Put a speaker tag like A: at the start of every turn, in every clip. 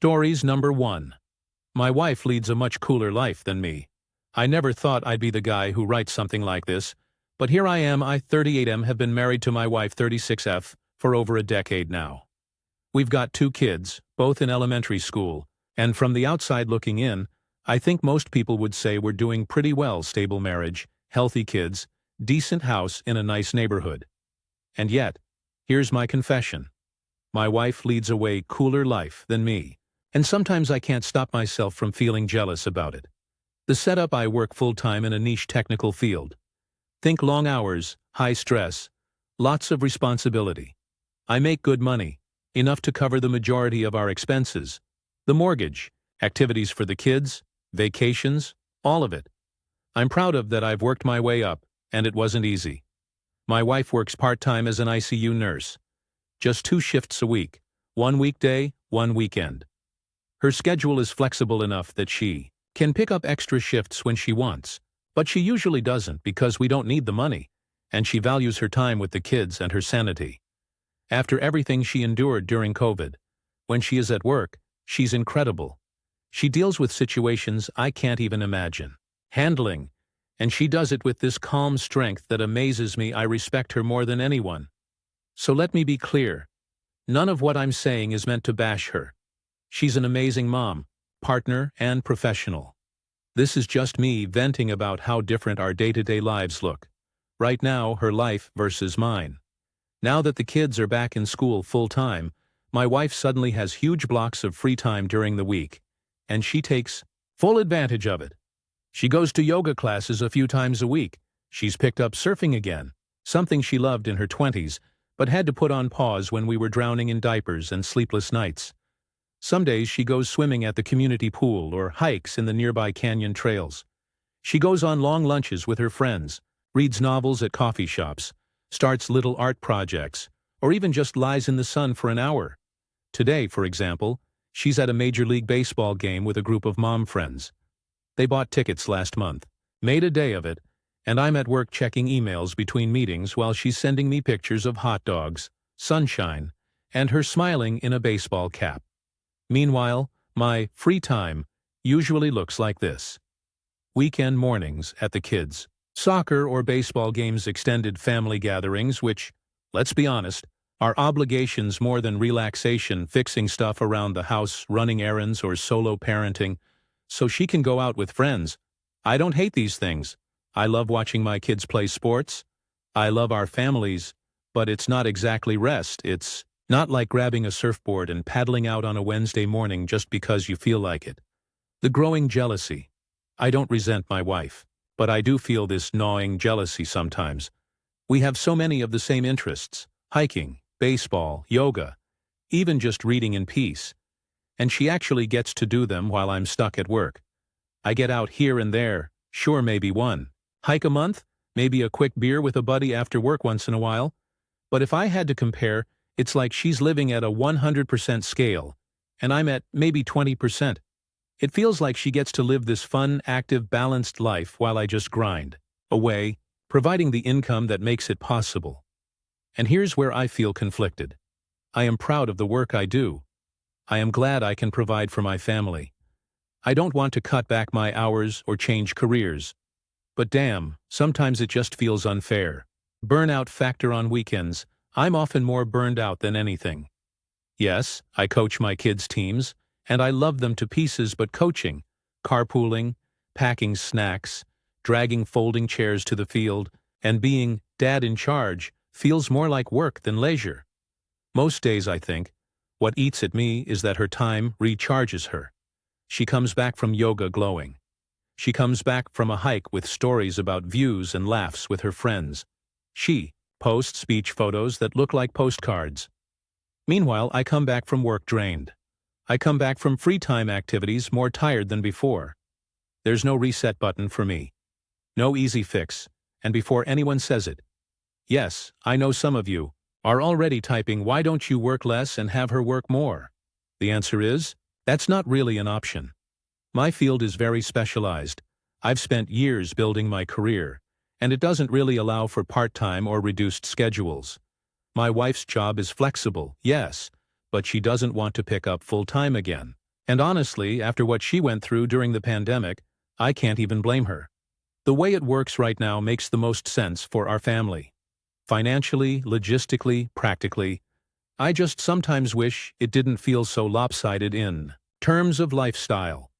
A: Stories number 1. My wife leads a much cooler life than me. I never thought I'd be the guy who writes something like this, but here I am. I, 38M, have been married to my wife, 36F, for over a decade now. We've got 2 kids, both in elementary school, and from the outside looking in, I think most people would say we're doing pretty well. Stable marriage, healthy kids, decent house in a nice neighborhood. And yet, here's my confession. My wife leads a way cooler life than me, and sometimes I can't stop myself from feeling jealous about it. The setup: I work full-time in a niche technical field. Think long hours, high stress, lots of responsibility. I make good money, enough to cover the majority of our expenses, the mortgage, activities for the kids, vacations, all of it. I'm proud of that. I've worked my way up, and it wasn't easy. My wife works part-time as an ICU nurse. Just 2 shifts a week, 1 weekday, 1 weekend. Her schedule is flexible enough that she can pick up extra shifts when she wants, but she usually doesn't because we don't need the money, and she values her time with the kids and her sanity. After everything she endured during COVID, when she is at work, she's incredible. She deals with situations I can't even imagine handling, and she does it with this calm strength that amazes me. I respect her more than anyone. So let me be clear. None of what I'm saying is meant to bash her. She's an amazing mom, partner, and professional. This is just me venting about how different our day-to-day lives look. Right now, her life versus mine. Now that the kids are back in school full-time, my wife suddenly has huge blocks of free time during the week, and she takes full advantage of it. She goes to yoga classes a few times a week. She's picked up surfing again, something she loved in her 20s, but had to put on pause when we were drowning in diapers and sleepless nights. Some days she goes swimming at the community pool or hikes in the nearby canyon trails. She goes on long lunches with her friends, reads novels at coffee shops, starts little art projects, or even just lies in the sun for an hour. Today, for example, she's at a Major League Baseball game with a group of mom friends. They bought tickets last month, made a day of it, and I'm at work checking emails between meetings while she's sending me pictures of hot dogs, sunshine, and her smiling in a baseball cap. Meanwhile, my free time usually looks like this. Weekend mornings at the kids' soccer or baseball games, extended family gatherings, which, let's be honest, are obligations more than relaxation, fixing stuff around the house, running errands, or solo parenting, so she can go out with friends. I don't hate these things. I love watching my kids play sports. I love our families, but it's not exactly rest. It's not like grabbing a surfboard and paddling out on a Wednesday morning just because you feel like it. The growing jealousy. I don't resent my wife, but I do feel this gnawing jealousy sometimes. We have so many of the same interests: hiking, baseball, yoga, even just reading in peace. And she actually gets to do them while I'm stuck at work. I get out here and there, sure, maybe one hike a month, maybe a quick beer with a buddy after work once in a while. But if I had to compare, it's like she's living at a 100% scale, and I'm at maybe 20%. It feels like she gets to live this fun, active, balanced life while I just grind away, providing the income that makes it possible. And here's where I feel conflicted. I am proud of the work I do. I am glad I can provide for my family. I don't want to cut back my hours or change careers. But damn, sometimes it just feels unfair. Burnout factor on weekends. I'm often more burned out than anything. Yes, I coach my kids' teams, and I love them to pieces, but coaching, carpooling, packing snacks, dragging folding chairs to the field, and being dad in charge feels more like work than leisure. Most days, I think, what eats at me is that her time recharges her. She comes back from yoga glowing. She comes back from a hike with stories about views and laughs with her friends. She posts beach photos that look like postcards. Meanwhile, I come back from work drained. I come back from free time activities more tired than before. There's no reset button for me. No easy fix, and before anyone says it. Yes, I know some of you are already typing, "Why don't you work less and have her work more?" The answer is, that's not really an option. My field is very specialized. I've spent years building my career, and it doesn't really allow for part-time or reduced schedules. My wife's job is flexible, yes, but she doesn't want to pick up full-time again. And honestly, after what she went through during the pandemic, I can't even blame her. The way it works right now makes the most sense for our family. Financially, logistically, practically. I just sometimes wish it didn't feel so lopsided in terms of lifestyle.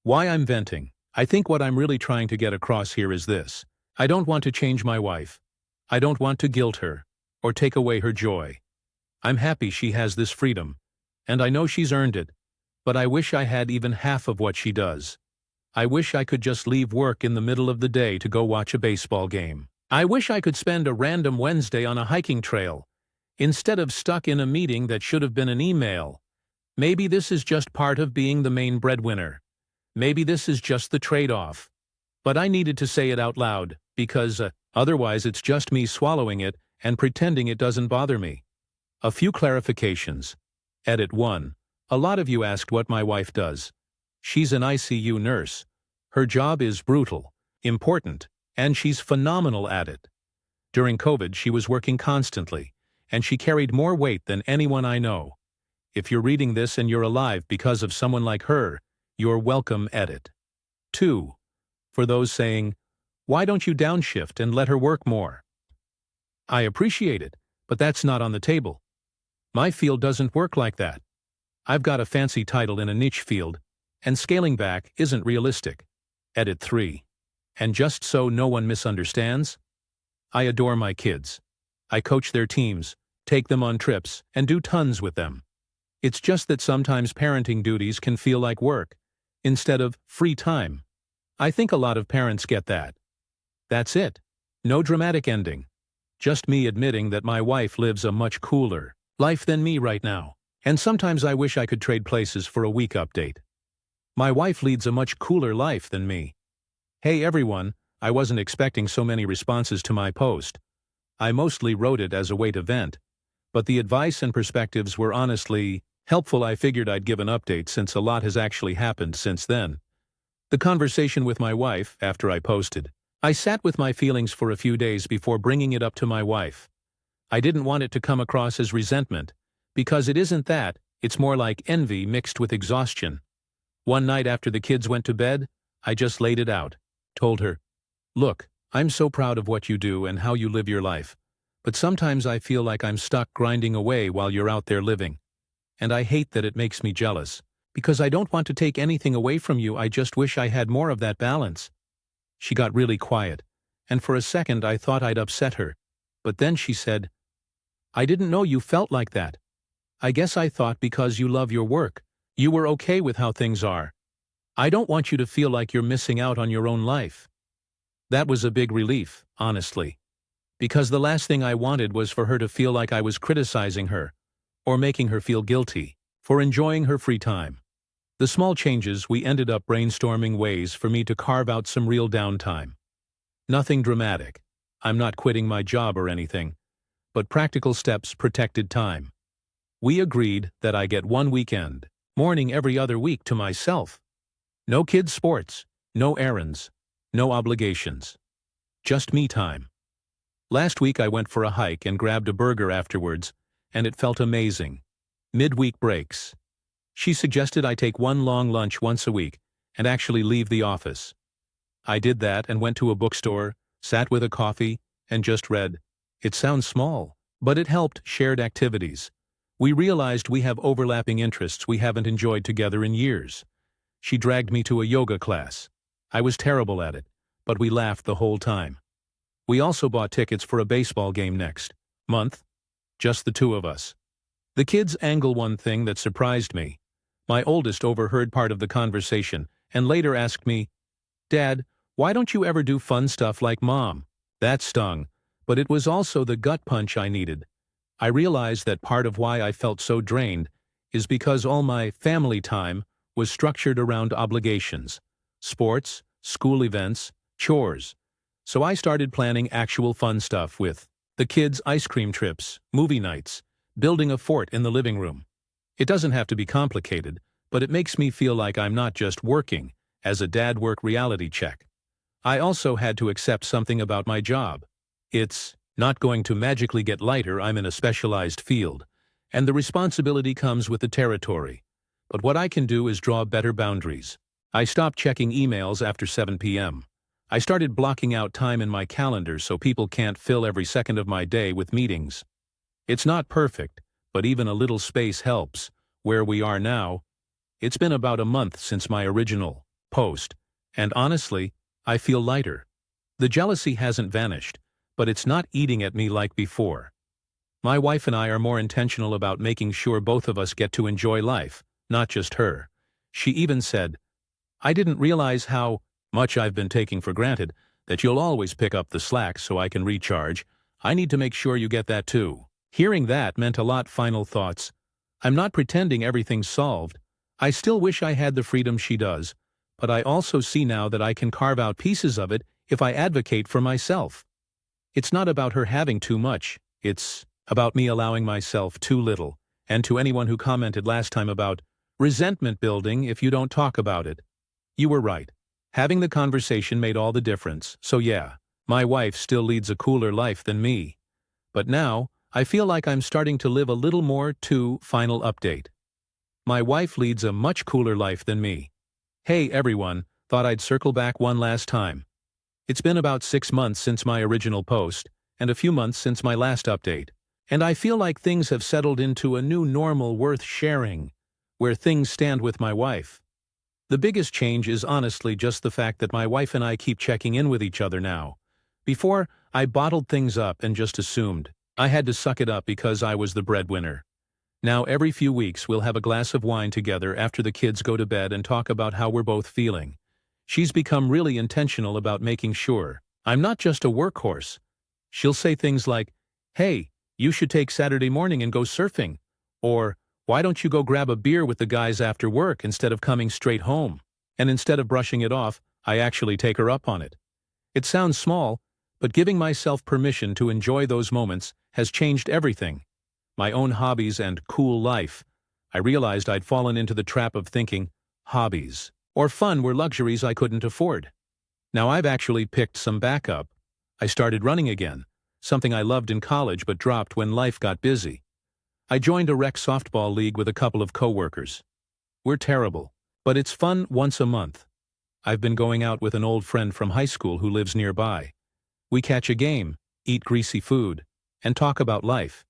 A: Why I'm venting. I think what I'm really trying to get across here is this. I don't want to change my wife. I don't want to guilt her or take away her joy. I'm happy she has this freedom, and I know she's earned it, but I wish I had even half of what she does. I wish I could just leave work in the middle of the day to go watch a baseball game. I wish I could spend a random Wednesday on a hiking trail, instead of stuck in a meeting that should have been an email. Maybe this is just part of being the main breadwinner. Maybe this is just the trade-off. But I needed to say it out loud, because otherwise it's just me swallowing it and pretending it doesn't bother me. A few clarifications. Edit 1. A lot of you asked what my wife does. She's an ICU nurse. Her job is brutal, important, and she's phenomenal at it. During COVID, she was working constantly, and she carried more weight than anyone I know. If you're reading this and you're alive because of someone like her, you're welcome. Edit. 2. For those saying, why don't you downshift and let her work more? I appreciate it, but that's not on the table. My field doesn't work like that. I've got a fancy title in a niche field, and scaling back isn't realistic. Edit 3. And just so no one misunderstands, I adore my kids. I coach their teams, take them on trips, and do tons with them. It's just that sometimes parenting duties can feel like work, instead of free time. I think a lot of parents get that. That's it. No dramatic ending. Just me admitting that my wife lives a much cooler life than me right now. And sometimes I wish I could trade places for a week update. My wife leads a much cooler life than me. Hey everyone, I wasn't expecting so many responses to my post. I mostly wrote it as a way to vent, but the advice and perspectives were honestly helpful. I figured I'd give an update since a lot has actually happened since then. The conversation with my wife, after I posted. I sat with my feelings for a few days before bringing it up to my wife. I didn't want it to come across as resentment, because it isn't that, it's more like envy mixed with exhaustion. One night after the kids went to bed, I just laid it out, told her, look, I'm so proud of what you do and how you live your life, but sometimes I feel like I'm stuck grinding away while you're out there living. And I hate that it makes me jealous, because I don't want to take anything away from you. I just wish I had more of that balance. She got really quiet, and for a second I thought I'd upset her, but then she said, I didn't know you felt like that. I guess I thought because you love your work, you were okay with how things are. I don't want you to feel like you're missing out on your own life. That was a big relief, honestly, because the last thing I wanted was for her to feel like I was criticizing her, or making her feel guilty for enjoying her free time. The small changes, we ended up brainstorming ways for me to carve out some real downtime. Nothing dramatic. I'm not quitting my job or anything, but practical steps protected time. We agreed that I get one weekend, morning every other week to myself. No kids' sports, no errands, no obligations. Just me time. Last week I went for a hike and grabbed a burger afterwards, and it felt amazing. Midweek breaks. She suggested I take one long lunch once a week and actually leave the office. I did that and went to a bookstore, sat with a coffee, and just read. It sounds small, but it helped. Shared activities. We realized we have overlapping interests we haven't enjoyed together in years. She dragged me to a yoga class. I was terrible at it, but we laughed the whole time. We also bought tickets for a baseball game next month. Just the two of us. The kids angle. One thing that surprised me. My oldest overheard part of the conversation and later asked me, Dad, why don't you ever do fun stuff like Mom? That stung, but it was also the gut punch I needed. I realized that part of why I felt so drained is because all my family time was structured around obligations, sports, school events, chores. So I started planning actual fun stuff with the kids' ice cream trips, movie nights, building a fort in the living room. It doesn't have to be complicated, but it makes me feel like I'm not just working as a dad. Work reality check. I also had to accept something about my job. It's not going to magically get lighter. I'm in a specialized field, and the responsibility comes with the territory. but what I can do is draw better boundaries. I stopped checking emails after 7 p.m. I started blocking out time in my calendar so people can't fill every second of my day with meetings. It's not perfect, but even a little space helps. Where we are now, it's been about a month since my original post, and honestly, I feel lighter. The jealousy hasn't vanished, but it's not eating at me like before. My wife and I are more intentional about making sure both of us get to enjoy life, not just her. She even said, "I didn't realize how much I've been taking for granted, that you'll always pick up the slack so I can recharge. I need to make sure you get that too." Hearing that meant a lot. Final thoughts. I'm not pretending everything's solved. I still wish I had the freedom she does, but I also see now that I can carve out pieces of it if I advocate for myself. It's not about her having too much, it's about me allowing myself too little. And to anyone who commented last time about resentment building if you don't talk about it, you were right. Having the conversation made all the difference. So yeah, my wife still leads a cooler life than me. But now, I feel like I'm starting to live a little more too. Final update. My wife leads a much cooler life than me. Hey everyone, thought I'd circle back one last time. It's been about 6 months since my original post, and a few months since my last update. And I feel like things have settled into a new normal worth sharing, where things stand with my wife. The biggest change is honestly just the fact that my wife and I keep checking in with each other now. Before, I bottled things up and just assumed I had to suck it up because I was the breadwinner. Now every few weeks we'll have a glass of wine together after the kids go to bed and talk about how we're both feeling. She's become really intentional about making sure I'm not just a workhorse. She'll say things like, "Hey, you should take Saturday morning and go surfing," or "Why don't you go grab a beer with the guys after work instead of coming straight home?" And instead of brushing it off, I actually take her up on it. It sounds small, but giving myself permission to enjoy those moments has changed everything. My own hobbies and cool life. I realized I'd fallen into the trap of thinking hobbies or fun were luxuries I couldn't afford. Now I've actually picked some back up. I started running again, something I loved in college but dropped when life got busy. I joined a rec softball league with a couple of coworkers. We're terrible, but it's fun once a month. I've been going out with an old friend from high school who lives nearby. We catch a game, eat greasy food, and talk about life.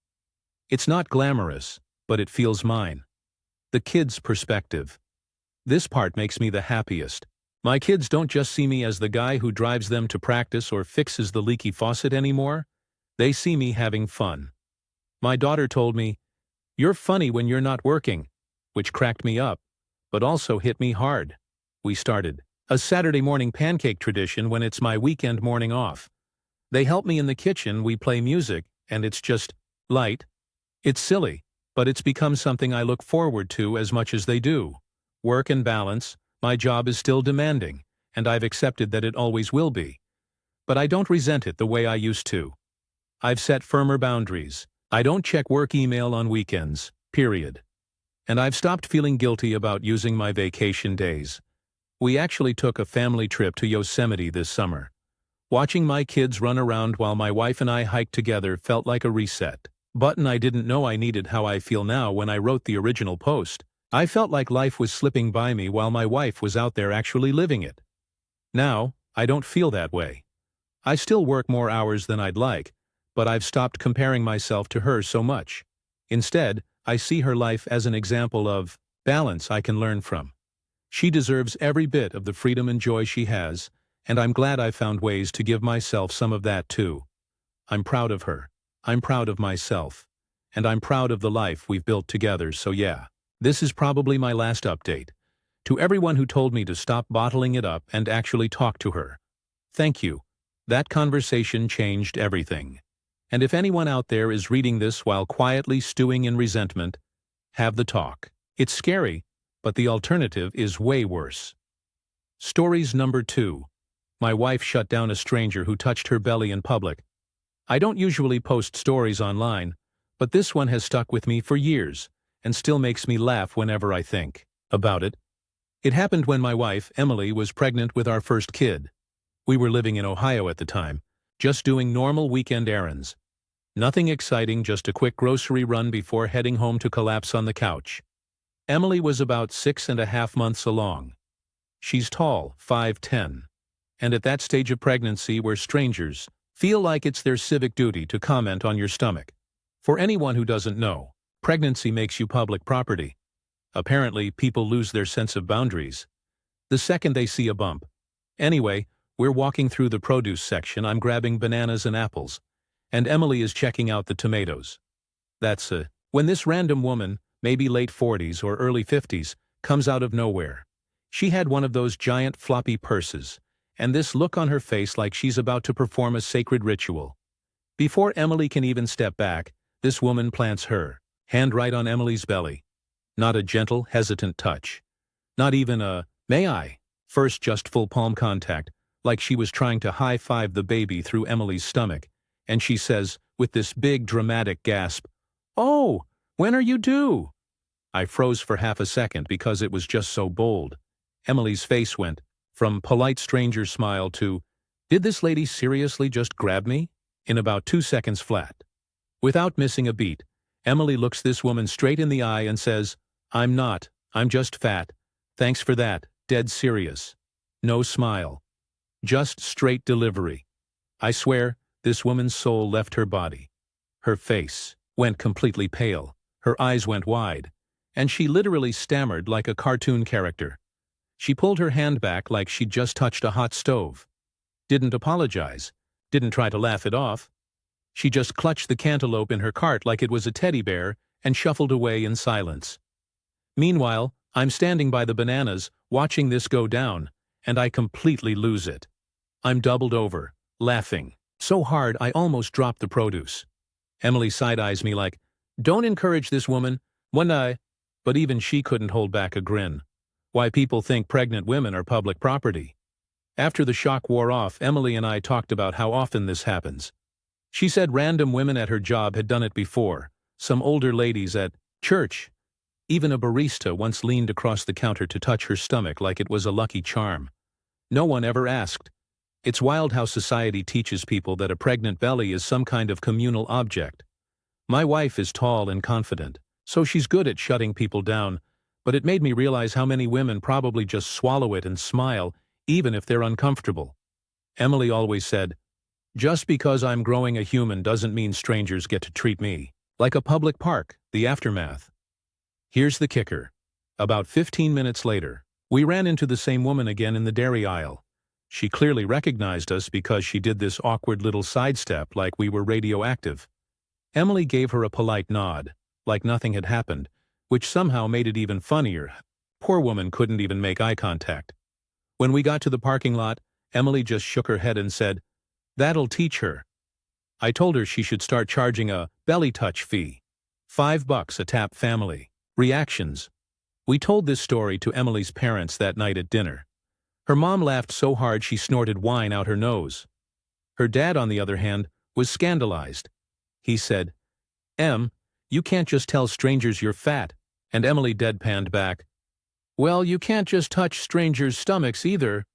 A: It's not glamorous, but it feels mine. The kids' perspective. This part makes me the happiest. My kids don't just see me as the guy who drives them to practice or fixes the leaky faucet anymore. They see me having fun. My daughter told me, "You're funny when you're not working," which cracked me up, but also hit me hard. We started a Saturday morning pancake tradition when it's my weekend morning off. They help me in the kitchen, we play music, and it's just light. It's silly, but it's become something I look forward to as much as they do. Work and balance. My job is still demanding, and I've accepted that it always will be. But I don't resent it the way I used to. I've set firmer boundaries. I don't check work email on weekends, period. And I've stopped feeling guilty about using my vacation days. We actually took a family trip to Yosemite this summer. Watching my kids run around while my wife and I hiked together felt like a reset button I didn't know I needed. How I feel now when I wrote the original post. I felt like life was slipping by me while my wife was out there actually living it. Now, I don't feel that way. I still work more hours than I'd like, but I've stopped comparing myself to her so much. Instead, I see her life as an example of balance I can learn from. She deserves every bit of the freedom and joy she has, and I'm glad I found ways to give myself some of that too. I'm proud of her. I'm proud of myself. And I'm proud of the life we've built together. So yeah, this is probably my last update. To everyone who told me to stop bottling it up and actually talk to her, thank you. That conversation changed everything. And if anyone out there is reading this while quietly stewing in resentment, have the talk. It's scary, but the alternative is way worse. Stories number 2. My wife shut down a stranger who touched her belly in public. I don't usually post stories online, but this one has stuck with me for years and still makes me laugh whenever I think about it. It happened when my wife, Emily, was pregnant with our first kid. We were living in Ohio at the time, just doing normal weekend errands. Nothing exciting, just a quick grocery run before heading home to collapse on the couch. Emily was about 6.5 months along. She's tall, 5'10", and at that stage of pregnancy where strangers feel like it's their civic duty to comment on your stomach. For anyone who doesn't know, pregnancy makes you public property. Apparently, people lose their sense of boundaries the second they see a bump. Anyway, we're walking through the produce section. I'm grabbing bananas and apples, and Emily is checking out the tomatoes. When this random woman, maybe late 40s or early 50s, comes out of nowhere. She had one of those giant floppy purses, and this look on her face like she's about to perform a sacred ritual. Before Emily can even step back, this woman plants her hand right on Emily's belly. Not a gentle, hesitant touch. Not even a, "May I?" First, just full palm contact, like she was trying to high-five the baby through Emily's stomach, and she says, with this big dramatic gasp, "Oh, when are you due?" I froze for half a second because it was just so bold. Emily's face went from polite stranger smile to, "Did this lady seriously just grab me?" in about 2 seconds flat. Without missing a beat, Emily looks this woman straight in the eye and says, I'm just fat. Thanks for that, dead serious." No smile. Just straight delivery. I swear, this woman's soul left her body. Her face went completely pale, her eyes went wide, and she literally stammered like a cartoon character. She pulled her hand back like she'd just touched a hot stove. Didn't apologize, didn't try to laugh it off. She just clutched the cantaloupe in her cart like it was a teddy bear and shuffled away in silence. Meanwhile, I'm standing by the bananas, watching this go down, and I completely lose it. I'm doubled over, laughing so hard I almost dropped the produce. Emily side-eyes me like, "Don't encourage this woman, but even she couldn't hold back a grin. Why people think pregnant women are public property. After the shock wore off, Emily and I talked about how often this happens. She said random women at her job had done it before, some older ladies at church. Even a barista once leaned across the counter to touch her stomach like it was a lucky charm. No one ever asked. It's wild how society teaches people that a pregnant belly is some kind of communal object. My wife is tall and confident, so she's good at shutting people down, but it made me realize how many women probably just swallow it and smile, even if they're uncomfortable. Emily always said, "Just because I'm growing a human doesn't mean strangers get to treat me like a public park." The aftermath. Here's the kicker. About 15 minutes later, we ran into the same woman again in the dairy aisle. She clearly recognized us because she did this awkward little sidestep like we were radioactive. Emily gave her a polite nod, like nothing had happened, which somehow made it even funnier. Poor woman couldn't even make eye contact. When we got to the parking lot, Emily just shook her head and said, "That'll teach her." I told her she should start charging a belly touch fee. $5 a tap family. Reactions. We told this story to Emily's parents that night at dinner. Her mom laughed so hard she snorted wine out her nose. Her dad, on the other hand, was scandalized. He said, "Em, you can't just tell strangers you're fat." And Emily deadpanned back, "Well, you can't just touch strangers' stomachs either."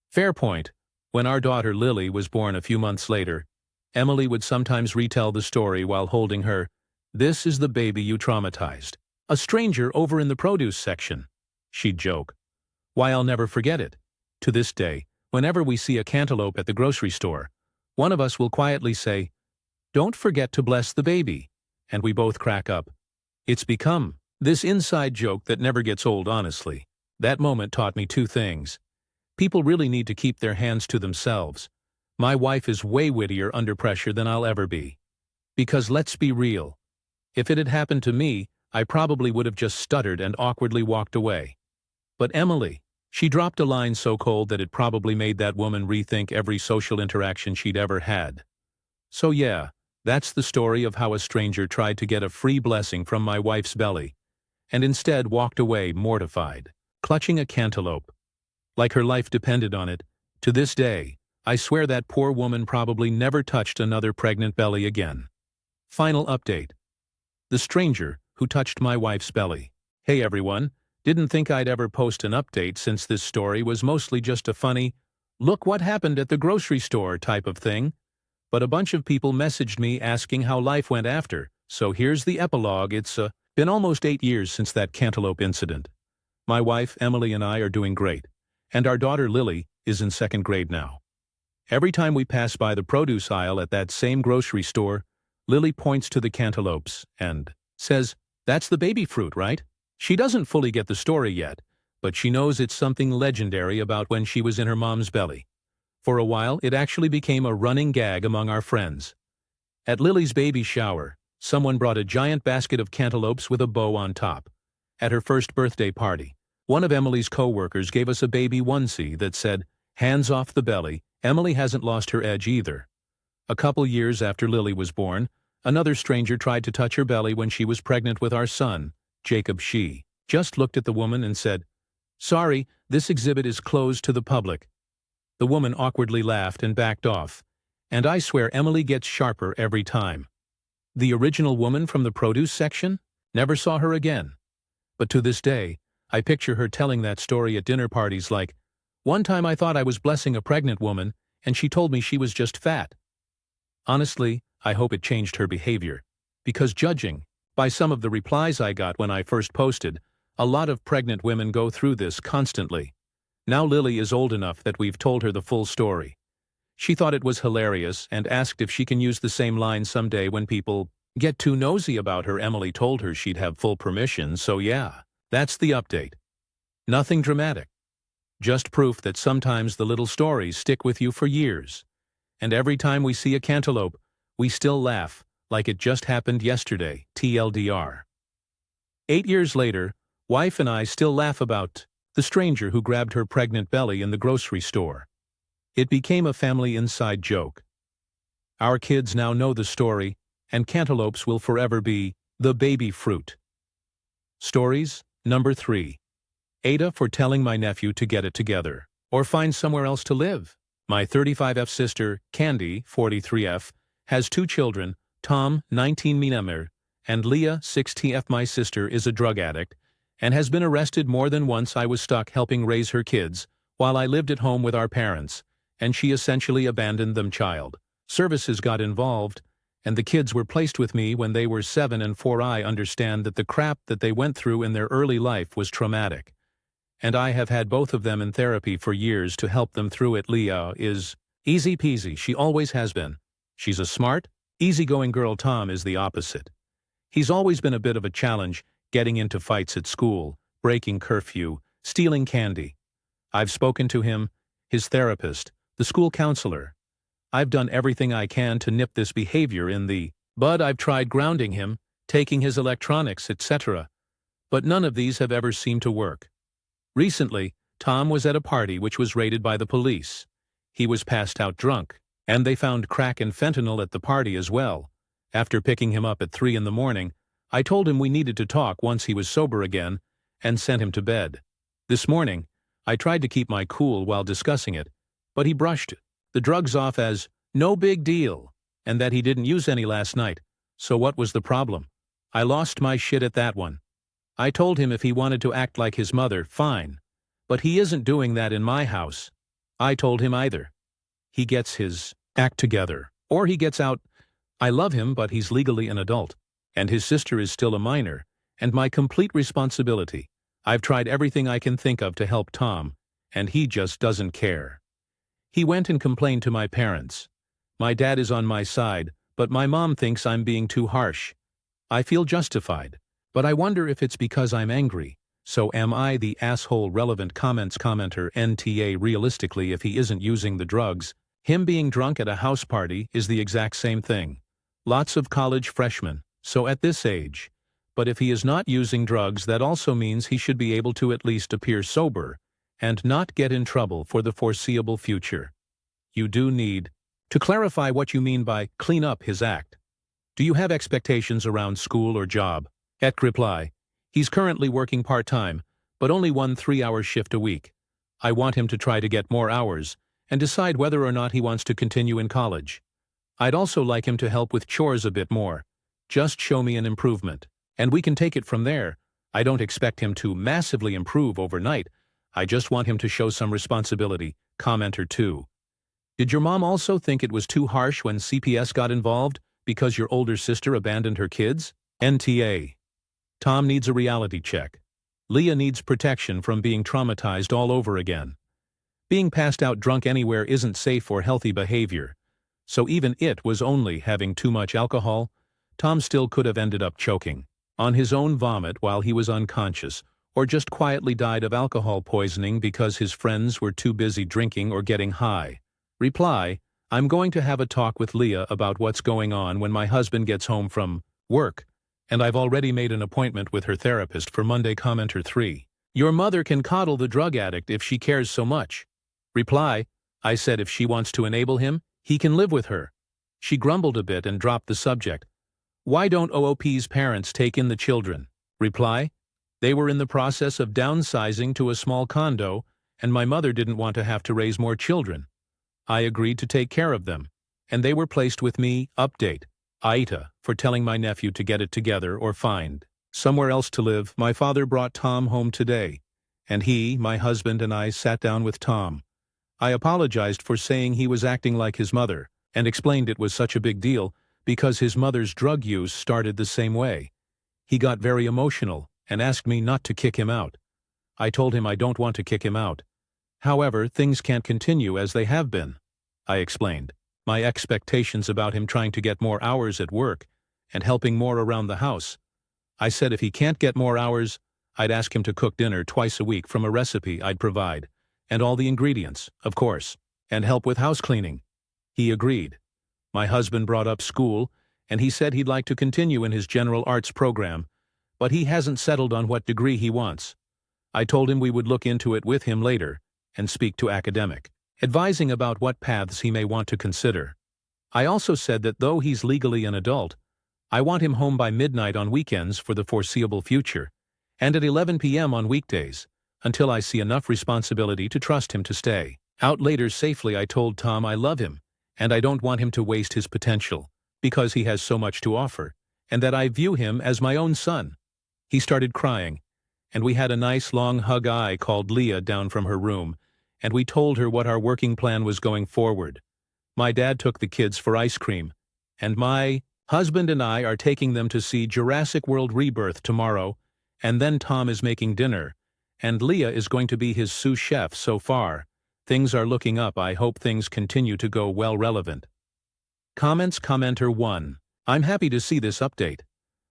A: Fair point. When our daughter Lily was born a few months later, Emily would sometimes retell the story while holding her. "This is the baby you traumatized. A stranger over in the produce section," she'd joke. Why, I'll never forget it. To this day, whenever we see a cantaloupe at the grocery store, one of us will quietly say, "Don't forget to bless the baby," and we both crack up. It's become this inside joke that never gets old, honestly. That moment taught me 2 things. People really need to keep their hands to themselves. My wife is way wittier under pressure than I'll ever be. Because let's be real. If it had happened to me, I probably would have just stuttered and awkwardly walked away. But Emily, she dropped a line so cold that it probably made that woman rethink every social interaction she'd ever had. So yeah, that's the story of how a stranger tried to get a free blessing from my wife's belly, and instead walked away mortified, clutching a cantaloupe. Like her life depended on it. To this day, I swear that poor woman probably never touched another pregnant belly again. Final update. The stranger who touched my wife's belly. Hey everyone, didn't think I'd ever post an update since this story was mostly just a funny, "Look what happened at the grocery store" type of thing. But a bunch of people messaged me asking how life went after, so here's the epilogue. It's Been almost 8 years since that cantaloupe incident. My wife, Emily, and I are doing great, and our daughter, Lily, is in 2nd grade now. Every time we pass by the produce aisle at that same grocery store, Lily points to the cantaloupes and says, "That's the baby fruit, right?" She doesn't fully get the story yet, but she knows it's something legendary about when she was in her mom's belly. For a while, it actually became a running gag among our friends. At Lily's baby shower, someone brought a giant basket of cantaloupes with a bow on top. At her first birthday party, one of Emily's co-workers gave us a baby onesie that said, "Hands off the belly, Emily hasn't lost her edge either." A couple years after Lily was born, another stranger tried to touch her belly when she was pregnant with our son, Jacob. She just looked at the woman and said, "Sorry, this exhibit is closed to the public." The woman awkwardly laughed and backed off, and I swear Emily gets sharper every time. The original woman from the produce section? Never saw her again. But to this day, I picture her telling that story at dinner parties like, "One time I thought I was blessing a pregnant woman, and she told me she was just fat." Honestly, I hope it changed her behavior, because judging by some of the replies I got when I first posted, a lot of pregnant women go through this constantly. Now Lily is old enough that we've told her the full story. She thought it was hilarious and asked if she can use the same line someday when people get too nosy about her. Emily told her she'd have full permission, so yeah, that's the update. Nothing dramatic. Just proof that sometimes the little stories stick with you for years. And every time we see a cantaloupe, we still laugh, like it just happened yesterday, TLDR. 8 years later, wife and I still laugh about the stranger who grabbed her pregnant belly in the grocery store. It became a family inside joke. Our kids now know the story, and cantaloupes will forever be the baby fruit. Stories number 3. Ada for telling my nephew to get it together, or find somewhere else to live. My 35F sister, Candy, 43F, has 2 children, Tom, 19 and Leah, 6TF. My sister is a drug addict and has been arrested more than once. I was stuck helping raise her kids while I lived at home with our parents, and she essentially abandoned them. Child services got involved, and the kids were placed with me when they were 7 and 4. I understand that the crap that they went through in their early life was traumatic, and I have had both of them in therapy for years to help them through it. Leah is easy peasy. She always has been. She's a smart, easygoing girl. Tom is the opposite. He's always been a bit of a challenge, getting into fights at school, breaking curfew, stealing candy. I've spoken to him, his therapist, the school counselor. I've done everything I can to nip this behavior in the bud. I've tried grounding him, taking his electronics, etc. But none of these have ever seemed to work. Recently, Tom was at a party which was raided by the police. He was passed out drunk, and they found crack and fentanyl at the party as well. After picking him up at 3 in the morning, I told him we needed to talk once he was sober again, and sent him to bed. This morning, I tried to keep my cool while discussing it, but he brushed the drugs off as no big deal, and that he didn't use any last night. So what was the problem? I lost my shit at that one. I told him if he wanted to act like his mother, fine. But he isn't doing that in my house. I told him either he gets his act together, or he gets out. I love him, but he's legally an adult, and his sister is still a minor, and my complete responsibility. I've tried everything I can think of to help Tom, and he just doesn't care. He went and complained to my parents. My dad is on my side, but my mom thinks I'm being too harsh. I feel justified, but I wonder if it's because I'm angry. So am I the asshole? Relevant comments commenter NTA. Realistically, if he isn't using the drugs, him being drunk at a house party is the exact same thing. Lots of college freshmen, so at this age. But if he is not using drugs, that also means he should be able to at least appear sober and not get in trouble for the foreseeable future. You do need to clarify what you mean by clean up his act. Do you have expectations around school or job? Reply. He's currently working part-time, but only 1 3-hour shift a week. I want him to try to get more hours and decide whether or not he wants to continue in college. I'd also like him to help with chores a bit more. Just show me an improvement, and we can take it from there. I don't expect him to massively improve overnight. I just want him to show some responsibility. Commenter 2. Did your mom also think it was too harsh when CPS got involved because your older sister abandoned her kids? NTA. Tom needs a reality check. Leah needs protection from being traumatized all over again. Being passed out drunk anywhere isn't safe or healthy behavior. So even it was only having too much alcohol, Tom still could have ended up choking on his own vomit while he was unconscious, or just quietly died of alcohol poisoning because his friends were too busy drinking or getting high. Reply: I'm going to have a talk with Leah about what's going on when my husband gets home from work, and I've already made an appointment with her therapist for Monday. Commenter 3. Your mother can coddle the drug addict if she cares so much. Reply: I said if she wants to enable him, he can live with her. She grumbled a bit and dropped the subject. Why don't OOP's parents take in the children? Reply: they were in the process of downsizing to a small condo, and my mother didn't want to have to raise more children. I agreed to take care of them, and they were placed with me. Update: Aita, for telling my nephew to get it together or find somewhere else to live. My father brought Tom home today, and he, my husband, and I sat down with Tom. I apologized for saying he was acting like his mother, and explained it was such a big deal because his mother's drug use started the same way. He got very emotional and asked me not to kick him out. I told him I don't want to kick him out. However, things can't continue as they have been. I explained my expectations about him trying to get more hours at work and helping more around the house. I said if he can't get more hours, I'd ask him to cook dinner twice a week from a recipe I'd provide, and all the ingredients, of course, and help with house cleaning. He agreed. My husband brought up school, and he said he'd like to continue in his general arts program, but he hasn't settled on what degree he wants. I told him we would look into it with him later and speak to academic, advising about what paths he may want to consider. I also said that though he's legally an adult, I want him home by midnight on weekends for the foreseeable future, and at 11 p.m. on weekdays, until I see enough responsibility to trust him to stay out later safely. I told Tom I love him, and I don't want him to waste his potential, because he has so much to offer, and that I view him as my own son. He started crying, and we had a nice long hug. I called Leah down from her room, and we told her what our working plan was going forward. My dad took the kids for ice cream, and my husband and I are taking them to see Jurassic World Rebirth tomorrow, and then Tom is making dinner, and Leah is going to be his sous chef. So far, things are looking up. I hope things continue to go well. Relevant comments. Commenter 1. I'm happy to see this update.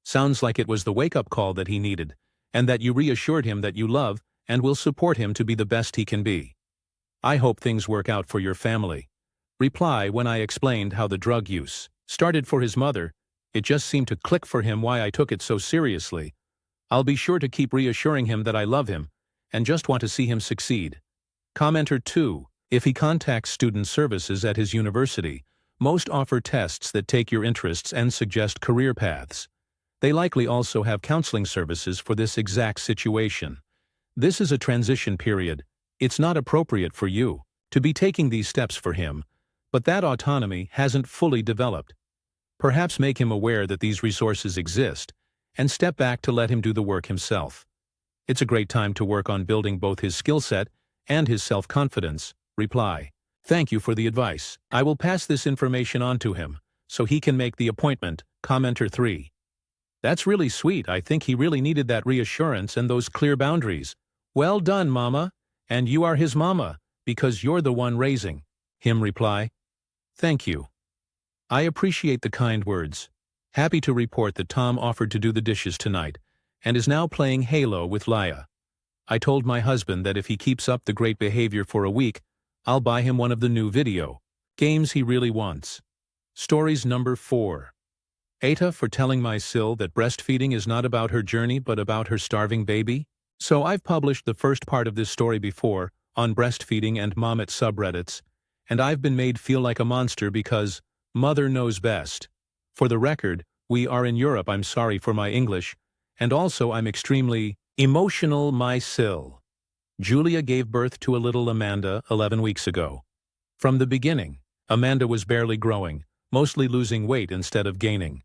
A: Sounds like it was the wake-up call that he needed, and that you reassured him that you love and will support him to be the best he can be. I hope things work out for your family. Reply: when I explained how the drug use started for his mother, it just seemed to click for him why I took it so seriously. I'll be sure to keep reassuring him that I love him and just want to see him succeed. Commenter 2. If he contacts student services at his university, most offer tests that take your interests and suggest career paths. They likely also have counseling services for this exact situation. This is a transition period. It's not appropriate for you to be taking these steps for him, but that autonomy hasn't fully developed. Perhaps make him aware that these resources exist, and step back to let him do the work himself. It's a great time to work on building both his skill set and his self-confidence. Reply: thank you for the advice. I will pass this information on to him, so he can make the appointment. Commenter 3. That's really sweet. I think he really needed that reassurance and those clear boundaries. Well done, Mama. And you are his mama, because you're the one raising him. Reply: thank you. I appreciate the kind words. Happy to report that Tom offered to do the dishes tonight, and is now playing Halo with Leah. I told my husband that if he keeps up the great behavior for a week, I'll buy him one of the new video games he really wants. Stories number 4. Aita, for telling my Sil that breastfeeding is not about her journey but about her starving baby. So I've published the first part of this story before on breastfeeding and mom at subreddits, and I've been made feel like a monster because mother knows best. For the record, we are in Europe. I'm sorry for my English, and also I'm extremely emotional. My Sil. Julia gave birth to a little Amanda 11 weeks ago. From the beginning, Amanda was barely growing, mostly losing weight instead of gaining.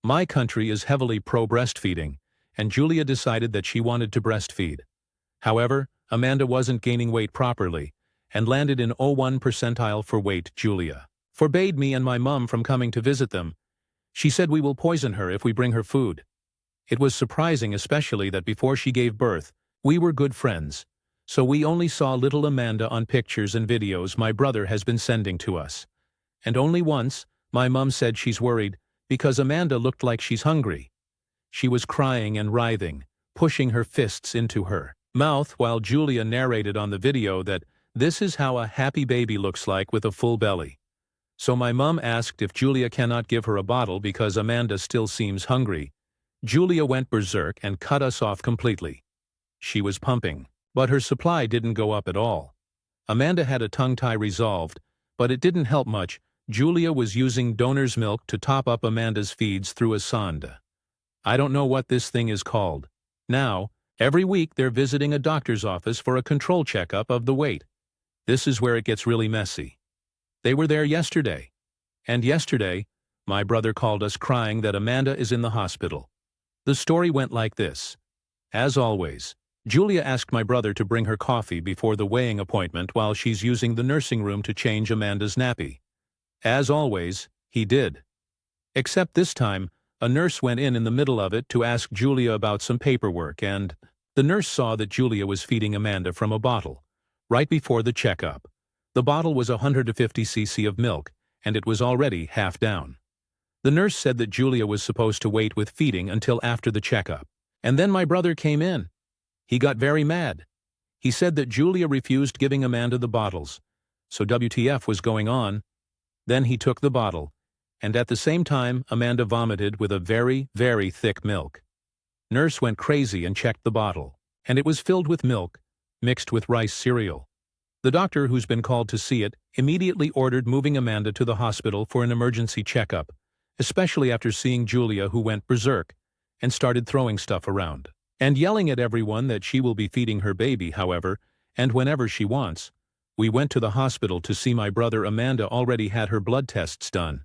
A: My country is heavily pro-breastfeeding, and Julia decided that she wanted to breastfeed. However, Amanda wasn't gaining weight properly, and landed in 01 percentile for weight. Julia forbade me and my mum from coming to visit them. She said we will poison her if we bring her food. It was surprising especially that before she gave birth, we were good friends. So we only saw little Amanda on pictures and videos my brother has been sending to us. And only once, my mom said she's worried because Amanda looked like she's hungry. She was crying and writhing, pushing her fists into her mouth while Julia narrated on the video that this is how a happy baby looks like with a full belly. So my mom asked if Julia cannot give her a bottle because Amanda still seems hungry. Julia went berserk and cut us off completely. She was pumping, but her supply didn't go up at all. Amanda had a tongue tie resolved, but it didn't help much. Julia was using donor's milk to top up Amanda's feeds through a sonde. I don't know what this thing is called. Now, every week they're visiting a doctor's office for a control checkup of the weight. This is where it gets really messy. They were there yesterday. And yesterday, my brother called us crying that Amanda is in the hospital. The story went like this. As always, Julia asked my brother to bring her coffee before the weighing appointment while she's using the nursing room to change Amanda's nappy. As always, he did. Except this time, a nurse went in the middle of it to ask Julia about some paperwork, and the nurse saw that Julia was feeding Amanda from a bottle. Right before the checkup. The bottle was 150 cc of milk, and it was already half down. The nurse said that Julia was supposed to wait with feeding until after the checkup. And then my brother came in. He got very mad. He said that Julia refused giving Amanda the bottles. So WTF was going on. Then he took the bottle, and at the same time Amanda vomited with a very, very thick milk. Nurse went crazy and checked the bottle, and it was filled with milk, mixed with rice cereal. The doctor, who's been called to see it, immediately ordered moving Amanda to the hospital for an emergency checkup, especially after seeing Julia, who went berserk and started throwing stuff around and yelling at everyone that she will be feeding her baby however and whenever she wants. We went to the hospital to see my brother. Amanda already had her blood tests done,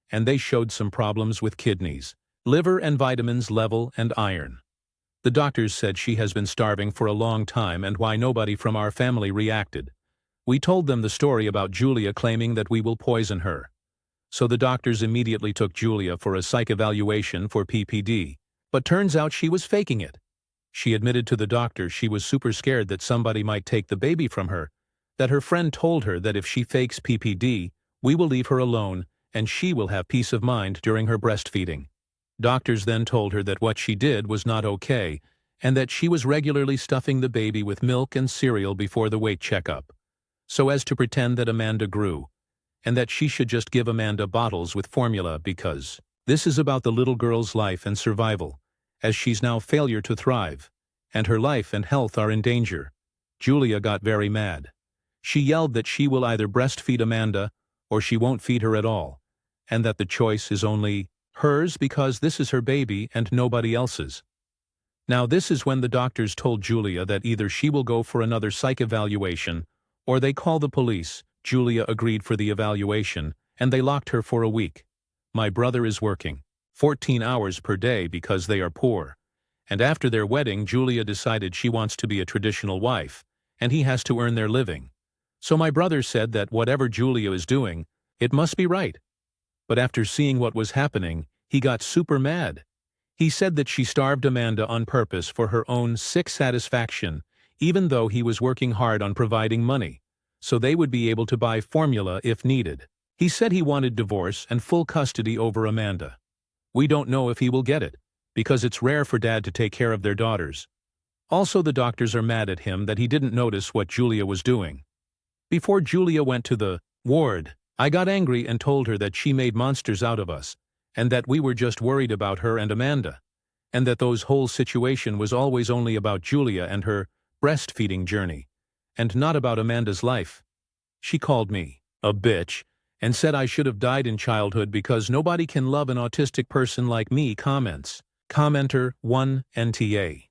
A: and they showed some problems with kidneys, liver and vitamins level and iron. The doctors said she has been starving for a long time and why nobody from our family reacted. We told them the story about Julia claiming that we will poison her. So the doctors immediately took Julia for a psych evaluation for PPD, but turns out she was faking it. She admitted to the doctor she was super scared that somebody might take the baby from her, that her friend told her that if she fakes PPD, we will leave her alone and she will have peace of mind during her breastfeeding. Doctors then told her that what she did was not okay and that she was regularly stuffing the baby with milk and cereal before the weight checkup, so as to pretend that Amanda grew, and that she should just give Amanda bottles with formula because this is about the little girl's life and survival, as she's now failure to thrive, and her life and health are in danger. Julia got very mad. She yelled that she will either breastfeed Amanda or she won't feed her at all, and that the choice is only hers because this is her baby and nobody else's. Now this is when the doctors told Julia that either she will go for another psych evaluation or they call the police. Julia agreed for the evaluation, and they locked her for a week. My brother is working 14 hours per day because they are poor, and after their wedding Julia decided she wants to be a traditional wife, and he has to earn their living. So my brother said that whatever Julia is doing, it must be right. But after seeing what was happening, he got super mad. He said that she starved Amanda on purpose for her own sick satisfaction, even though he was working hard on providing money, so they would be able to buy formula if needed. He said he wanted divorce and full custody over Amanda. We don't know if he will get it, because it's rare for dad to take care of their daughters. Also, the doctors are mad at him that he didn't notice what Julia was doing. Before Julia went to the ward, I got angry and told her that she made monsters out of us, and that we were just worried about her and Amanda, and that those whole situation was always only about Julia and her breastfeeding journey, and not about Amanda's life. She called me a bitch and said I should have died in childhood because nobody can love an autistic person like me. Comments. Commenter 1 NTA.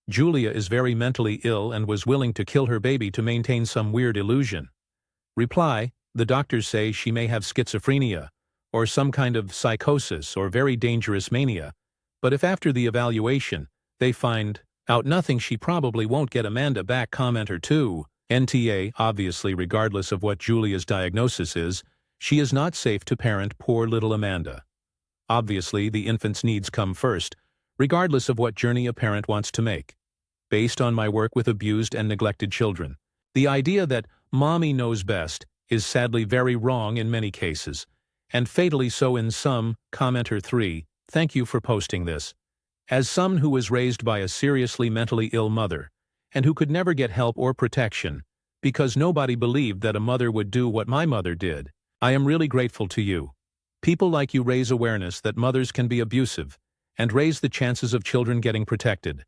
A: Julia is very mentally ill and was willing to kill her baby to maintain some weird illusion. Reply, the doctors say she may have schizophrenia, or some kind of psychosis or very dangerous mania, but if after the evaluation they find out nothing, she probably won't get Amanda back. Commenter 2, NTA. Obviously, regardless of what Julia's diagnosis is, she is not safe to parent poor little Amanda. Obviously, the infant's needs come first, regardless of what journey a parent wants to make. Based on my work with abused and neglected children, the idea that mommy knows best is sadly very wrong in many cases, and fatally so in some. Commenter 3, thank you for posting this. As someone who was raised by a seriously mentally ill mother, and who could never get help or protection, because nobody believed that a mother would do what my mother did, I am really grateful to you. People like you raise awareness that mothers can be abusive, and raise the chances of children getting protected.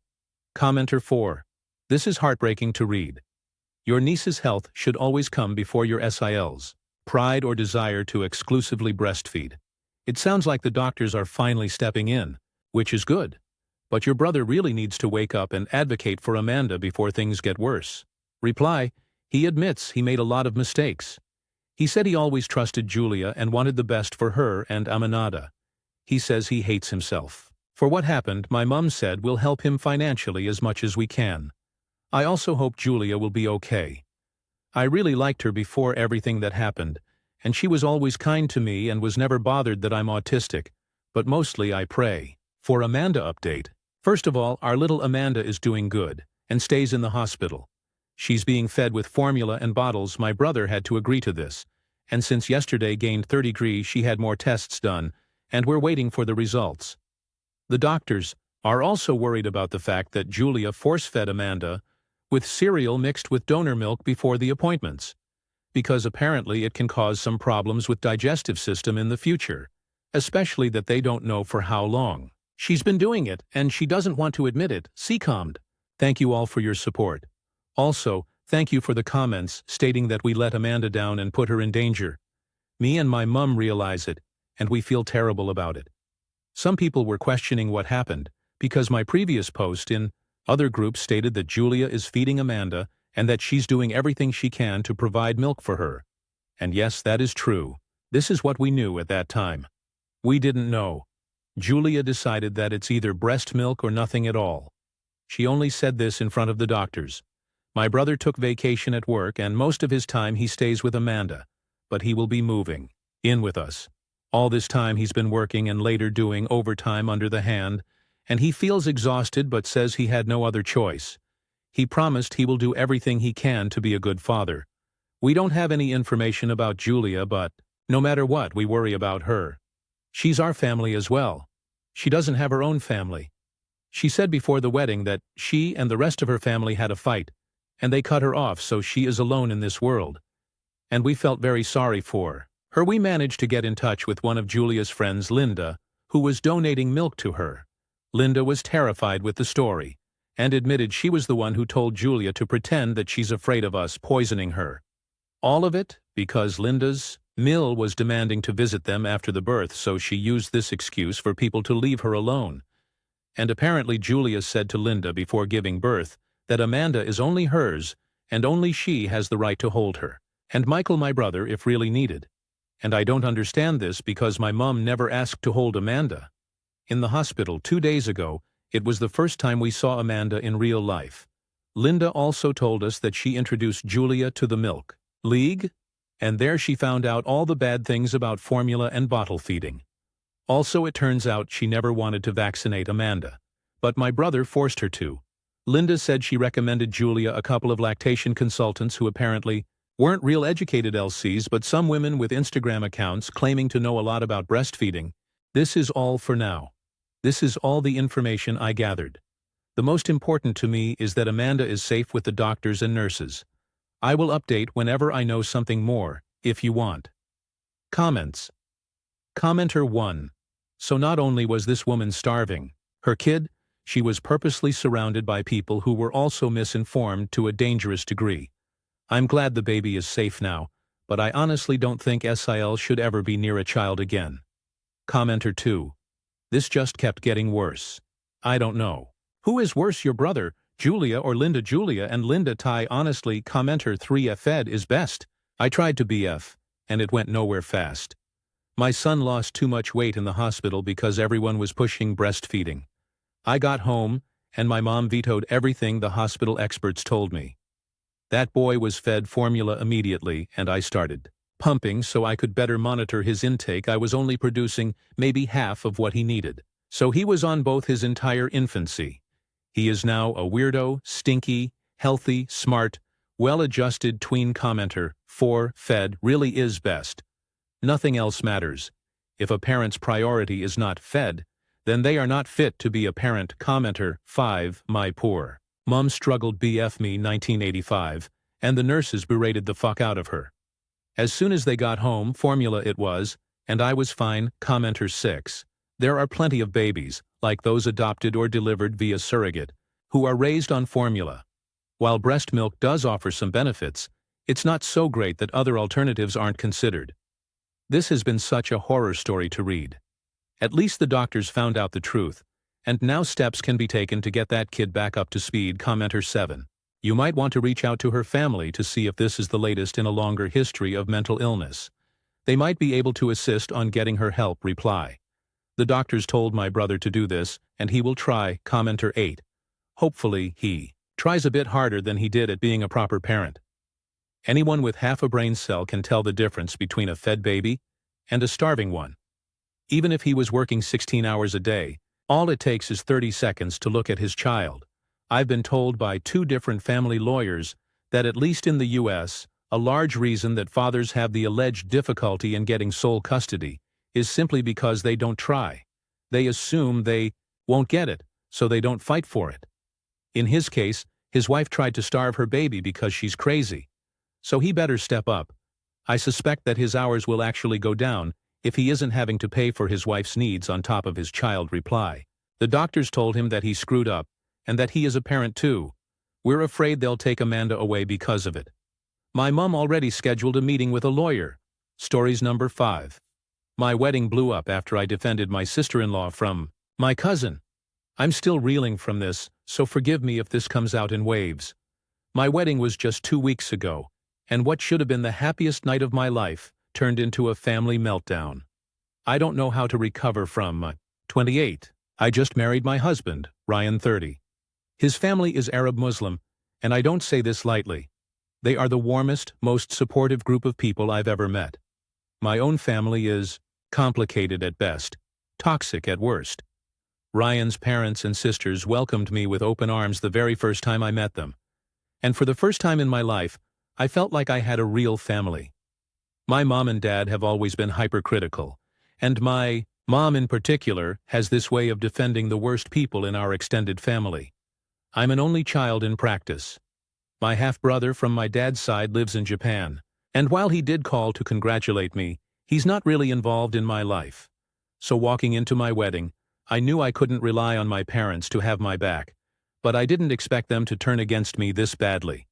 A: Commenter 4. This is heartbreaking to read. Your niece's health should always come before your SIL's pride or desire to exclusively breastfeed. It sounds like the doctors are finally stepping in, which is good. But your brother really needs to wake up and advocate for Amanda before things get worse. Reply, he admits he made a lot of mistakes. He said he always trusted Julia and wanted the best for her and Aminata. He says he hates himself. For what happened, my mom said we'll help him financially as much as we can. I also hope Julia will be okay. I really liked her before everything that happened, and she was always kind to me and was never bothered that I'm autistic, but mostly I pray. For Amanda update. First of all, our little Amanda is doing good, and stays in the hospital. She's being fed with formula and bottles. My brother had to agree to this, and since yesterday gained 30 degrees she had more tests done, and we're waiting for the results. The doctors are also worried about the fact that Julia force-fed Amanda with cereal mixed with donor milk before the appointments, because apparently it can cause some problems with digestive system in the future, especially that they don't know for how long. She's been doing it, and she doesn't want to admit it. CCOMD. Thank you all for your support. Also, thank you for the comments stating that we let Amanda down and put her in danger. Me and my mum realize it, and we feel terrible about it. Some people were questioning what happened, because my previous post in other groups stated that Julia is feeding Amanda and that she's doing everything she can to provide milk for her. And yes, that is true. This is what we knew at that time. We didn't know. Julia decided that it's either breast milk or nothing at all. She only said this in front of the doctors. My brother took vacation at work and most of his time he stays with Amanda, but he will be moving in with us. All this time he's been working and later doing overtime under the hand, and he feels exhausted but says he had no other choice. He promised he will do everything he can to be a good father. We don't have any information about Julia, but no matter what, we worry about her. She's our family as well. She doesn't have her own family. She said before the wedding that she and the rest of her family had a fight, and they cut her off, so she is alone in this world. And we felt very sorry for her. We managed to get in touch with one of Julia's friends, Linda, who was donating milk to her. Linda was terrified with the story, and admitted she was the one who told Julia to pretend that she's afraid of us poisoning her. All of it because Linda's Mill was demanding to visit them after the birth, so she used this excuse for people to leave her alone. And apparently Julia said to Linda before giving birth that Amanda is only hers and only she has the right to hold her, and Michael, my brother, if really needed. And I don't understand this because my mom never asked to hold Amanda. In the hospital 2 days ago, it was the first time we saw Amanda in real life. Linda also told us that she introduced Julia to the milk league, and there she found out all the bad things about formula and bottle feeding. Also, it turns out she never wanted to vaccinate Amanda, but my brother forced her to. Linda said she recommended Julia a couple of lactation consultants who apparently weren't real educated LCs, but some women with Instagram accounts claiming to know a lot about breastfeeding. This is all for now. This is all the information I gathered. The most important to me is that Amanda is safe with the doctors and nurses. I will update whenever I know something more, if you want. Comments. Commenter 1. So not only was this woman starving her kid, she was purposely surrounded by people who were also misinformed to a dangerous degree. I'm glad the baby is safe now, but I honestly don't think SIL should ever be near a child again. Commenter 2. This just kept getting worse. I don't know. Who is worse, your brother, Julia, or Linda? Julia and Linda tie. Honestly, commenter 3. Fed is best. I tried to BF, and it went nowhere fast. My son lost too much weight in the hospital because everyone was pushing breastfeeding. I got home, and my mom vetoed everything the hospital experts told me. That boy was fed formula immediately, and I started pumping so I could better monitor his intake. I was only producing maybe half of what he needed. So he was on both his entire infancy. He is now a weirdo, stinky, healthy, smart, well-adjusted tween commenter. 4. Fed really is best. Nothing else matters. If a parent's priority is not fed, then they are not fit to be a parent. Commenter. 5. My poor mom struggled BF me 1985, and the nurses berated the fuck out of her. As soon as they got home, formula it was, and I was fine. Commenter. 6. There are plenty of babies, like those adopted or delivered via surrogate, who are raised on formula. While breast milk does offer some benefits, it's not so great that other alternatives aren't considered. This has been such a horror story to read. At least the doctors found out the truth, and now steps can be taken to get that kid back up to speed. Commenter. 7. You might want to reach out to her family to see if this is the latest in a longer history of mental illness. They might be able to assist on getting her help. Reply. The doctors told my brother to do this, and he will try. Commenter. 8. Hopefully he tries a bit harder than he did at being a proper parent. Anyone with half a brain cell can tell the difference between a fed baby and a starving one. Even if he was working 16 hours a day, all it takes is 30 seconds to look at his child. I've been told by 2 different family lawyers that at least in the U.S., a large reason that fathers have the alleged difficulty in getting sole custody is simply because they don't try. They assume they won't get it, so they don't fight for it. In his case, his wife tried to starve her baby because she's crazy. So he better step up. I suspect that his hours will actually go down if he isn't having to pay for his wife's needs on top of his child. Reply. The doctors told him that he screwed up, and that he is a parent too. We're afraid they'll take Amanda away because of it. My mom already scheduled a meeting with a lawyer. Stories number 5. My wedding blew up after I defended my sister-in-law from my cousin. I'm still reeling from this, so forgive me if this comes out in waves. My wedding was just 2 weeks ago, and what should have been the happiest night of my life turned into a family meltdown. I don't know how to recover from 28. I just married my husband, Ryan 30. His family is Arab Muslim, and I don't say this lightly. They are the warmest, most supportive group of people I've ever met. My own family is complicated at best, toxic at worst. Ryan's parents and sisters welcomed me with open arms the very first time I met them. And for the first time in my life, I felt like I had a real family. My mom and dad have always been hypercritical, and my mom in particular has this way of defending the worst people in our extended family. I'm an only child in practice. My half-brother from my dad's side lives in Japan, and while he did call to congratulate me, he's not really involved in my life. So walking into my wedding, I knew I couldn't rely on my parents to have my back, but I didn't expect them to turn against me this badly.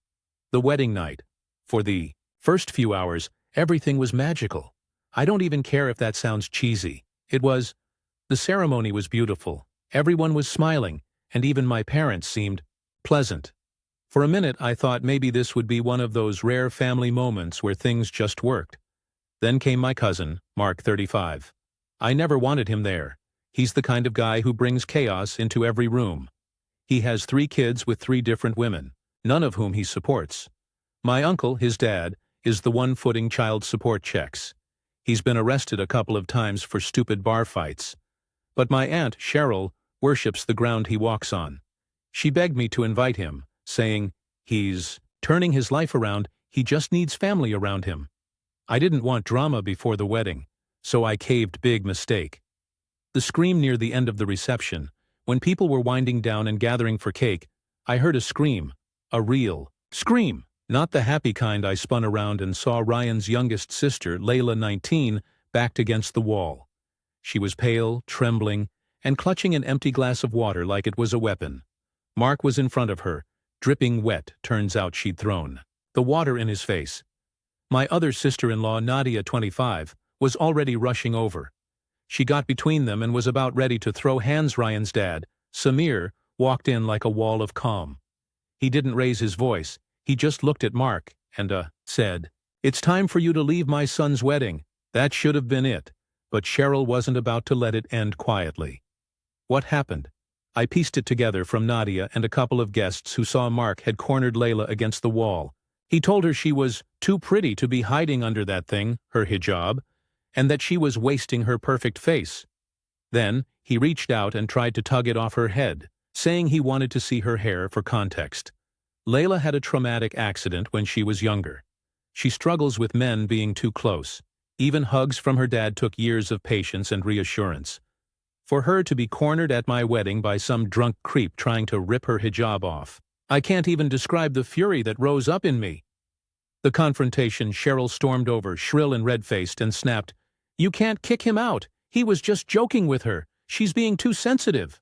A: The wedding night. For the first few hours, everything was magical. I don't even care if that sounds cheesy. It was. The ceremony was beautiful. Everyone was smiling, and even my parents seemed pleasant. For a minute, I thought maybe this would be one of those rare family moments where things just worked. Then came my cousin, Mark 35. I never wanted him there. He's the kind of guy who brings chaos into every room. He has 3 kids with 3 different women, none of whom he supports. My uncle, his dad, is the one footing child support checks. He's been arrested a couple of times for stupid bar fights. But my aunt, Cheryl, worships the ground he walks on. She begged me to invite him, saying, he's turning his life around, he just needs family around him. I didn't want drama before the wedding, so I caved. Big mistake. The scream near the end of the reception, when people were winding down and gathering for cake, I heard a scream, a real scream, not the happy kind. I spun around and saw Ryan's youngest sister, Layla 19, backed against the wall. She was pale, trembling, and clutching an empty glass of water like it was a weapon. Mark was in front of her, dripping wet. Turns out she'd thrown the water in his face. My other sister-in-law, Nadia 25, was already rushing over. She got between them and was about ready to throw hands. Ryan's dad, Samir, walked in like a wall of calm. He didn't raise his voice. He just looked at Mark and, said, "It's time for you to leave my son's wedding." That should have been it, but Cheryl wasn't about to let it end quietly. What happened? I pieced it together from Nadia and a couple of guests who saw Mark had cornered Layla against the wall. He told her she was too pretty to be hiding under that thing, her hijab, and that she was wasting her perfect face. Then, He reached out and tried to tug it off her head, saying he wanted to see her hair for context. Layla had a traumatic accident when she was younger. She struggles with men being too close. Even hugs from her dad took years of patience and reassurance. For her to be cornered at my wedding by some drunk creep trying to rip her hijab off, I can't even describe the fury that rose up in me. The confrontation, Cheryl stormed over, shrill and red-faced, and snapped, "You can't kick him out. He was just joking with her. She's being too sensitive."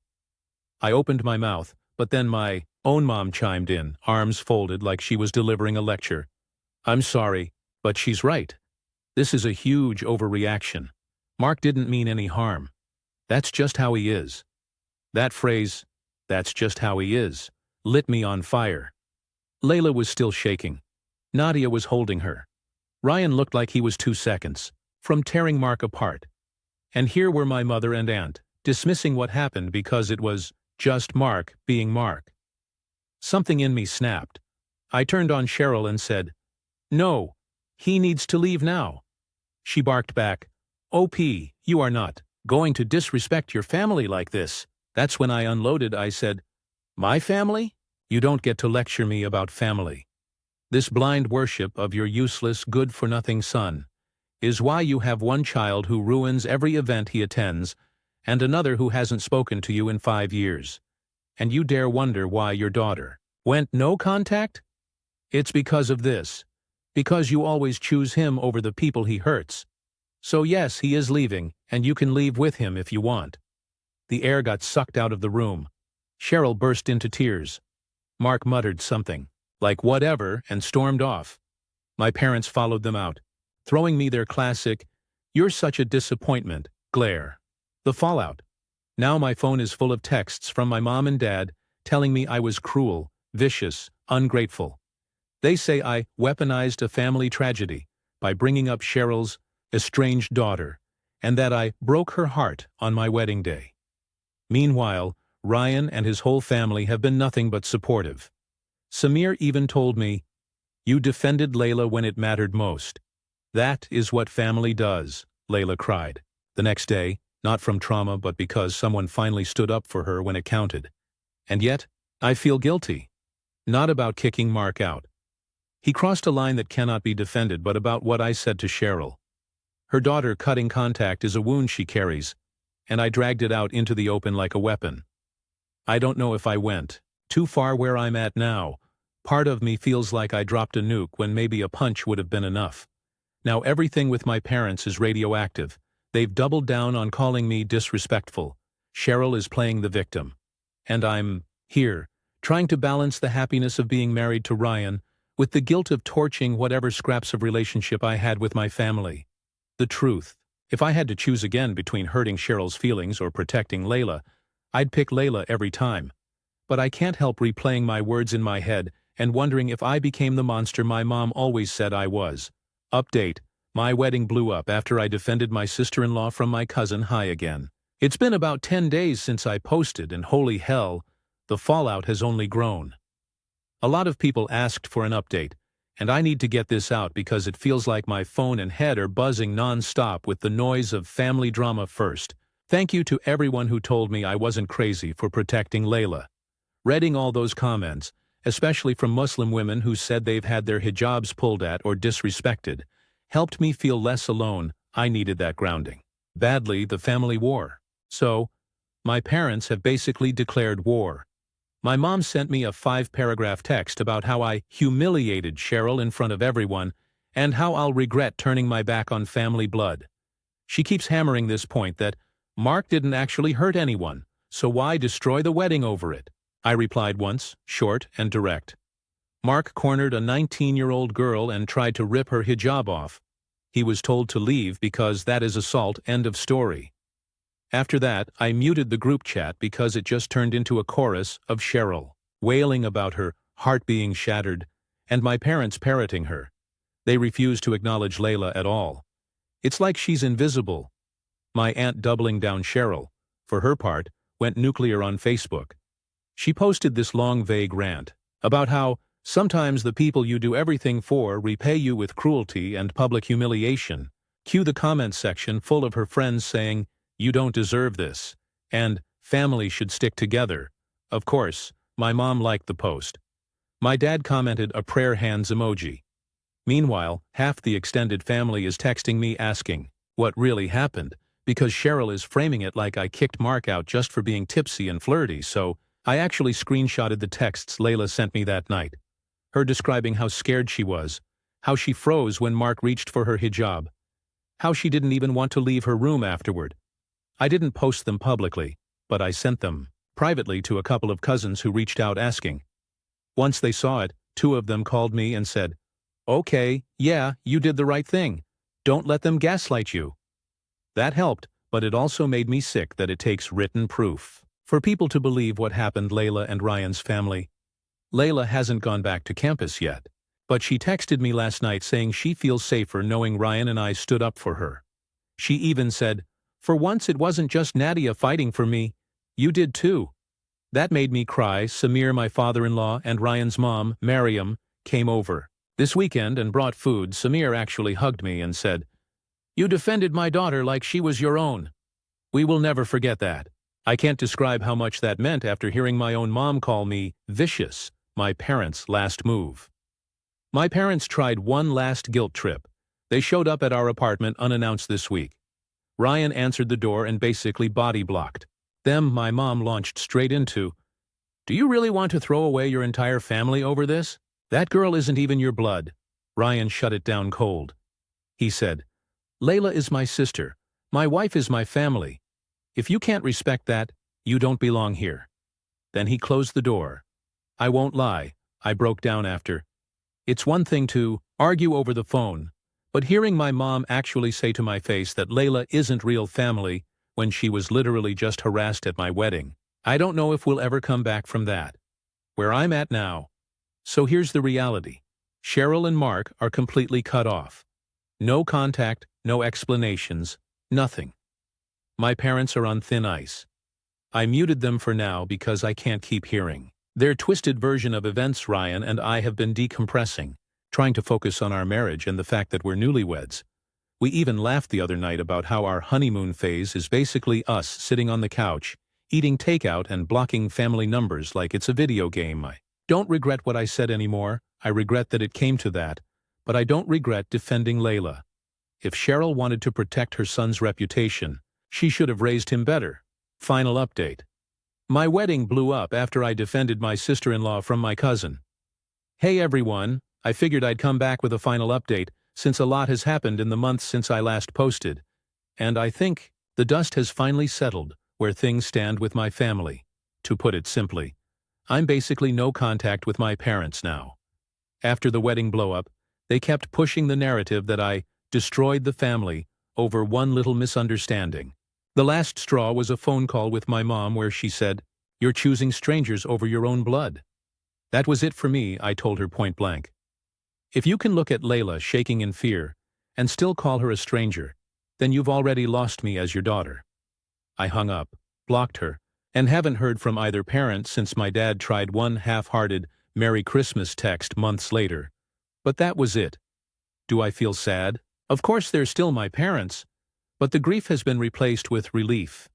A: I opened my mouth, but then my own mom chimed in, arms folded like she was delivering a lecture. "I'm sorry, but she's right. This is a huge overreaction. Mark didn't mean any harm. That's just how he is." That phrase, "that's just how he is," lit me on fire. Layla was still shaking. Nadia was holding her. Ryan looked like he was 2 seconds from tearing Mark apart. And here were my mother and aunt, dismissing what happened because it was just Mark being Mark. Something in me snapped. I turned on Cheryl and said, "No, he needs to leave now." She barked back, "OP, you are not going to disrespect your family like this." That's when I unloaded. I said, "My family? You don't get to lecture me about family. This blind worship of your useless, good-for-nothing son is why you have one child who ruins every event he attends and another who hasn't spoken to you in 5 years. And you dare wonder why your daughter went no contact? It's because of this. Because you always choose him over the people he hurts. So yes, he is leaving, and you can leave with him if you want." The air got sucked out of the room. Cheryl burst into tears. Mark muttered something, like whatever, and stormed off. My parents followed them out, throwing me their classic, "You're such a disappointment" glare. The fallout. Now my phone is full of texts from my mom and dad telling me I was cruel, vicious, ungrateful. They say I weaponized a family tragedy by bringing up Cheryl's estranged daughter, and that I broke her heart on my wedding day. Meanwhile, Ryan and his whole family have been nothing but supportive. Samir even told me, "You defended Layla when it mattered most." "That is what family does," Layla cried. The next day, not from trauma but because someone finally stood up for her when it counted. And yet, I feel guilty. Not about kicking Mark out. He crossed a line that cannot be defended, but about what I said to Cheryl. Her daughter cutting contact is a wound she carries, and I dragged it out into the open like a weapon. I don't know if I went too far where I'm at now. Part of me feels like I dropped a nuke when maybe a punch would have been enough. Now everything with my parents is radioactive. They've doubled down on calling me disrespectful. Cheryl is playing the victim. And I'm here, trying to balance the happiness of being married to Ryan with the guilt of torching whatever scraps of relationship I had with my family. The truth, if I had to choose again between hurting Cheryl's feelings or protecting Layla, I'd pick Layla every time. But I can't help replaying my words in my head and wondering if I became the monster my mom always said I was. Update: my wedding blew up after I defended my sister-in-law from my cousin Hi again. It's been about 10 days since I posted, and holy hell, the fallout has only grown. A lot of people asked for an update, and I need to get this out because it feels like my phone and head are buzzing non-stop with the noise of family drama first. Thank you to everyone who told me I wasn't crazy for protecting Layla. Reading all those comments, especially from Muslim women who said they've had their hijabs pulled at or disrespected, helped me feel less alone. I needed that grounding. Badly, the family war. So, my parents have basically declared war. My mom sent me a 5-paragraph text about how I humiliated Cheryl in front of everyone and how I'll regret turning my back on family blood. She keeps hammering this point that Mark didn't actually hurt anyone, so why destroy the wedding over it? I replied once, short and direct. Mark cornered a 19-year-old girl and tried to rip her hijab off. He was told to leave because that is assault, end of story. After that, I muted the group chat because it just turned into a chorus of Cheryl, wailing about her heart being shattered, and my parents parroting her. They refused to acknowledge Layla at all. It's like she's invisible. My aunt, doubling down Cheryl, for her part, went nuclear on Facebook. She posted this long, vague rant about how sometimes the people you do everything for repay you with cruelty and public humiliation. Cue the comment section full of her friends saying, "You don't deserve this. and family should stick together. Of course, my mom liked the post. My dad commented a prayer hands emoji. Meanwhile, half the extended family is texting me asking what really happened, because Cheryl is framing it like I kicked Mark out just for being tipsy and flirty, so I actually screenshotted the texts Layla sent me that night. Her describing how scared she was, how she froze when Mark reached for her hijab, how she didn't even want to leave her room afterward. I didn't post them publicly, but I sent them privately to a couple of cousins who reached out asking. Once they saw it, 2 of them called me and said, "Okay, yeah, you did the right thing. Don't let them gaslight you." That helped, but it also made me sick that it takes written proof for people to believe what happened to Layla and Ryan's family. Layla hasn't gone back to campus yet, but she texted me last night saying she feels safer knowing Ryan and I stood up for her. She even said, "For once it wasn't just Nadia fighting for me, you did too." That made me cry. Samir, my father-in-law, and Ryan's mom, Mariam, came over this weekend and brought food. Samir actually hugged me and said, "You defended my daughter like she was your own." We will never forget that. I can't describe how much that meant after hearing my own mom call me vicious, my parents' last move. My parents tried one last guilt trip. They showed up at our apartment unannounced this week. Ryan answered the door and basically body blocked. Them, my mom launched straight into, "Do you really want to throw away your entire family over this? That girl isn't even your blood." Ryan shut it down cold. He said, "Layla is my sister. My wife is my family. If you can't respect that, you don't belong here." Then he closed the door. I won't lie, I broke down after. It's one thing to argue over the phone, but hearing my mom actually say to my face that Layla isn't real family when she was literally just harassed at my wedding, I don't know if we'll ever come back from that. Where I'm at now. So here's the reality. Cheryl and Mark are completely cut off. No contact, no explanations, nothing. My parents are on thin ice. I muted them for now because I can't keep hearing their twisted version of events. Ryan and I have been decompressing, trying to focus on our marriage and the fact that we're newlyweds. We even laughed the other night about how our honeymoon phase is basically us sitting on the couch, eating takeout and blocking family numbers like it's a video game. I don't regret what I said anymore. I regret that it came to that, but I don't regret defending Layla. If Cheryl wanted to protect her son's reputation, she should have raised him better. Final update. My wedding blew up after I defended my sister-in-law from my cousin. Hey everyone, I figured I'd come back with a final update since a lot has happened in the months since I last posted. And I think the dust has finally settled where things stand with my family. To put it simply, I'm basically no contact with my parents now. After the wedding blow-up, they kept pushing the narrative that I destroyed the family over one little misunderstanding. The last straw was a phone call with my mom where she said, "You're choosing strangers over your own blood." That was it for me, I told her point blank. If you can look at Layla shaking in fear and still call her a stranger, then you've already lost me as your daughter. I hung up, blocked her, and haven't heard from either parent since my dad tried one half-hearted Merry Christmas text months later. But that was it. Do I feel sad? Of course they're still my parents, but the grief has been replaced with relief.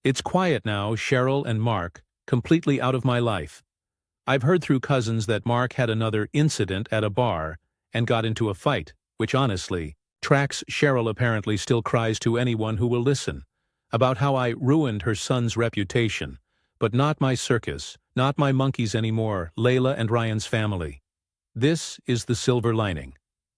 A: It's quiet now, Cheryl and Mark, completely out of my life. I've heard through cousins that Mark had another incident at a bar and got into a fight, which honestly tracks. Cheryl apparently still cries to anyone who will listen about how I ruined her son's reputation, but not my circus, not my monkeys anymore, Layla and Ryan's family. This is the silver lining.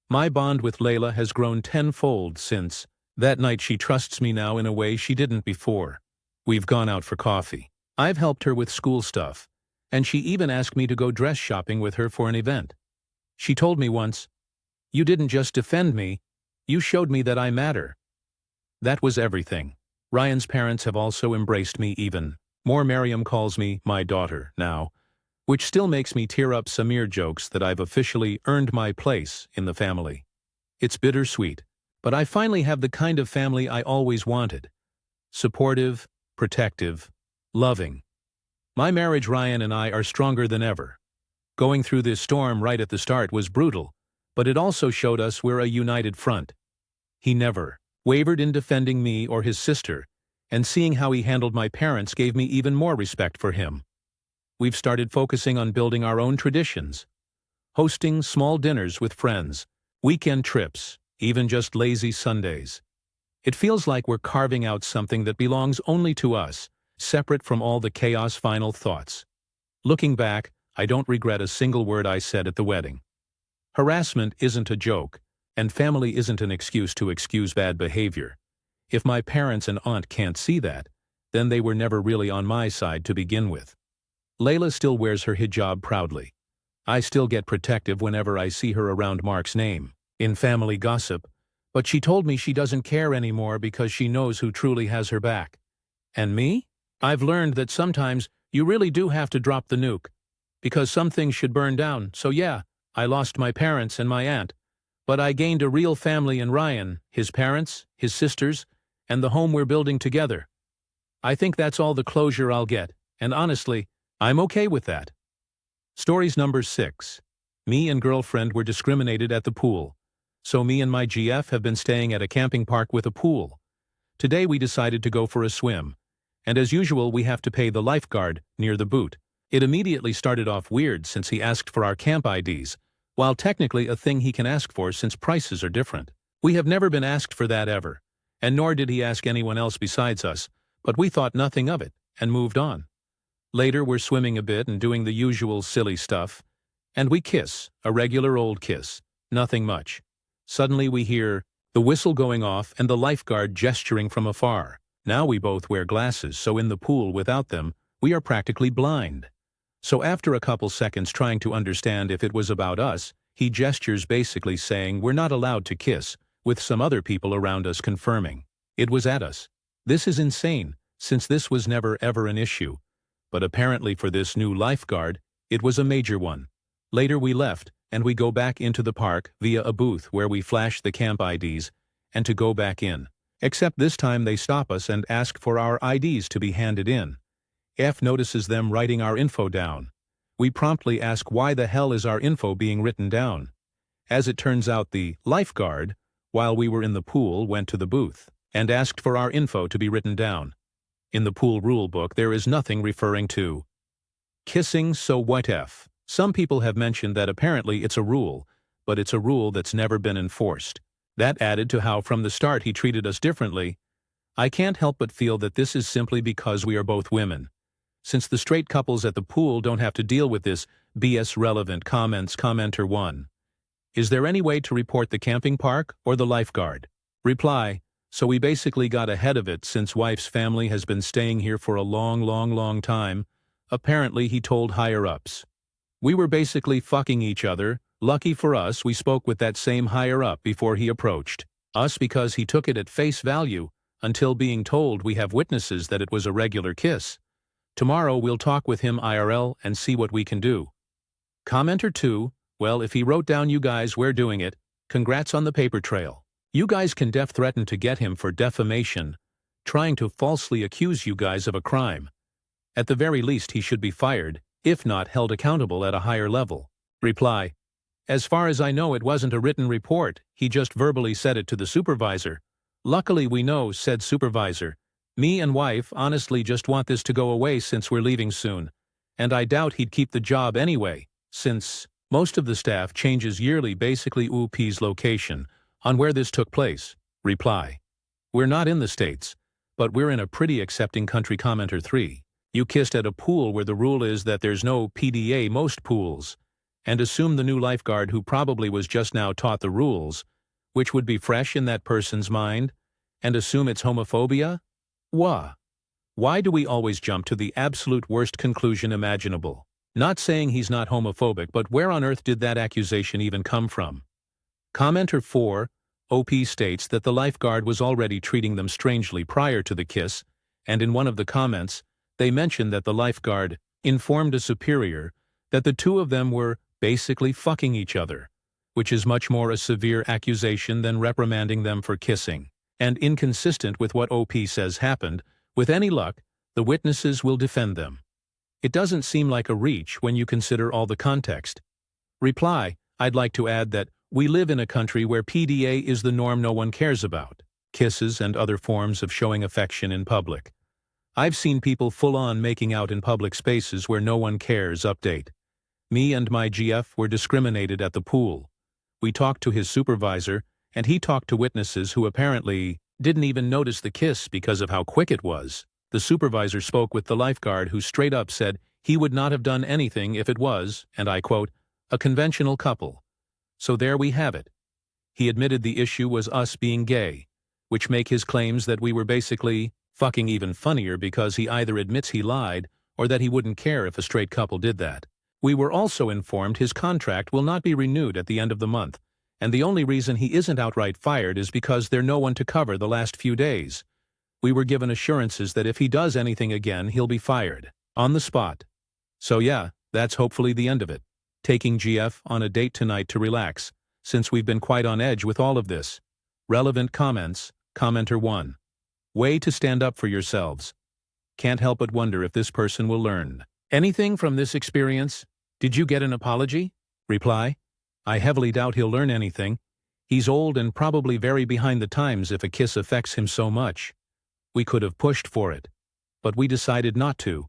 A: My bond with Layla has grown tenfold since that night. She trusts me now in a way she didn't before. We've gone out for coffee. I've helped her with school stuff, and she even asked me to go dress shopping with her for an event. She told me once, "You didn't just defend me, you showed me that I matter." That was everything. Ryan's parents have also embraced me even more. Miriam calls me my daughter now, which still makes me tear up. Samir jokes that I've officially earned my place in the family. It's bittersweet, but I finally have the kind of family I always wanted. Supportive, protective, loving. My marriage, Ryan and I, are stronger than ever. Going through this storm right at the start was brutal, but it also showed us we're a united front. He never wavered in defending me or his sister, and seeing how he handled my parents gave me even more respect for him. We've started focusing on building our own traditions, hosting small dinners with friends, weekend trips, even just lazy Sundays. It feels like we're carving out something that belongs only to us, separate from all the chaos final thoughts. Looking back, I don't regret a single word I said at the wedding. Harassment isn't a joke, and family isn't an excuse to excuse bad behavior. If my parents and aunt can't see that, then they were never really on my side to begin with. Layla still wears her hijab proudly. I still get protective whenever I see her around Mark's name, in family gossip, but she told me she doesn't care anymore because she knows who truly has her back. And me? I've learned that sometimes you really do have to drop the nuke, because some things should burn down. So yeah, I lost my parents and my aunt, but I gained a real family in Ryan, his parents, his sisters, and the home we're building together. I think that's all the closure I'll get, and honestly, I'm okay with that. Stories number 6. Me and girlfriend were discriminated at the pool. So me and my GF have been staying at a camping park with a pool. Today we decided to go for a swim. And as usual we have to pay the lifeguard near the boot. It immediately started off weird since he asked for our camp IDs, while technically a thing he can ask for since prices are different. We have never been asked for that ever, and nor did he ask anyone else besides us, but we thought nothing of it and moved on. Later we're swimming a bit and doing the usual silly stuff, and we kiss, a regular old kiss, nothing much. Suddenly we hear the whistle going off and the lifeguard gesturing from afar. Now we both wear glasses, so in the pool without them, we are practically blind. So after a couple seconds trying to understand if it was about us, he gestures basically saying we're not allowed to kiss, with some other people around us confirming it was at us. This is insane, since this was never ever an issue. But apparently for this new lifeguard, it was a major one. Later we left, and we go back into the park via a booth where we flash the camp IDs, and to go back in. Except this time they stop us and ask for our IDs to be handed in. F notices them writing our info down. We promptly ask why the hell is our info being written down. As it turns out the lifeguard, while we were in the pool, went to the booth and asked for our info to be written down. In the pool rule book there is nothing referring to kissing, so what F? Some people have mentioned that apparently it's a rule, but it's a rule that's never been enforced. That added to how from the start he treated us differently. I can't help but feel that this is simply because we are both women. Since the straight couples at the pool don't have to deal with this BS relevant comments. Commenter 1. Is there any way to report the camping park or the lifeguard? Reply. So we basically got ahead of it since wife's family has been staying here for a long time. Apparently he told higher-ups. We were basically fucking each other. Lucky for us we spoke with that same higher-up before he approached us because he took it at face value until being told we have witnesses that it was a regular kiss. Tomorrow we'll talk with him IRL and see what we can do. Commenter 2. Well, if he wrote down you guys were doing it, congrats on the paper trail. You guys can threaten to get him for defamation, trying to falsely accuse you guys of a crime. At the very least he should be fired, if not held accountable at a higher level. Reply. As far as I know it wasn't a written report, he just verbally said it to the supervisor. Luckily we know, said supervisor. Me and wife honestly just want this to go away since we're leaving soon. And I doubt he'd keep the job anyway, since most of the staff changes yearly basically UP's location on where this took place. Reply. We're not in the States, but we're in a pretty accepting country. Commenter 3. You kissed at a pool where the rule is that there's no PDA most pools, and assume the new lifeguard who probably was just now taught the rules, which would be fresh in that person's mind, and assume it's homophobia? Why do we always jump to the absolute worst conclusion imaginable? Not saying he's not homophobic, but where on earth did that accusation even come from? Commenter 4. OP states that the lifeguard was already treating them strangely prior to the kiss, and in one of the comments, they mentioned that the lifeguard informed a superior that the two of them were basically fucking each other, which is much more a severe accusation than reprimanding them for kissing, and inconsistent with what OP says happened. With any luck, the witnesses will defend them. It doesn't seem like a reach when you consider all the context. Reply. I'd like to add that we live in a country where PDA is the norm no one cares about. kisses, and other forms of showing affection in public. I've seen people full-on making out in public spaces where no one cares. Update. Me and my GF were discriminated at the pool. We talked to his supervisor, and he talked to witnesses who apparently didn't even notice the kiss because of how quick it was. The supervisor spoke with the lifeguard, who straight up said he would not have done anything if it was, and I quote, a conventional couple. So there we have it. He admitted the issue was us being gay, which make his claims that we were basically fucking even funnier because he either admits he lied or that he wouldn't care if a straight couple did that. We were also informed his contract will not be renewed at the end of the month, and the only reason he isn't outright fired is because there's no one to cover the last few days. We were given assurances that if he does anything again, he'll be fired. On the spot. So yeah, that's hopefully the end of it. Taking GF on a date tonight to relax, since we've been quite on edge with all of this. Relevant comments. Commenter 1. Way to stand up for yourselves. Can't help but wonder if this person will learn anything from this experience. Did you get an apology? Reply. I heavily doubt he'll learn anything. He's old and probably very behind the times if a kiss affects him so much. We could have pushed for it. But we decided not to.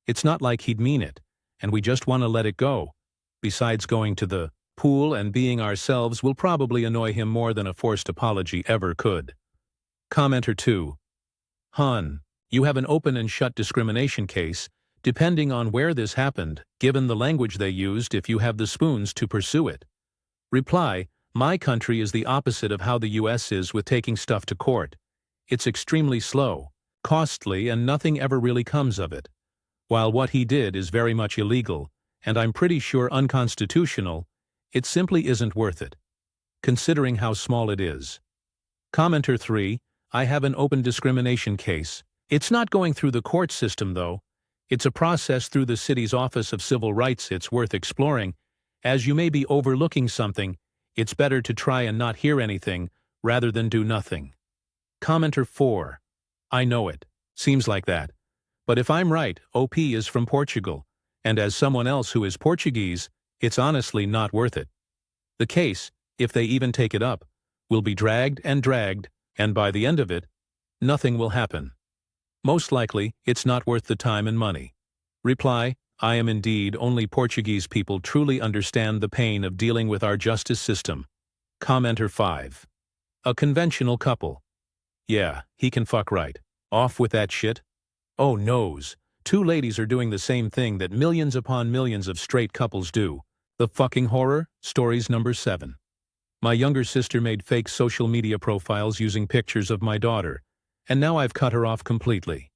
A: It's not like he'd mean it, and we just want to let it go. Besides, going to the pool and being ourselves will probably annoy him more than a forced apology ever could. Commenter 2. Hun, you have an open and shut discrimination case, depending on where this happened, given the language they used, if you have the spoons to pursue it. Reply, my country is the opposite of how the US is with taking stuff to court. It's extremely slow, costly, and nothing ever really comes of it. While what he did is very much illegal, and I'm pretty sure unconstitutional, it simply isn't worth it, considering how small it is. Commenter 3, I have an open discrimination case. It's not going through the court system though. It's a process through the city's Office of Civil Rights. It's worth exploring. As you may be overlooking something, it's better to try and not hear anything rather than do nothing. Commenter 4. I know it. Seems like that. But if I'm right, OP is from Portugal, and as someone else who is Portuguese, it's honestly not worth it. The case, if they even take it up, will be dragged, and by the end of it, nothing will happen. Most likely, it's not worth the time and money. Reply, I am indeed. Only Portuguese people truly understand the pain of dealing with our justice system. Commenter 5. A conventional couple. Yeah, he can fuck right. Off with that shit. Oh noes. Two ladies are doing the same thing that millions upon millions of straight couples do. The fucking horror. Stories number 7. My younger sister made fake social media profiles using pictures of my daughter, and now I've cut her off completely.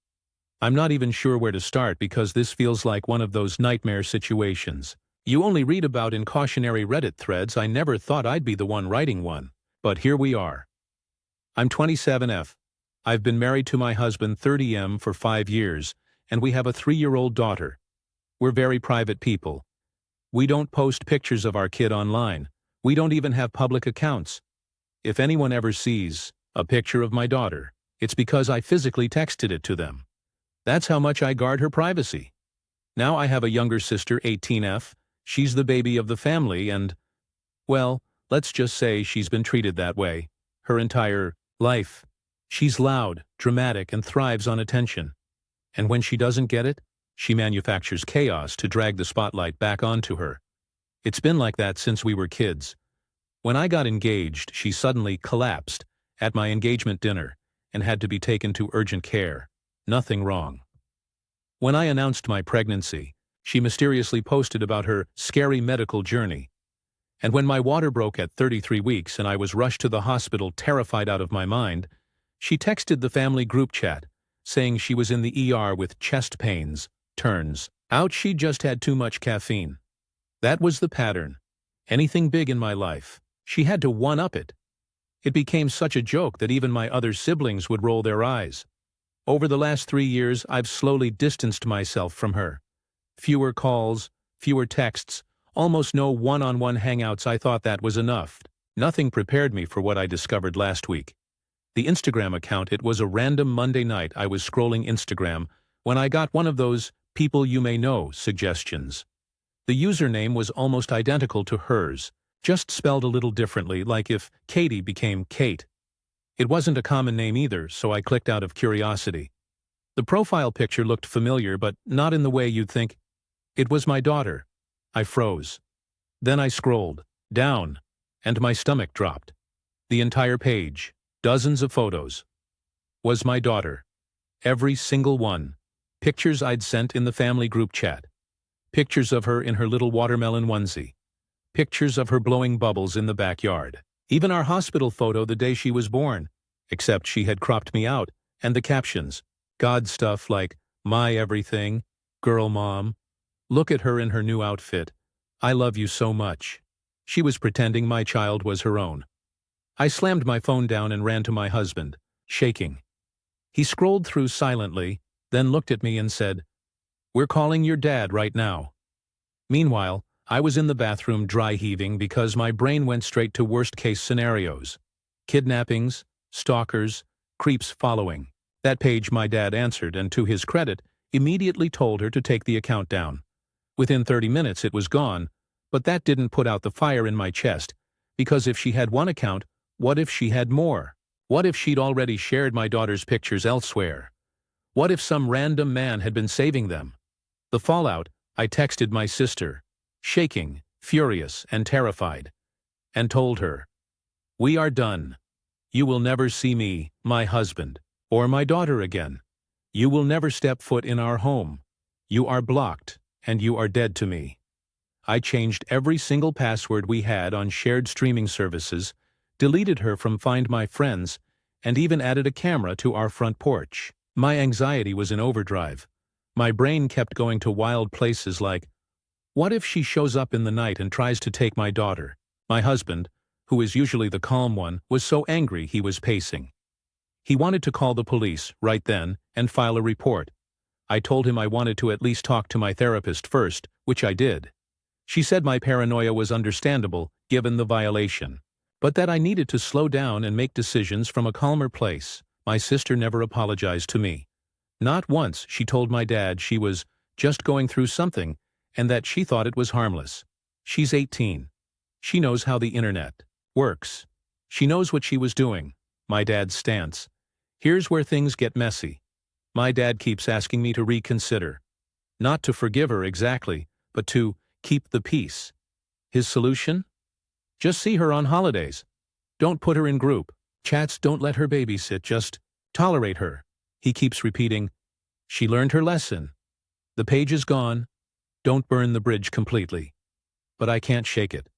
A: I'm not even sure where to start because this feels like one of those nightmare situations you only read about in cautionary Reddit threads. I never thought I'd be the one writing one, but here we are. I'm 27F. I've been married to my husband 30M for 5 years, and we have a 3-year-old daughter. We're very private people. We don't post pictures of our kid online. We don't even have public accounts. If anyone ever sees a picture of my daughter, it's because I physically texted it to them. That's how much I guard her privacy. Now I have a younger sister, 18F. She's the baby of the family and, well, let's just say she's been treated that way her entire life. She's loud, dramatic, and thrives on attention. And when she doesn't get it, she manufactures chaos to drag the spotlight back onto her. It's been like that since we were kids. When I got engaged, she suddenly collapsed at my engagement dinner and had to be taken to urgent care. Nothing wrong. When I announced my pregnancy, she mysteriously posted about her scary medical journey. And when my water broke at 33 weeks and I was rushed to the hospital terrified out of my mind, she texted the family group chat, saying she was in the ER with chest pains. Turns out she just had too much caffeine. That was the pattern. Anything big in my life, she had to one-up it. It became such a joke that even my other siblings would roll their eyes. Over the last 3 years, I've slowly distanced myself from her. Fewer calls, fewer texts, almost no one-on-one hangouts. I thought that was enough. Nothing prepared me for what I discovered last week. The Instagram account, it was a random Monday night I was scrolling Instagram when I got one of those people you may know suggestions. The username was almost identical to hers, just spelled a little differently, like if Katie became Kate. It wasn't a common name either, so I clicked out of curiosity. The profile picture looked familiar, but not in the way you'd think. It was my daughter. I froze. Then I scrolled down, and my stomach dropped. The entire page, dozens of photos, was my daughter. Every single one. Pictures I'd sent in the family group chat. Pictures of her in her little watermelon onesie. Pictures of her blowing bubbles in the backyard. Even our hospital photo the day she was born, except she had cropped me out, and the captions. God stuff like, my everything, girl mom, look at her in her new outfit, I love you so much. She was pretending my child was her own. I slammed my phone down and ran to my husband, shaking. He scrolled through silently, then looked at me and said, "We're calling your dad right now." Meanwhile, I was in the bathroom dry heaving because my brain went straight to worst-case scenarios. Kidnappings, stalkers, creeps following. That page my dad answered and, to his credit, immediately told her to take the account down. Within 30 minutes it was gone, but that didn't put out the fire in my chest, because if she had one account, what if she had more? What if she'd already shared my daughter's pictures elsewhere? What if some random man had been saving them? The fallout, I texted my sister, shaking, furious, and terrified, and told her, "We are done. You will never see me, my husband, or my daughter again. You will never step foot in our home. You are blocked, and you are dead to me." I changed every single password we had on shared streaming services, deleted her from Find My Friends, and even added a camera to our front porch. My anxiety was in overdrive. My brain kept going to wild places like, what if she shows up in the night and tries to take my daughter? My husband, who is usually the calm one, was so angry he was pacing. He wanted to call the police right then and file a report. I told him I wanted to at least talk to my therapist first, which I did. She said my paranoia was understandable, given the violation, but that I needed to slow down and make decisions from a calmer place. My sister never apologized to me. Not once. She told my dad she was just going through something and that she thought it was harmless. She's 18. She knows how the internet works. She knows what she was doing. My dad's stance. Here's where things get messy. My dad keeps asking me to reconsider. Not to forgive her exactly, but to keep the peace. His solution? Just see her on holidays. Don't put her in group chats, don't let her babysit, just tolerate her. He keeps repeating, she learned her lesson. The page is gone. Don't burn the bridge completely. But I can't shake it.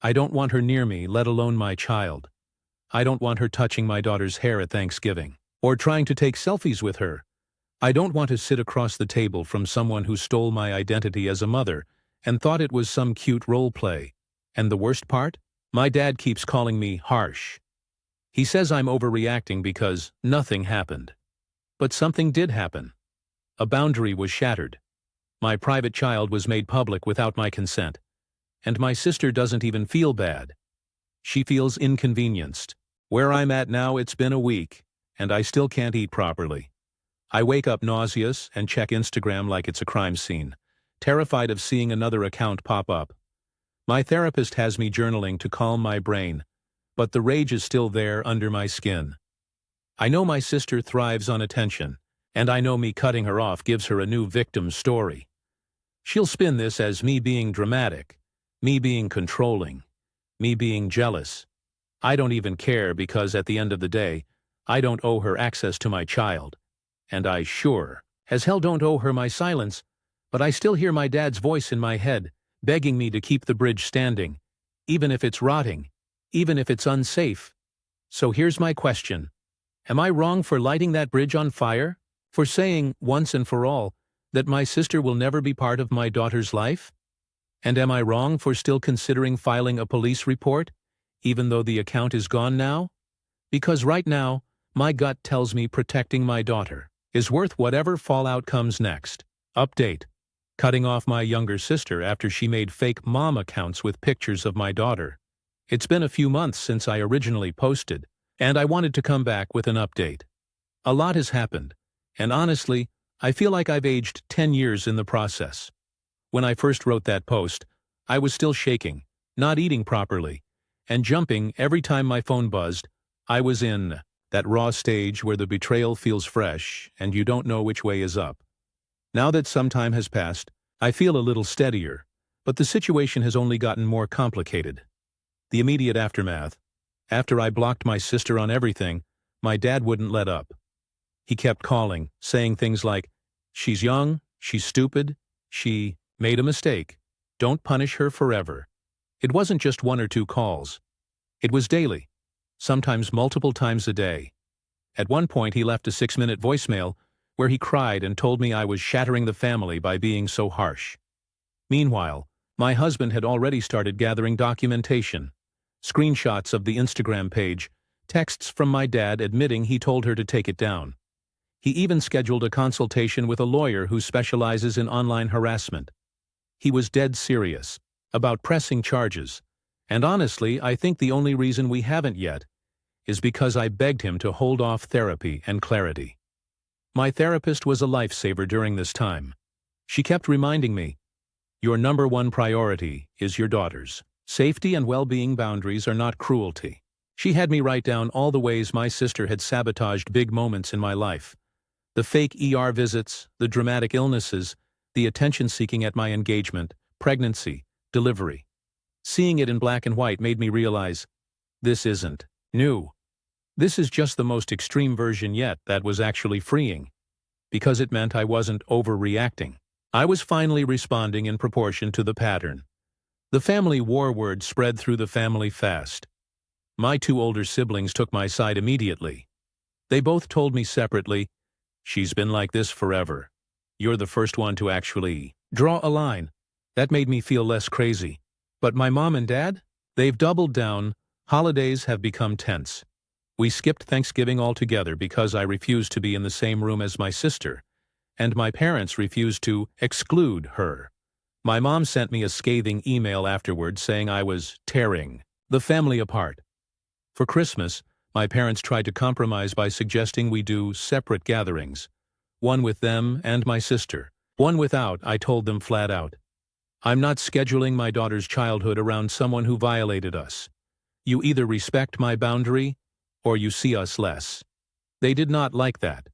A: I don't want her near me, let alone my child. I don't want her touching my daughter's hair at Thanksgiving, or trying to take selfies with her. I don't want to sit across the table from someone who stole my identity as a mother and thought it was some cute role play. And the worst part? My dad keeps calling me harsh. He says I'm overreacting because nothing happened. But something did happen. A boundary was shattered. My private child was made public without my consent. And my sister doesn't even feel bad. She feels inconvenienced. Where I'm at now, it's been a week, and I still can't eat properly. I wake up nauseous and check Instagram like it's a crime scene, terrified of seeing another account pop up. My therapist has me journaling to calm my brain, but the rage is still there under my skin. I know my sister thrives on attention, and I know me cutting her off gives her a new victim story. She'll spin this as me being dramatic, me being controlling, me being jealous. I don't even care because at the end of the day, I don't owe her access to my child. And I sure as hell don't owe her my silence, but I still hear my dad's voice in my head, begging me to keep the bridge standing, even if it's rotting, even if it's unsafe. So here's my question. Am I wrong for lighting that bridge on fire? For saying, once and for all, that my sister will never be part of my daughter's life? And am I wrong for still considering filing a police report, even though the account is gone now? Because right now, my gut tells me protecting my daughter is worth whatever fallout comes next. Update. Cutting off my younger sister after she made fake mom accounts with pictures of my daughter. It's been a few months since I originally posted, and I wanted to come back with an update. A lot has happened, and honestly, I feel like I've aged 10 years in the process. When I first wrote that post, I was still shaking, not eating properly, and jumping every time my phone buzzed. I was in that raw stage where the betrayal feels fresh and you don't know which way is up. Now that some time has passed, I feel a little steadier, but the situation has only gotten more complicated. The immediate aftermath. After I blocked my sister on everything, my dad wouldn't let up. He kept calling, saying things like, "She's young, she's stupid, she made a mistake. Don't punish her forever." It wasn't just one or two calls. It was daily, sometimes multiple times a day. At one point he left a 6-minute voicemail where he cried and told me I was shattering the family by being so harsh. Meanwhile, my husband had already started gathering documentation, screenshots of the Instagram page, texts from my dad admitting he told her to take it down. He even scheduled a consultation with a lawyer who specializes in online harassment. He was dead serious about pressing charges, and honestly, I think the only reason we haven't yet is because I begged him to hold off therapy and clarity. My therapist was a lifesaver during this time. She kept reminding me, "Your number one priority is your daughters. Safety and well-being boundaries are not cruelty." She had me write down all the ways my sister had sabotaged big moments in my life. The fake ER visits, the dramatic illnesses, the attention-seeking at my engagement, pregnancy, delivery. Seeing it in black and white made me realize, this isn't new. This is just the most extreme version yet that was actually freeing, because it meant I wasn't overreacting. I was finally responding in proportion to the pattern. The family war word spread through the family fast. My 2 older siblings took my side immediately. They both told me separately, "She's been like this forever. You're the first one to actually draw a line." That made me feel less crazy. But my mom and dad? They've doubled down. Holidays have become tense. We skipped Thanksgiving altogether because I refused to be in the same room as my sister, and my parents refused to exclude her. My mom sent me a scathing email afterward saying I was tearing the family apart. For Christmas, my parents tried to compromise by suggesting we do separate gatherings, one with them and my sister, one without. I told them flat out, "I'm not scheduling my daughter's childhood around someone who violated us. You either respect my boundary, or you see us less." They did not like that.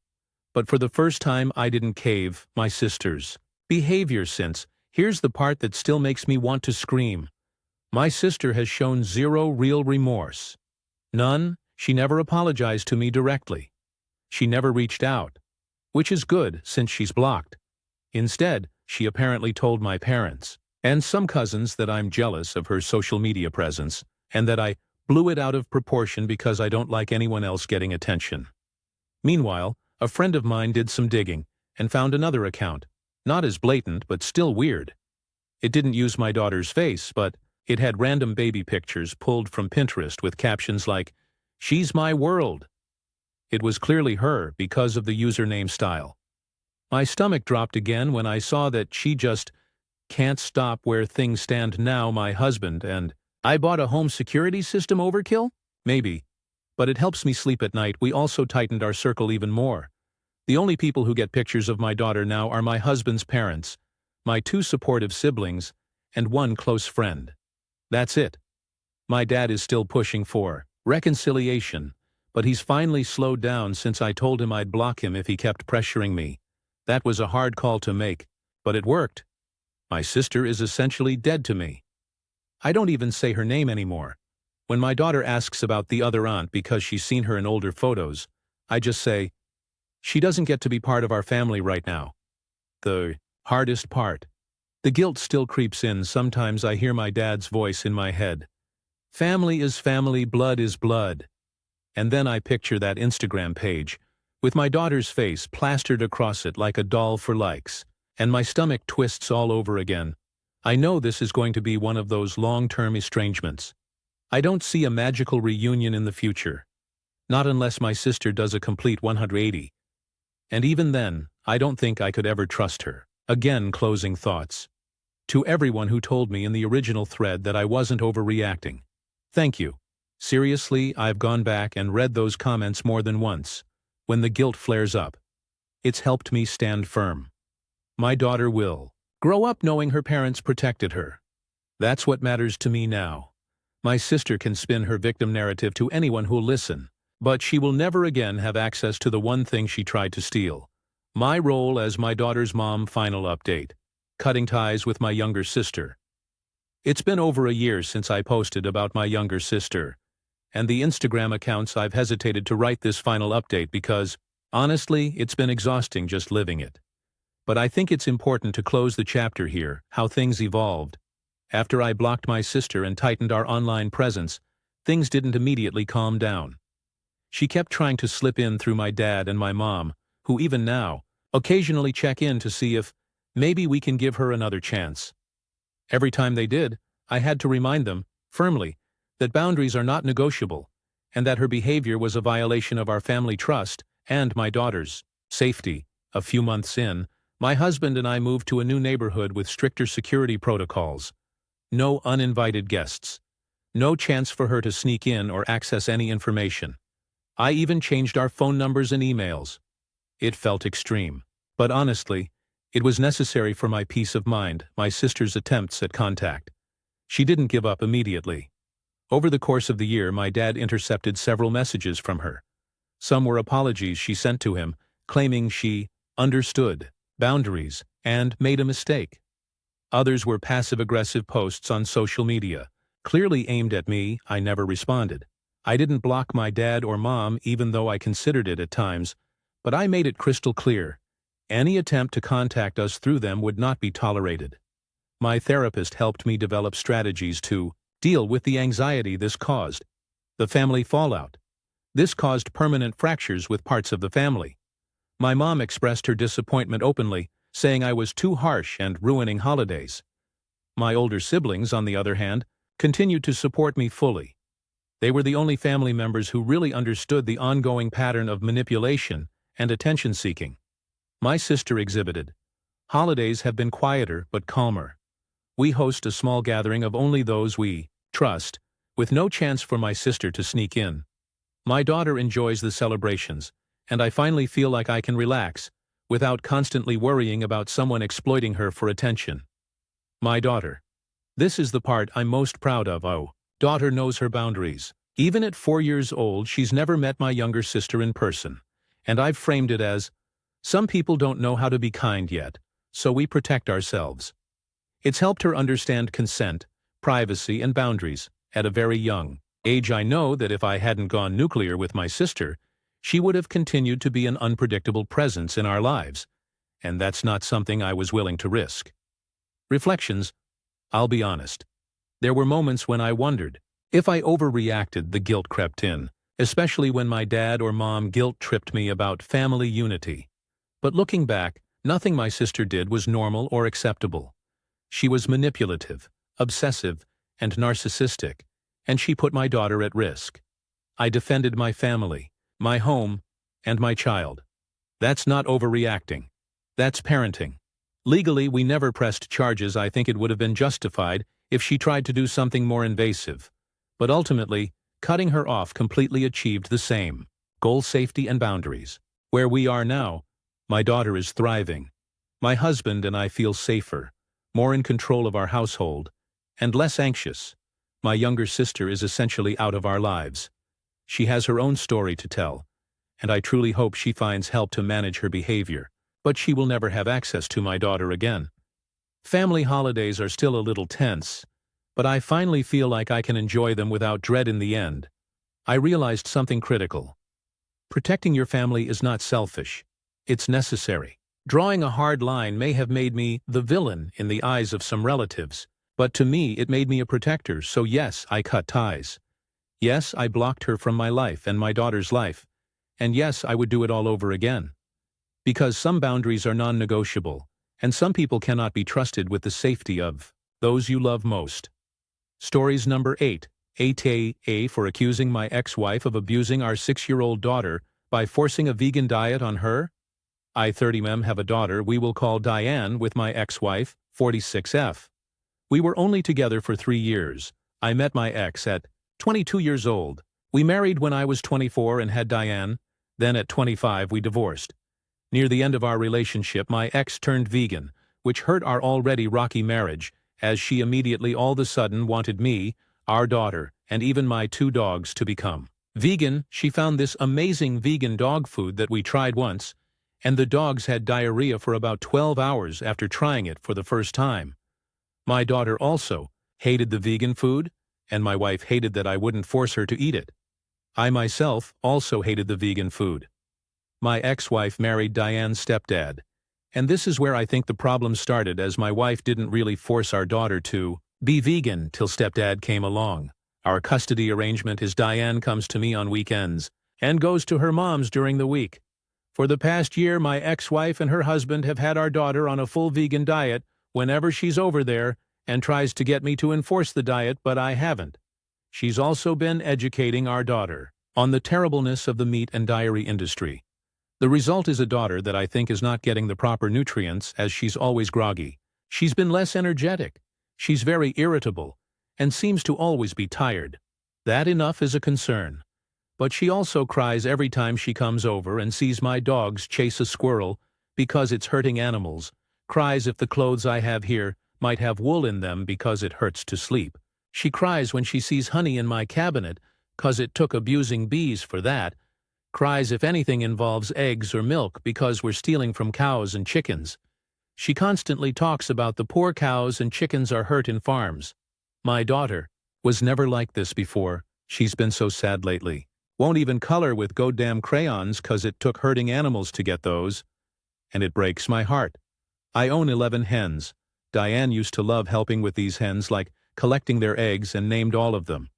A: But for the first time I didn't cave. My sister's behavior since, here's the part that still makes me want to scream. My sister has shown zero real remorse. None. She never apologized to me directly. She never reached out, which is good since she's blocked. Instead, she apparently told my parents and some cousins that I'm jealous of her social media presence and that I blew it out of proportion because I don't like anyone else getting attention. Meanwhile, a friend of mine did some digging and found another account, not as blatant but still weird. It didn't use my daughter's face, but it had random baby pictures pulled from Pinterest with captions like, "She's my world." It was clearly her because of the username style. My stomach dropped again when I saw that she just can't stop where things stand now. My husband and I bought a home security system overkill? Maybe. But it helps me sleep at night. We also tightened our circle even more. The only people who get pictures of my daughter now are my husband's parents, my 2 supportive siblings, and 1 close friend. That's it. My dad is still pushing for reconciliation, but he's finally slowed down since I told him I'd block him if he kept pressuring me. That was a hard call to make, but it worked. My sister is essentially dead to me. I don't even say her name anymore. When my daughter asks about the other aunt because she's seen her in older photos, I just say, "She doesn't get to be part of our family right now." The hardest part. The guilt still creeps in. Sometimes I hear my dad's voice in my head. Family is family, blood is blood. And then I picture that Instagram page, with my daughter's face plastered across it like a doll for likes, and my stomach twists all over again. I know this is going to be one of those long-term estrangements. I don't see a magical reunion in the future. Not unless my sister does a complete 180. And even then, I don't think I could ever trust her. Again, closing thoughts. To everyone who told me in the original thread that I wasn't overreacting. Thank you. Seriously, I've gone back and read those comments more than once. When the guilt flares up, it's helped me stand firm. My daughter will grow up knowing her parents protected her. That's what matters to me now. My sister can spin her victim narrative to anyone who'll listen, But she will never again have access to the one thing she tried to steal. My role as my daughter's mom. Final update. Cutting ties with my younger sister. It's been over a year since I posted about my younger sister, and the Instagram accounts. I've hesitated to write this final update because, honestly, it's been exhausting just living it. But I think it's important to close the chapter here, how things evolved. After I blocked my sister and tightened our online presence, things didn't immediately calm down. She kept trying to slip in through my dad and my mom, who even now occasionally check in to see if maybe we can give her another chance. Every time they did, I had to remind them, firmly, that boundaries are not negotiable, and that her behavior was a violation of our family trust and my daughter's safety. A few months in, my husband and I moved to a new neighborhood with stricter security protocols. No uninvited guests. No chance for her to sneak in or access any information. I even changed our phone numbers and emails. It felt extreme, but honestly, it was necessary for my peace of mind. My sister's attempts at contact. She didn't give up immediately. Over the course of the year, my dad intercepted several messages from her. Some were apologies she sent to him, claiming she understood boundaries and made a mistake. Others were passive-aggressive posts on social media, clearly aimed at me. I never responded. I didn't block my dad or mom, even though I considered it at times, but I made it crystal clear. Any attempt to contact us through them would not be tolerated. My therapist helped me develop strategies to deal with the anxiety this caused. The family fallout. This caused permanent fractures with parts of the family. My mom expressed her disappointment openly, saying I was too harsh and ruining holidays. My older siblings, on the other hand, continued to support me fully. They were the only family members who really understood the ongoing pattern of manipulation and attention-seeking. My sister exhibited. Holidays have been quieter but calmer. We host a small gathering of only those we trust, with no chance for my sister to sneak in. My daughter enjoys the celebrations, and I finally feel like I can relax, without constantly worrying about someone exploiting her for attention. My daughter. This is the part I'm most proud of. Oh, daughter knows her boundaries. Even at 4 years old, she's never met my younger sister in person, and I've framed it as, some people don't know how to be kind yet, so we protect ourselves. It's helped her understand consent, privacy, and boundaries at a very young age. I know that if I hadn't gone nuclear with my sister, she would have continued to be an unpredictable presence in our lives, and that's not something I was willing to risk. Reflections. I'll be honest. There were moments when I wondered if I overreacted. The guilt crept in, especially when my dad or mom guilt-tripped me about family unity. But looking back, nothing my sister did was normal or acceptable. She was manipulative, obsessive, and narcissistic, and she put my daughter at risk. I defended my family, my home, and my child. That's not overreacting. That's parenting. Legally, we never pressed charges. I think it would have been justified if she tried to do something more invasive. But ultimately, cutting her off completely achieved the same goal: safety and boundaries. Where we are now, my daughter is thriving. My husband and I feel safer, more in control of our household, and less anxious. My younger sister is essentially out of our lives. She has her own story to tell, and I truly hope she finds help to manage her behavior, but she will never have access to my daughter again. Family holidays are still a little tense, but I finally feel like I can enjoy them without dread in the end. I realized something critical. Protecting your family is not selfish. It's necessary. Drawing a hard line may have made me the villain in the eyes of some relatives, but to me it made me a protector. So yes, I cut ties. Yes, I blocked her from my life and my daughter's life. And yes, I would do it all over again. Because some boundaries are non-negotiable, and some people cannot be trusted with the safety of those you love most. Stories number 8. A for accusing my ex-wife of abusing our 6-year-old daughter by forcing a vegan diet on her. I 30M have a daughter we will call Diane with my ex-wife, 46F. We were only together for 3 years. I met my ex at 22 years old. We married when I was 24 and had Diane. Then at 25 we divorced. Near the end of our relationship, my ex turned vegan, which hurt our already rocky marriage, as she immediately all of a sudden wanted me, our daughter, and even my 2 dogs to become Vegan, she found this amazing vegan dog food that we tried once, and the dogs had diarrhea for about 12 hours after trying it for the first time. My daughter also hated the vegan food, and my wife hated that I wouldn't force her to eat it. I myself also hated the vegan food. My ex-wife married Diane's stepdad, and this is where I think the problem started, as my wife didn't really force our daughter to be vegan till stepdad came along. Our custody arrangement is Diane comes to me on weekends and goes to her mom's during the week. For the past year, my ex-wife and her husband have had our daughter on a full vegan diet whenever she's over there and tries to get me to enforce the diet, but I haven't. She's also been educating our daughter on the terribleness of the meat and dairy industry. The result is a daughter that I think is not getting the proper nutrients, as she's always groggy. She's been less energetic. She's very irritable and seems to always be tired. That enough is a concern. But she also cries every time she comes over and sees my dogs chase a squirrel because it's hurting animals, cries if the clothes I have here might have wool in them because it hurts to sleep. She cries when she sees honey in my cabinet, 'cause it took abusing bees for that, cries if anything involves eggs or milk because we're stealing from cows and chickens. She constantly talks about the poor cows and chickens are hurt in farms. My daughter was never like this before. She's been so sad lately. Won't even color with goddamn crayons 'cause it took hurting animals to get those. And it breaks my heart. I own 11 hens. Diane used to love helping with these hens, like collecting their eggs, and named all of them.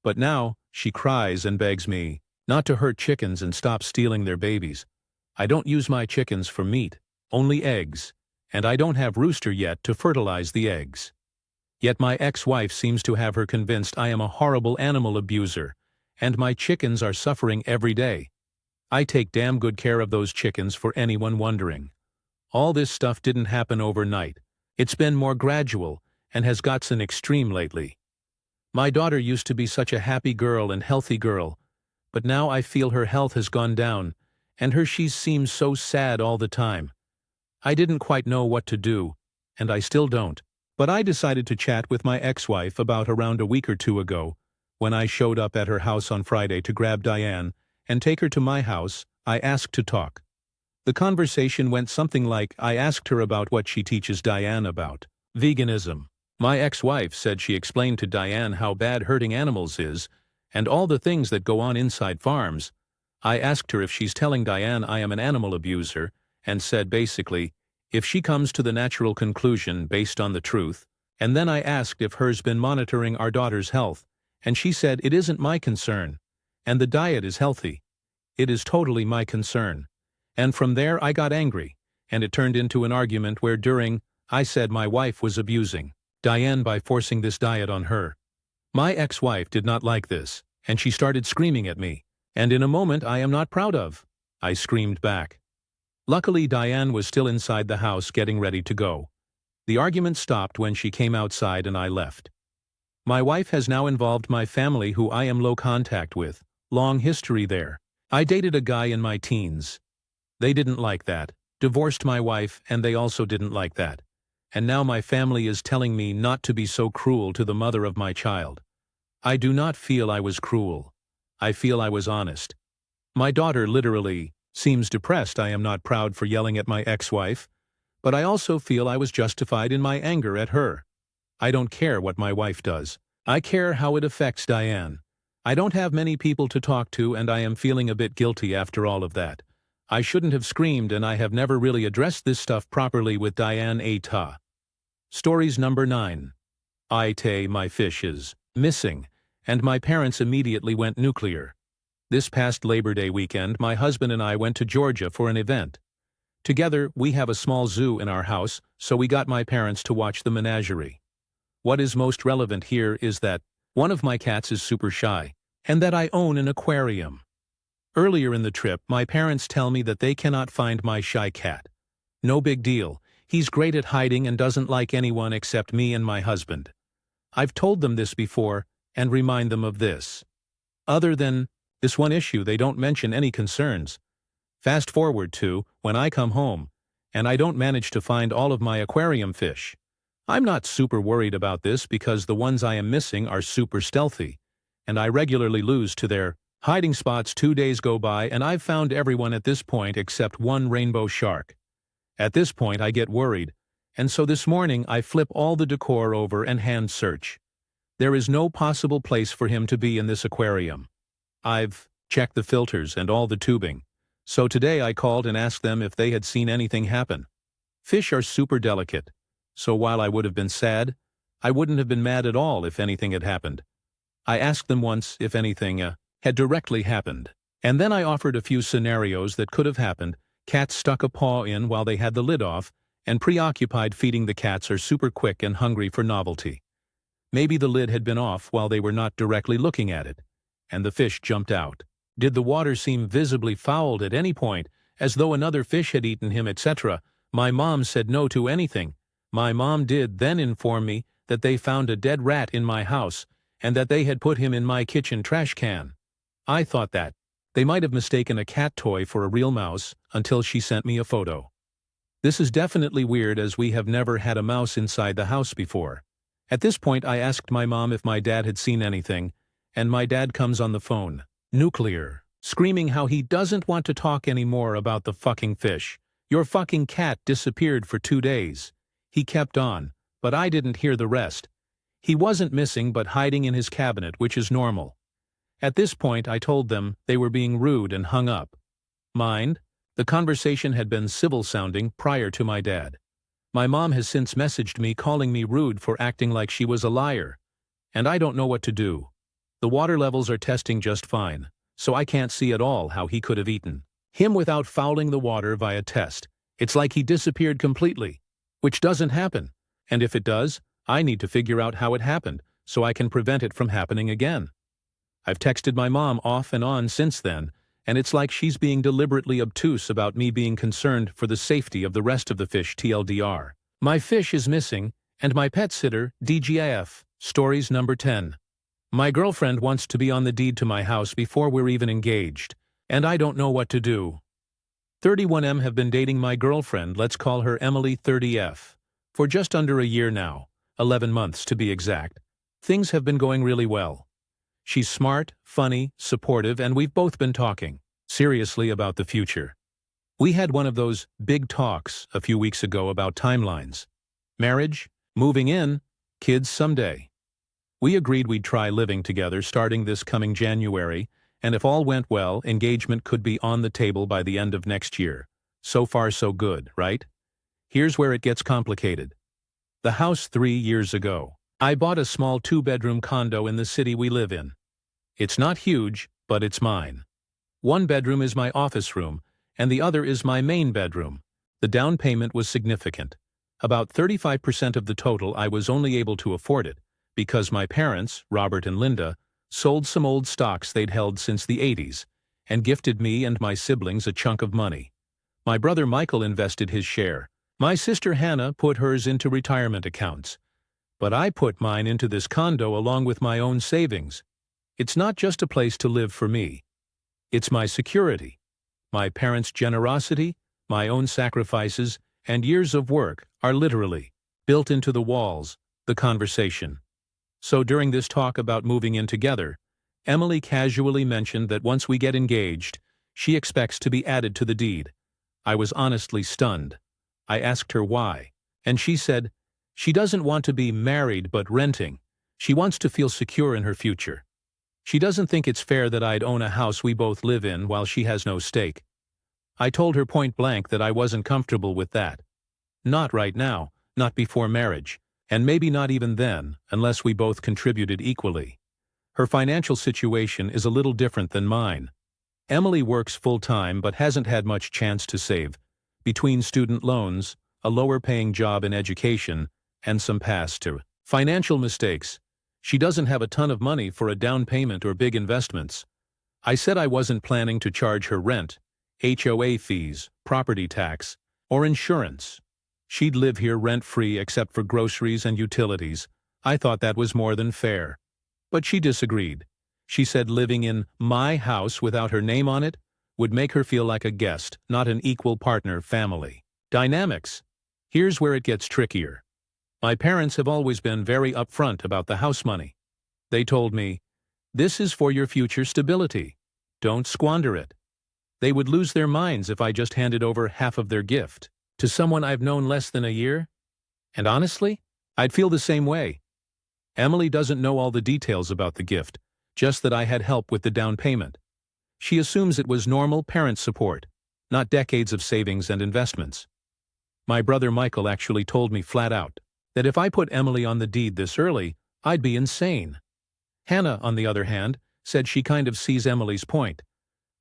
A: But now she cries and begs me not to hurt chickens and stop stealing their babies. I don't use my chickens for meat, only eggs, and I don't have rooster yet to fertilize the eggs. Yet my ex-wife seems to have her convinced I am a horrible animal abuser, and my chickens are suffering every day. I take damn good care of those chickens, for anyone wondering. All this stuff didn't happen overnight. It's been more gradual and has gotten extreme lately. My daughter used to be such a happy girl and healthy girl, but now I feel her health has gone down, and she seems so sad all the time. I didn't quite know what to do, and I still don't. But I decided to chat with my ex-wife about around a week or two ago, when I showed up at her house on Friday to grab Diane and take her to my house. I asked to talk. The conversation went something like, I asked her about what she teaches Diane about veganism. My ex-wife said she explained to Diane how bad hurting animals is, and all the things that go on inside farms. I asked her if she's telling Diane I am an animal abuser, and said basically, if she comes to the natural conclusion based on the truth. And then I asked if her's been monitoring our daughter's health, and she said it isn't my concern, and the diet is healthy. It is totally my concern. And from there I got angry, and it turned into an argument where I said my wife was abusing Diane by forcing this diet on her. My ex-wife did not like this, and she started screaming at me, and in a moment I am not proud of. I screamed back. Luckily, Diane was still inside the house getting ready to go. The argument stopped when she came outside and I left. My wife has now involved my family, who I am low contact with. Long history there. I dated a guy in my teens. They didn't like that. Divorced my wife, and they also didn't like that. And now my family is telling me not to be so cruel to the mother of my child. I do not feel I was cruel. I feel I was honest. My daughter literally seems depressed. I am not proud for yelling at my ex-wife, but I also feel I was justified in my anger at her. I don't care what my wife does. I care how it affects Diane. I don't have many people to talk to, and I am feeling a bit guilty after all of that. I shouldn't have screamed, and I have never really addressed this stuff properly with Diane Ata. Stories number 9. My fish is missing, and my parents immediately went nuclear. This past Labor Day weekend, my husband and I went to Georgia for an event. Together, we have a small zoo in our house, so we got my parents to watch the menagerie. What is most relevant here is that one of my cats is super shy, and that I own an aquarium. Earlier in the trip, my parents tell me that they cannot find my shy cat. No big deal. He's great at hiding and doesn't like anyone except me and my husband. I've told them this before and remind them of this. Other than this one issue, they don't mention any concerns. Fast forward to when I come home, and I don't manage to find all of my aquarium fish. I'm not super worried about this because the ones I am missing are super stealthy, and I regularly lose to their Hiding spots. 2 days go by and I've found everyone at this point except one rainbow shark. At this point I get worried, and so this morning I flip all the decor over and hand search. There is no possible place for him to be in this aquarium. I've checked the filters and all the tubing. So today I called and asked them if they had seen anything happen. Fish are super delicate, so while I would have been sad, I wouldn't have been mad at all if anything had happened. I asked them once if anything had directly happened. And then I offered a few scenarios that could have happened. Cats stuck a paw in while they had the lid off, and preoccupied feeding the cats are super quick and hungry for novelty. Maybe the lid had been off while they were not directly looking at it, and the fish jumped out. Did the water seem visibly fouled at any point, as though another fish had eaten him, etc.? My mom said no to anything. My mom did then inform me that they found a dead rat in my house, and that they had put him in my kitchen trash can. I thought that they might have mistaken a cat toy for a real mouse until she sent me a photo. This is definitely weird as we have never had a mouse inside the house before. At this point I asked my mom if my dad had seen anything, and my dad comes on the phone, nuclear, screaming how he doesn't want to talk anymore about the fucking fish. Your fucking cat disappeared for 2 days. He kept on, but I didn't hear the rest. He wasn't missing but hiding in his cabinet, which is normal. At this point I told them they were being rude and hung up. Mind, the conversation had been civil-sounding prior to my dad. My mom has since messaged me calling me rude for acting like she was a liar. And I don't know what to do. The water levels are testing just fine, so I can't see at all how he could have eaten him without fouling the water via test. It's like he disappeared completely, which doesn't happen. And if it does, I need to figure out how it happened so I can prevent it from happening again. I've texted my mom off and on since then, and it's like she's being deliberately obtuse about me being concerned for the safety of the rest of the fish. TLDR. My fish is missing, and my pet sitter, DGIF. Stories number 10. My girlfriend wants to be on the deed to my house before we're even engaged, and I don't know what to do. 31M have been dating my girlfriend, let's call her Emily 30F, for just under a year now, 11 months to be exact. Things have been going really well. She's smart, funny, supportive, and we've both been talking seriously about the future. We had one of those big talks a few weeks ago about timelines. Marriage, moving in, kids someday. We agreed we'd try living together starting this coming January, and if all went well, engagement could be on the table by the end of next year. So far so good, right? Here's where it gets complicated. The house 3 years ago. I bought a small 2-bedroom condo in the city we live in. It's not huge, but it's mine. One bedroom is my office room, and the other is my main bedroom. The down payment was significant. About 35% of the total. I was only able to afford it because my parents, Robert and Linda, sold some old stocks they'd held since the 80s and gifted me and my siblings a chunk of money. My brother Michael invested his share. My sister Hannah put hers into retirement accounts. But I put mine into this condo along with my own savings. It's not just a place to live for me. It's my security. My parents' generosity, my own sacrifices, and years of work are literally built into the walls, the conversation. So during this talk about moving in together, Emily casually mentioned that once we get engaged, she expects to be added to the deed. I was honestly stunned. I asked her why, and she said, she doesn't want to be married but renting. She wants to feel secure in her future. She doesn't think it's fair that I'd own a house we both live in while she has no stake. I told her point blank that I wasn't comfortable with that. Not right now, not before marriage, and maybe not even then, unless we both contributed equally. Her financial situation is a little different than mine. Emily works full-time but hasn't had much chance to save, between student loans, a lower-paying job in education, and some past financial mistakes. She doesn't have a ton of money for a down payment or big investments. I said I wasn't planning to charge her rent, HOA fees, property tax, or insurance. She'd live here rent-free except for groceries and utilities. I thought that was more than fair. But she disagreed. She said living in my house without her name on it would make her feel like a guest, not an equal partner. Family dynamics. Here's where it gets trickier. My parents have always been very upfront about the house money. They told me, "This is for your future stability. Don't squander it. They would lose their minds if I just handed over half of their gift to someone I've known less than a year. And honestly, I'd feel the same way. Emily doesn't know all the details about the gift, just that I had help with the down payment. She assumes it was normal parent support, not decades of savings and investments. My brother Michael actually told me flat out that if I put Emily on the deed this early, I'd be insane. Hannah, on the other hand, said she kind of sees Emily's point,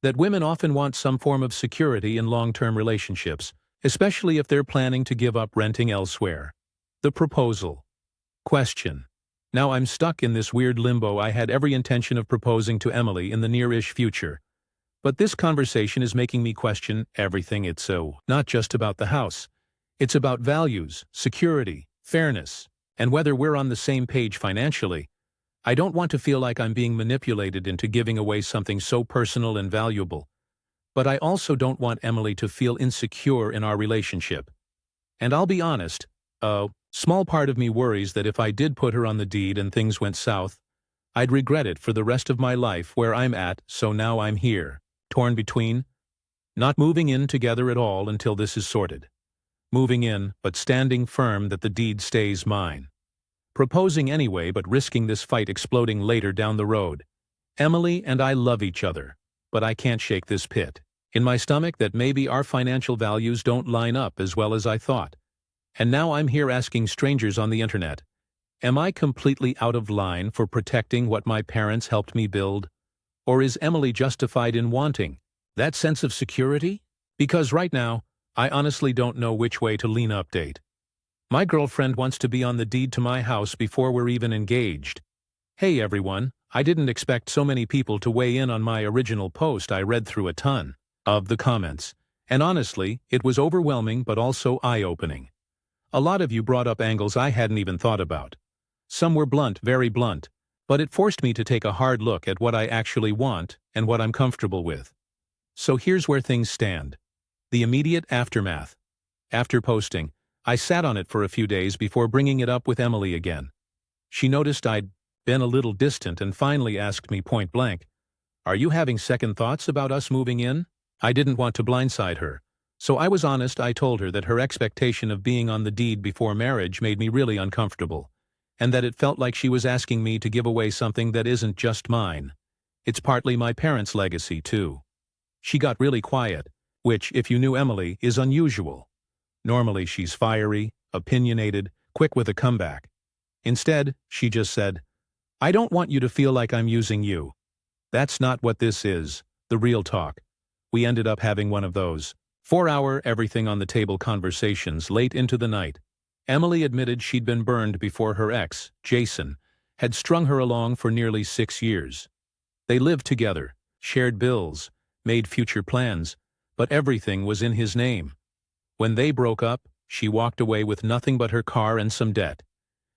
A: that women often want some form of security in long-term relationships, especially if they're planning to give up renting elsewhere. The proposal. Question. Now I'm stuck in this weird limbo. I had every intention of proposing to Emily in the near-ish future. But this conversation is making me question everything. It's so not just about the house. It's about values, security, fairness, and whether we're on the same page financially. I don't want to feel like I'm being manipulated into giving away something so personal and valuable. But I also don't want Emily to feel insecure in our relationship. And I'll be honest, a small part of me worries that if I did put her on the deed and things went south, I'd regret it for the rest of my life where I'm at, so now I'm here, torn between not moving in together at all until this is sorted. Moving in, but standing firm that the deed stays mine. Proposing anyway, but risking this fight exploding later down the road. Emily and I love each other, but I can't shake this pit in my stomach that maybe our financial values don't line up as well as I thought. And now I'm here asking strangers on the internet, am I completely out of line for protecting what my parents helped me build? Or is Emily justified in wanting that sense of security? Because right now, I honestly don't know which way to lean. Update. My girlfriend wants to be on the deed to my house before we're even engaged. Hey everyone, I didn't expect so many people to weigh in on my original post. I read through a ton of the comments, and honestly, it was overwhelming but also eye-opening. A lot of you brought up angles I hadn't even thought about. Some were blunt, very blunt, but it forced me to take a hard look at what I actually want and what I'm comfortable with. So here's where things stand. The immediate aftermath. After posting, I sat on it for a few days before bringing it up with Emily again. She noticed I'd been a little distant and finally asked me point blank, "Are you having second thoughts about us moving in?" I didn't want to blindside her, so I was honest. I told her that her expectation of being on the deed before marriage made me really uncomfortable, and that it felt like she was asking me to give away something that isn't just mine. It's partly my parents' legacy, too. She got really quiet, which, if you knew Emily, is unusual. Normally she's fiery, opinionated, quick with a comeback. Instead, she just said, "I don't want you to feel like I'm using you. That's not what this is, the real talk." We ended up having one of those 4-hour everything on the table conversations late into the night. Emily admitted she'd been burned before her ex, Jason, had strung her along for nearly 6 years. They lived together, shared bills, made future plans, but everything was in his name. When they broke up, she walked away with nothing but her car and some debt.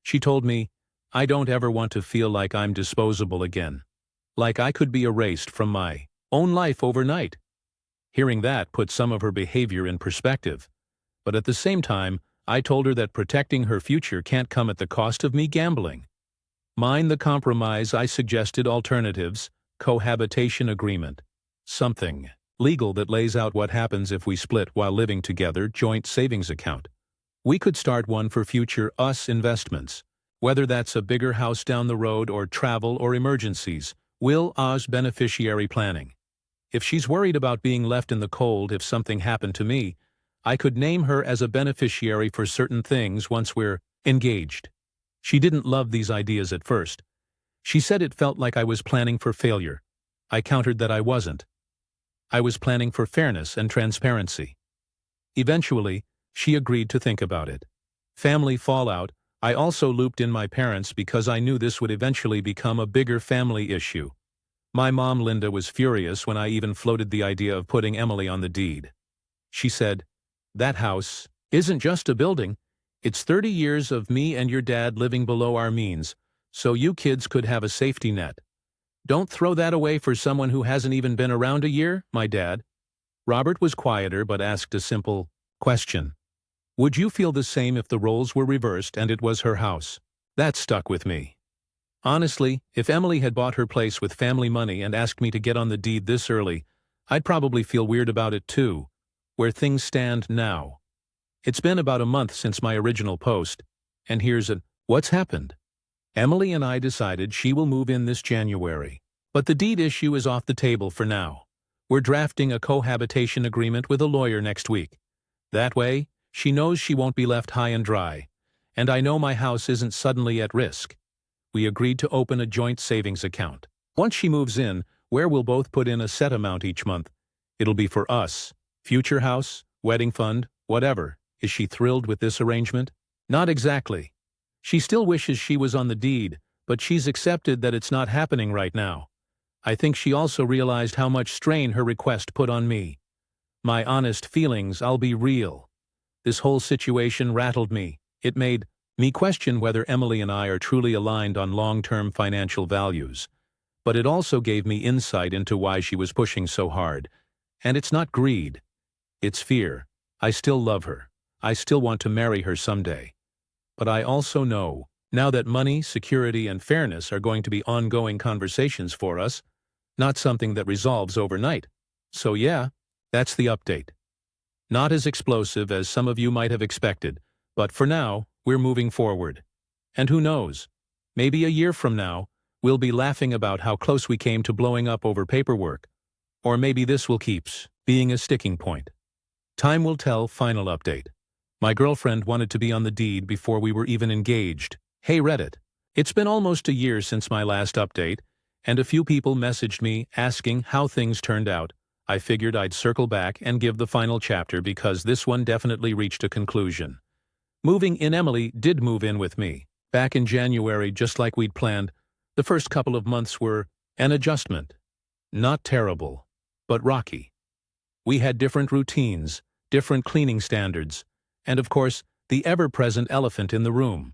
A: She told me, "I don't ever want to feel like I'm disposable again. Like I could be erased from my own life overnight." Hearing that put some of her behavior in perspective. But at the same time, I told her that protecting her future can't come at the cost of me gambling. Mine the compromise. I suggested alternatives, cohabitation agreement, something legal that lays out what happens if we split while living together, joint savings account. We could start one for future us investments, whether that's a bigger house down the road or travel or emergencies, will us beneficiary planning. If she's worried about being left in the cold if something happened to me, I could name her as a beneficiary for certain things once we're engaged. She didn't love these ideas at first. She said it felt like I was planning for failure. I countered that I wasn't. I was planning for fairness and transparency. Eventually, she agreed to think about it. Family fallout. I also looped in my parents because I knew this would eventually become a bigger family issue. My mom, Linda, was furious when I even floated the idea of putting Emily on the deed. She said, "That house isn't just a building. It's 30 years of me and your dad living below our means, so you kids could have a safety net. Don't throw that away for someone who hasn't even been around a year, my dad." Robert was quieter but asked a simple question. "Would you feel the same if the roles were reversed and it was her house?" That stuck with me. Honestly, if Emily had bought her place with family money and asked me to get on the deed this early, I'd probably feel weird about it too. Where things stand now. It's been about a month since my original post, and what's happened? Emily and I decided she will move in this January. But the deed issue is off the table for now. We're drafting a cohabitation agreement with a lawyer next week. That way, she knows she won't be left high and dry, and I know my house isn't suddenly at risk. We agreed to open a joint savings account. Once she moves in, where we'll both put in a set amount each month. It'll be for us. Future house, wedding fund, whatever. Is she thrilled with this arrangement? Not exactly. She still wishes she was on the deed, but she's accepted that it's not happening right now. I think she also realized how much strain her request put on me. My honest feelings, I'll be real. This whole situation rattled me. It made me question whether Emily and I are truly aligned on long-term financial values. But it also gave me insight into why she was pushing so hard. And it's not greed. It's fear. I still love her. I still want to marry her someday. But I also know, now that money, security, and fairness are going to be ongoing conversations for us, not something that resolves overnight. So yeah, that's the update. Not as explosive as some of you might have expected, but for now, we're moving forward. And who knows? Maybe a year from now, we'll be laughing about how close we came to blowing up over paperwork. Or maybe this will keep being a sticking point. Time will tell. Final update. My girlfriend wanted to be on the deed before we were even engaged. Hey Reddit. It's been almost a year since my last update, and a few people messaged me asking how things turned out. I figured I'd circle back and give the final chapter because this one definitely reached a conclusion. Moving in. Emily did move in with me. Back in January, just like we'd planned. The first couple of months were an adjustment. Not terrible, but rocky. We had different routines, different cleaning standards, and of course, the ever-present elephant in the room.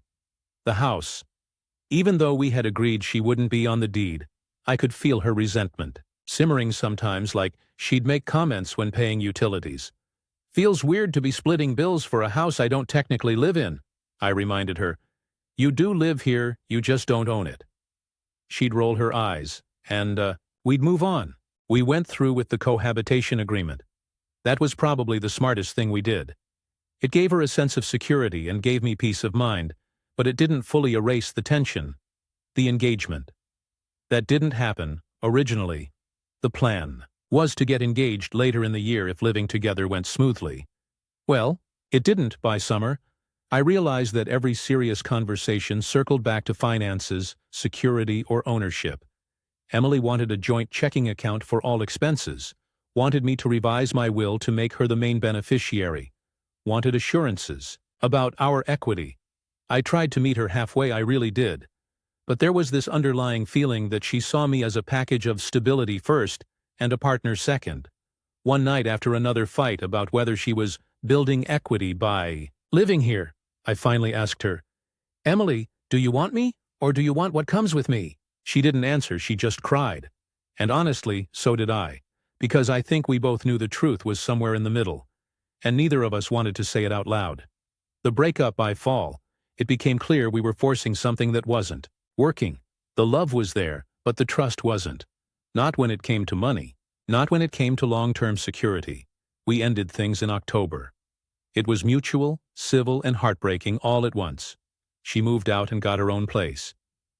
A: The house. Even though we had agreed she wouldn't be on the deed, I could feel her resentment, simmering sometimes like she'd make comments when paying utilities. Feels weird to be splitting bills for a house I don't technically live in, I reminded her. You do live here, you just don't own it. She'd roll her eyes, and we'd move on. We went through with the cohabitation agreement. That was probably the smartest thing we did. It gave her a sense of security and gave me peace of mind, but it didn't fully erase the tension. The engagement. That didn't happen, originally. The plan was to get engaged later in the year if living together went smoothly. Well, it didn't by summer. I realized that every serious conversation circled back to finances, security, or ownership. Emily wanted a joint checking account for all expenses, wanted me to revise my will to make her the main beneficiary, wanted assurances about our equity. I tried to meet her halfway, I really did. But there was this underlying feeling that she saw me as a package of stability first and a partner second. One night after another fight about whether she was building equity by living here, I finally asked her, Emily, do you want me, or do you want what comes with me? She didn't answer, she just cried. And honestly, so did I, because I think we both knew the truth was somewhere in the middle, and neither of us wanted to say it out loud. The breakup by fall, it became clear we were forcing something that wasn't working. The love was there, but the trust wasn't. Not when it came to money, not when it came to long-term security. We ended things in October. It was mutual, civil, and heartbreaking all at once. She moved out and got her own place.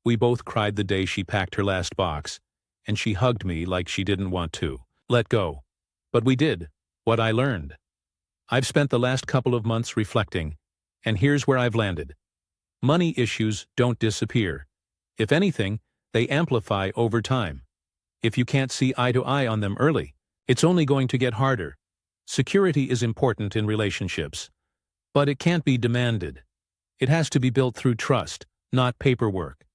A: We both cried the day she packed her last box, and she hugged me like she didn't want to let go. But we did. What I learned. I've spent the last couple of months reflecting, and here's where I've landed. Money issues don't disappear. If anything, they amplify over time. If you can't see eye to eye on them early, it's only going to get harder. Security is important in relationships, but it can't be demanded. It has to be built through trust, not paperwork.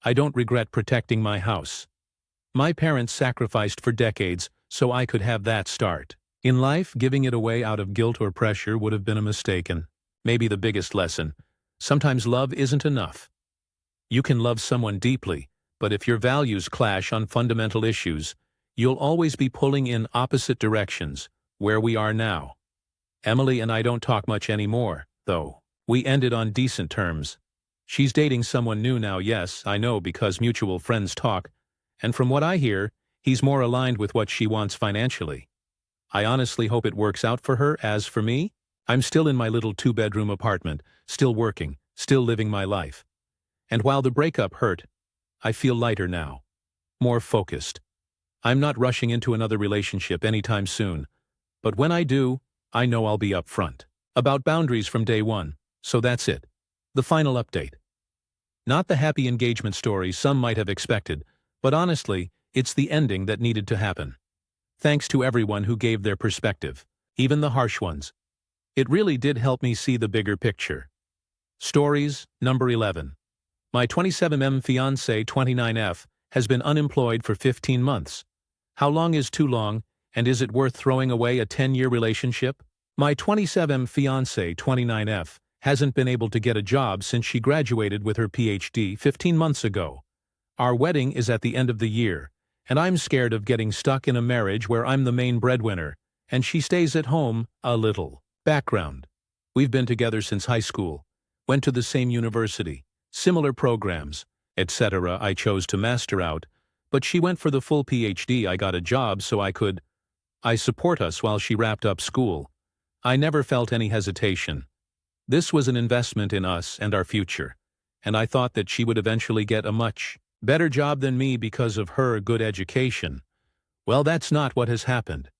A: I don't regret protecting my house. My parents sacrificed for decades so I could have that start. In life, giving it away out of guilt or pressure would have been a mistake, and maybe the biggest lesson. Sometimes love isn't enough. You can love someone deeply, but if your values clash on fundamental issues, you'll always be pulling in opposite directions, where we are now. Emily and I don't talk much anymore, though. We ended on decent terms. She's dating someone new now, yes, I know because mutual friends talk, and from what I hear, he's more aligned with what she wants financially. I honestly hope it works out for her. As for me, I'm still in my little 2-bedroom apartment, still working, still living my life. And while the breakup hurt, I feel lighter now, more focused. I'm not rushing into another relationship anytime soon, but when I do, I know I'll be upfront about boundaries from day one, so that's it. The final update. Not the happy engagement story some might have expected, but honestly, it's the ending that needed to happen. Thanks to everyone who gave their perspective, even the harsh ones. It really did help me see the bigger picture. Stories, number 11. My 27M fiancé 29F has been unemployed for 15 months. How long is too long, and is it worth throwing away a 10-year relationship? My 27M fiancé 29F hasn't been able to get a job since she graduated with her PhD 15 months ago. Our wedding is at the end of the year, and I'm scared of getting stuck in a marriage where I'm the main breadwinner, and she stays at home a little. Background. We've been together since high school, went to the same university, similar programs, etc. I chose to master out, but she went for the full PhD. I got a job so I support us while she wrapped up school. I never felt any hesitation. This was an investment in us and our future, and I thought that she would eventually get a much better job than me because of her good education. Well, that's not what has happened.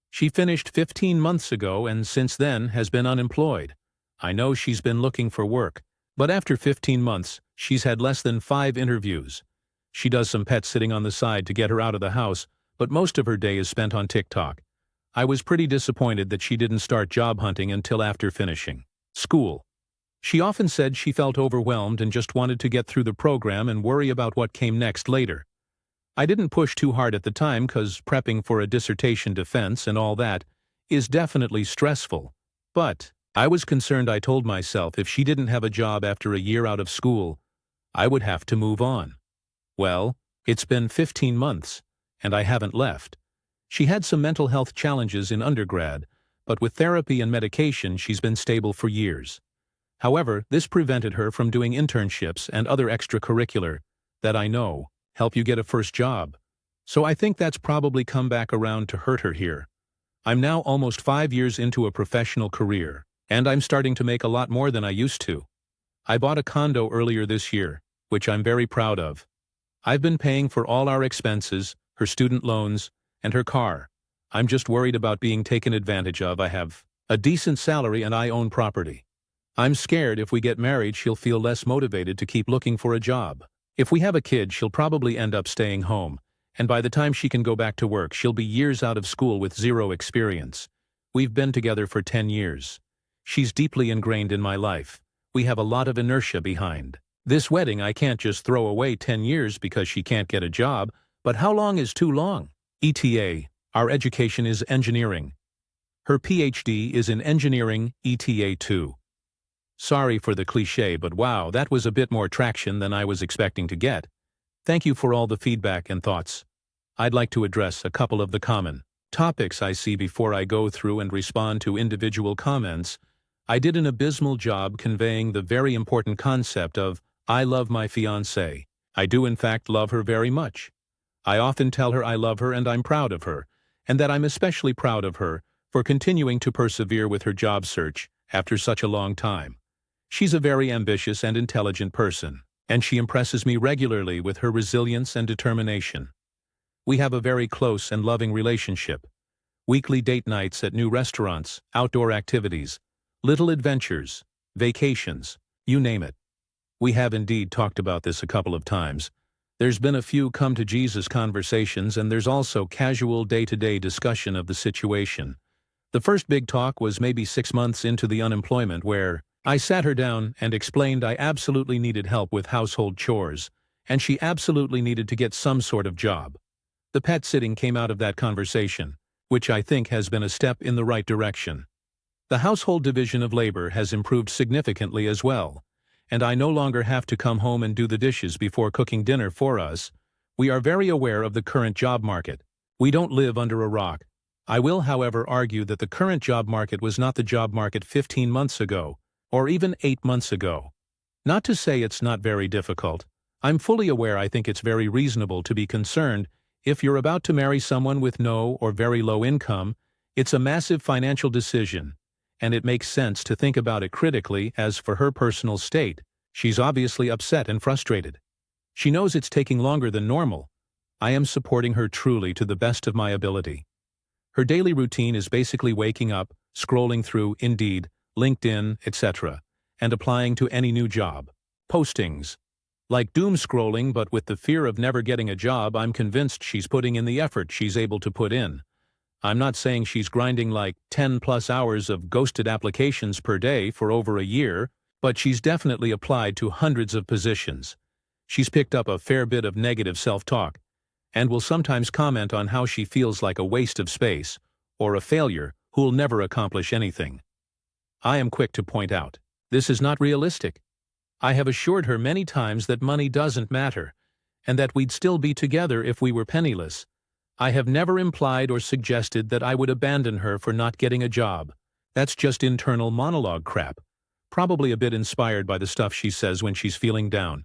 A: She finished 15 months ago and since then has been unemployed. I know she's been looking for work, but after 15 months, she's had less than 5 interviews. She does some pet sitting on the side to get her out of the house, but most of her day is spent on TikTok. I was pretty disappointed that she didn't start job hunting until after finishing school. She often said she felt overwhelmed and just wanted to get through the program and worry about what came next later. I didn't push too hard at the time because prepping for a dissertation defense and all that is definitely stressful. But I was concerned. I told myself if she didn't have a job after a year out of school, I would have to move on. Well, it's been 15 months, and I haven't left. She had some mental health challenges in undergrad, but with therapy and medication she's been stable for years. However, this prevented her from doing internships and other extracurricular, that I know, help you get a first job. So I think that's probably come back around to hurt her here. I'm now almost 5 years into a professional career, and I'm starting to make a lot more than I used to. I bought a condo earlier this year, which I'm very proud of. I've been paying for all our expenses, her student loans, and her car. I'm just worried about being taken advantage of. I have a decent salary and I own property. I'm scared if we get married she'll feel less motivated to keep looking for a job. If we have a kid she'll probably end up staying home, and by the time she can go back to work she'll be years out of school with 0 experience. We've been together for 10 years. She's deeply ingrained in my life. We have a lot of inertia behind this wedding. I can't just throw away 10 years because she can't get a job, but how long is too long? ETA. Our education is engineering. Her PhD is in engineering, ETA 2. Sorry for the cliché, but wow, that was a bit more traction than I was expecting to get. Thank you for all the feedback and thoughts. I'd like to address a couple of the common topics I see before I go through and respond to individual comments. I did an abysmal job conveying the very important concept of, I love my fiancée. I do in fact love her very much. I often tell her I love her and I'm proud of her, and that I'm especially proud of her for continuing to persevere with her job search after such a long time. She's a very ambitious and intelligent person, and she impresses me regularly with her resilience and determination. We have a very close and loving relationship. Weekly date nights at new restaurants, outdoor activities, little adventures, vacations, you name it. We have indeed talked about this a couple of times. There's been a few come-to-Jesus conversations, and there's also casual day-to-day discussion of the situation. The first big talk was maybe 6 months into the unemployment, where I sat her down and explained I absolutely needed help with household chores, and she absolutely needed to get some sort of job. The pet sitting came out of that conversation, which I think has been a step in the right direction. The household division of labor has improved significantly as well, and I no longer have to come home and do the dishes before cooking dinner for us. We are very aware of the current job market. We don't live under a rock. I will, however, argue that the current job market was not the job market 15 months ago, or even 8 months ago. Not to say it's not very difficult. I'm fully aware I think it's very reasonable to be concerned if you're about to marry someone with no or very low income. It's a massive financial decision, and it makes sense to think about it critically. As for her personal state, she's obviously upset and frustrated. She knows it's taking longer than normal. I am supporting her truly to the best of my ability. Her daily routine is basically waking up, scrolling through Indeed, LinkedIn, etc., and applying to any new job postings. Like doom scrolling, but with the fear of never getting a job. I'm convinced she's putting in the effort she's able to put in. I'm not saying she's grinding like 10+ hours of ghosted applications per day for over a year, but she's definitely applied to hundreds of positions. She's picked up a fair bit of negative self-talk, and will sometimes comment on how she feels like a waste of space, or a failure who'll never accomplish anything. I am quick to point out, this is not realistic. I have assured her many times that money doesn't matter, and that we'd still be together if we were penniless. I have never implied or suggested that I would abandon her for not getting a job. That's just internal monologue crap, probably a bit inspired by the stuff she says when she's feeling down.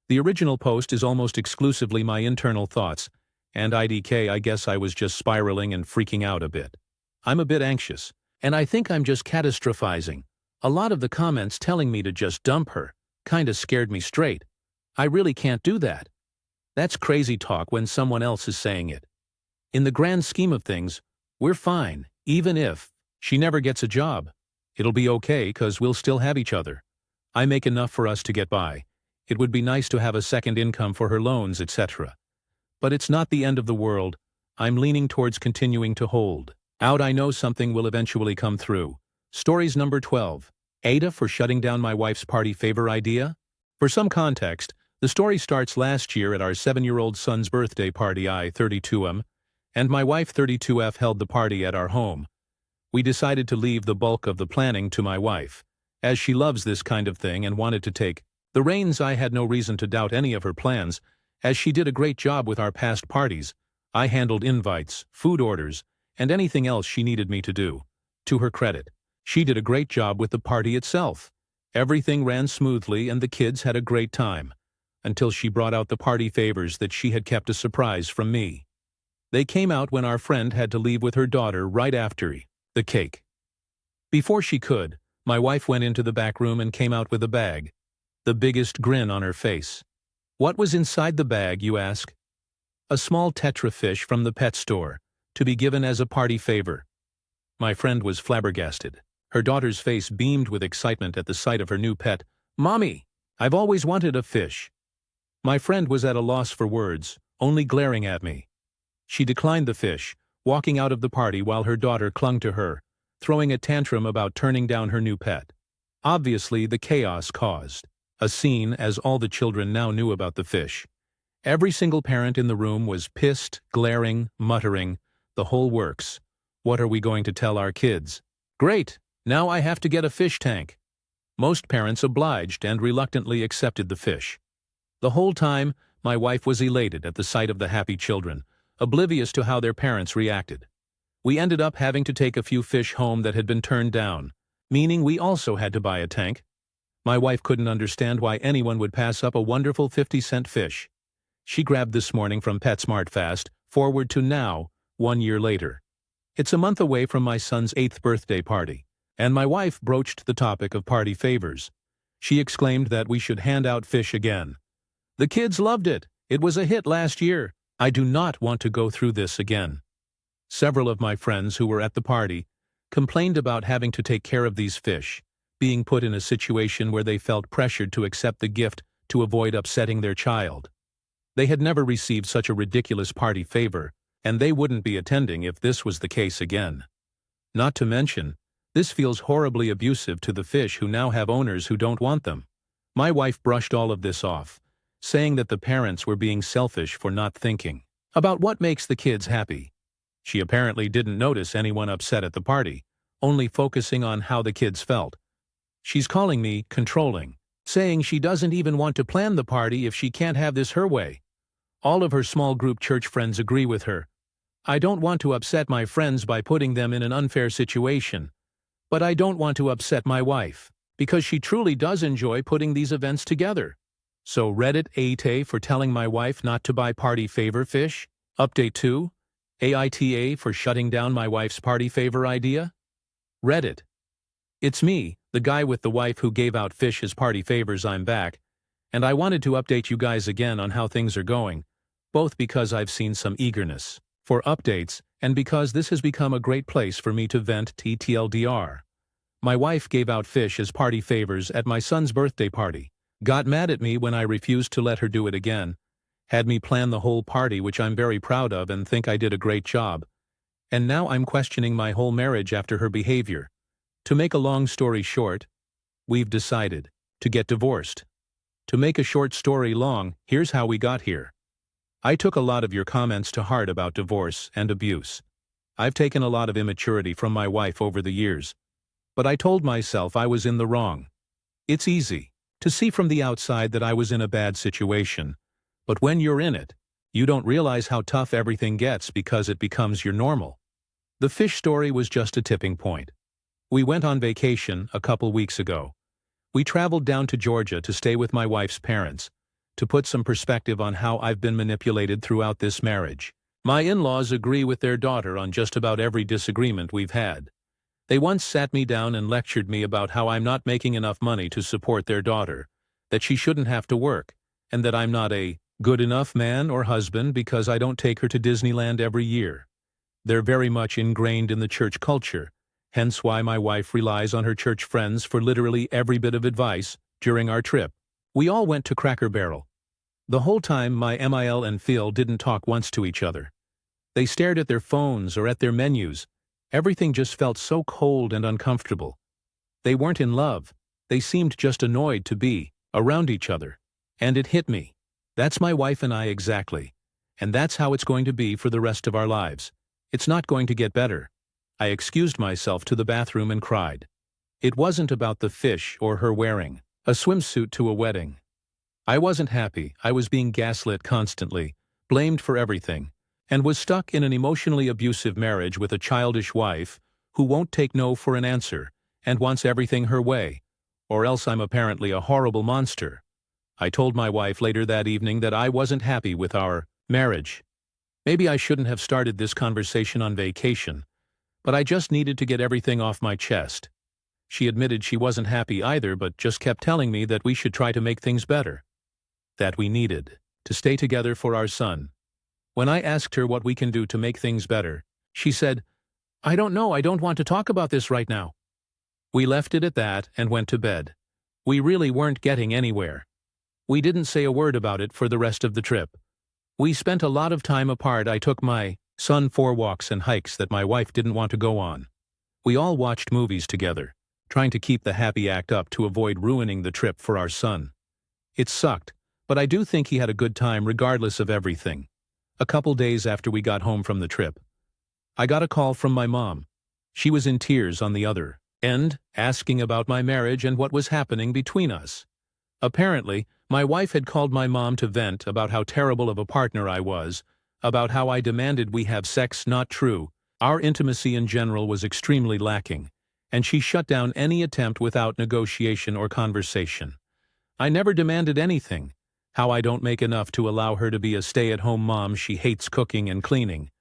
A: The original post is almost exclusively my internal thoughts, and IDK, I guess I was just spiraling and freaking out a bit. I'm a bit anxious, and I think I'm just catastrophizing. A lot of the comments telling me to just dump her kinda scared me straight. I really can't do that. That's crazy talk when someone else is saying it. In the grand scheme of things, we're fine, even if she never gets a job. It'll be okay, 'cause we'll still have each other. I make enough for us to get by. It would be nice to have a second income for her loans, etc. But it's not the end of the world. I'm leaning towards continuing to hold out. I know something will eventually come through. Stories number 12. Ada for shutting down my wife's party favor idea? For some context, the story starts last year at our 7-year-old son's birthday party. I, 32M, and my wife, 32F, held the party at our home. We decided to leave the bulk of the planning to my wife, as she loves this kind of thing and wanted to take the reins. I had no reason to doubt any of her plans, as she did a great job with our past parties. I handled invites, food orders, and anything else she needed me to do. To her credit, she did a great job with the party itself. Everything ran smoothly and the kids had a great time, until she brought out the party favors that she had kept a surprise from me. They came out when our friend had to leave with her daughter right after the cake. Before she could, my wife went into the back room and came out with a bag, the biggest grin on her face. What was inside the bag, you ask? A small tetra fish from the pet store, to be given as a party favor. My friend was flabbergasted. Her daughter's face beamed with excitement at the sight of her new pet. "Mommy, I've always wanted a fish." My friend was at a loss for words, only glaring at me. She declined the fish, walking out of the party while her daughter clung to her, throwing a tantrum about turning down her new pet. Obviously, the chaos caused a scene, as all the children now knew about the fish. Every single parent in the room was pissed, glaring, muttering, the whole works. What are we going to tell our kids? Great, now I have to get a fish tank. Most parents obliged and reluctantly accepted the fish. The whole time, my wife was elated at the sight of the happy children, oblivious to how their parents reacted. We ended up having to take a few fish home that had been turned down, meaning we also had to buy a tank. My wife couldn't understand why anyone would pass up a wonderful 50-cent fish. She grabbed this morning from PetSmart fast forward to now, 1 year later. It's a month away from my son's 8th birthday party, and my wife broached the topic of party favors. She exclaimed that we should hand out fish again. The kids loved it. It was a hit last year. I do not want to go through this again. Several of my friends who were at the party complained about having to take care of these fish, being put in a situation where they felt pressured to accept the gift to avoid upsetting their child. They had never received such a ridiculous party favor, and they wouldn't be attending if this was the case again. Not to mention, this feels horribly abusive to the fish who now have owners who don't want them. My wife brushed all of this off, saying that the parents were being selfish for not thinking about what makes the kids happy. She apparently didn't notice anyone upset at the party, only focusing on how the kids felt. She's calling me controlling, saying she doesn't even want to plan the party if she can't have this her way. All of her small group church friends agree with her. I don't want to upset my friends by putting them in an unfair situation, but I don't want to upset my wife. because she truly does enjoy putting these events together. So Reddit AITA for telling my wife not to buy party favor fish. Update 2. AITA for shutting down my wife's party favor idea. Reddit. It's me, the guy with the wife who gave out fish as party favors. I'm back, and I wanted to update you guys again on how things are going, both because I've seen some eagerness for updates and because this has become a great place for me to vent TLDR. My wife gave out fish as party favors at my son's birthday party, got mad at me when I refused to let her do it again, had me plan the whole party, which I'm very proud of and think I did a great job, and now I'm questioning my whole marriage after her behavior. To make a long story short, we've decided to get divorced. To make a short story long, here's how we got here. I took a lot of your comments to heart about divorce and abuse. I've taken a lot of immaturity from my wife over the years, but I told myself I was in the wrong. It's easy to see from the outside that I was in a bad situation, but when you're in it, you don't realize how tough everything gets because it becomes your normal. The fish story was just a tipping point. We went on vacation a couple weeks ago. We traveled down to Georgia to stay with my wife's parents. To put some perspective on how I've been manipulated throughout this marriage, my in-laws agree with their daughter on just about every disagreement we've had. They once sat me down and lectured me about how I'm not making enough money to support their daughter, that she shouldn't have to work, and that I'm not a good enough man or husband because I don't take her to Disneyland every year. They're very much ingrained in the church culture, hence why my wife relies on her church friends for literally every bit of advice during our trip. We all went to Cracker Barrel. The whole time my MIL and Phil didn't talk once to each other. They stared at their phones or at their menus. Everything just felt so cold and uncomfortable. They weren't in love. They seemed just annoyed to be around each other. And it hit me. That's my wife and I exactly. And that's how it's going to be for the rest of our lives. It's not going to get better. I excused myself to the bathroom and cried. It wasn't about the fish or her wearing a swimsuit to a wedding. I wasn't happy. I was being gaslit constantly, blamed for everything, and was stuck in an emotionally abusive marriage with a childish wife who won't take no for an answer and wants everything her way, or else I'm apparently a horrible monster. I told my wife later that evening that I wasn't happy with our marriage. Maybe I shouldn't have started this conversation on vacation, but I just needed to get everything off my chest. She admitted she wasn't happy either, but just kept telling me that we should try to make things better. That we needed to stay together for our son. When I asked her what we can do to make things better, she said, "I don't know, I don't want to talk about this right now." We left it at that and went to bed. We really weren't getting anywhere. We didn't say a word about it for the rest of the trip. We spent a lot of time apart. I took my son for walks and hikes that my wife didn't want to go on. We all watched movies together, trying to keep the happy act up to avoid ruining the trip for our son. It sucked, but I do think he had a good time regardless of everything. A couple days after we got home from the trip, I got a call from my mom. She was in tears on the other end, asking about my marriage and what was happening between us. Apparently, my wife had called my mom to vent about how terrible of a partner I was, about how I demanded we have sex. Not true. Our intimacy in general was extremely lacking, and she shut down any attempt without negotiation or conversation. I never demanded anything. How I don't make enough to allow her to be a stay-at-home mom. She hates cooking and cleaning.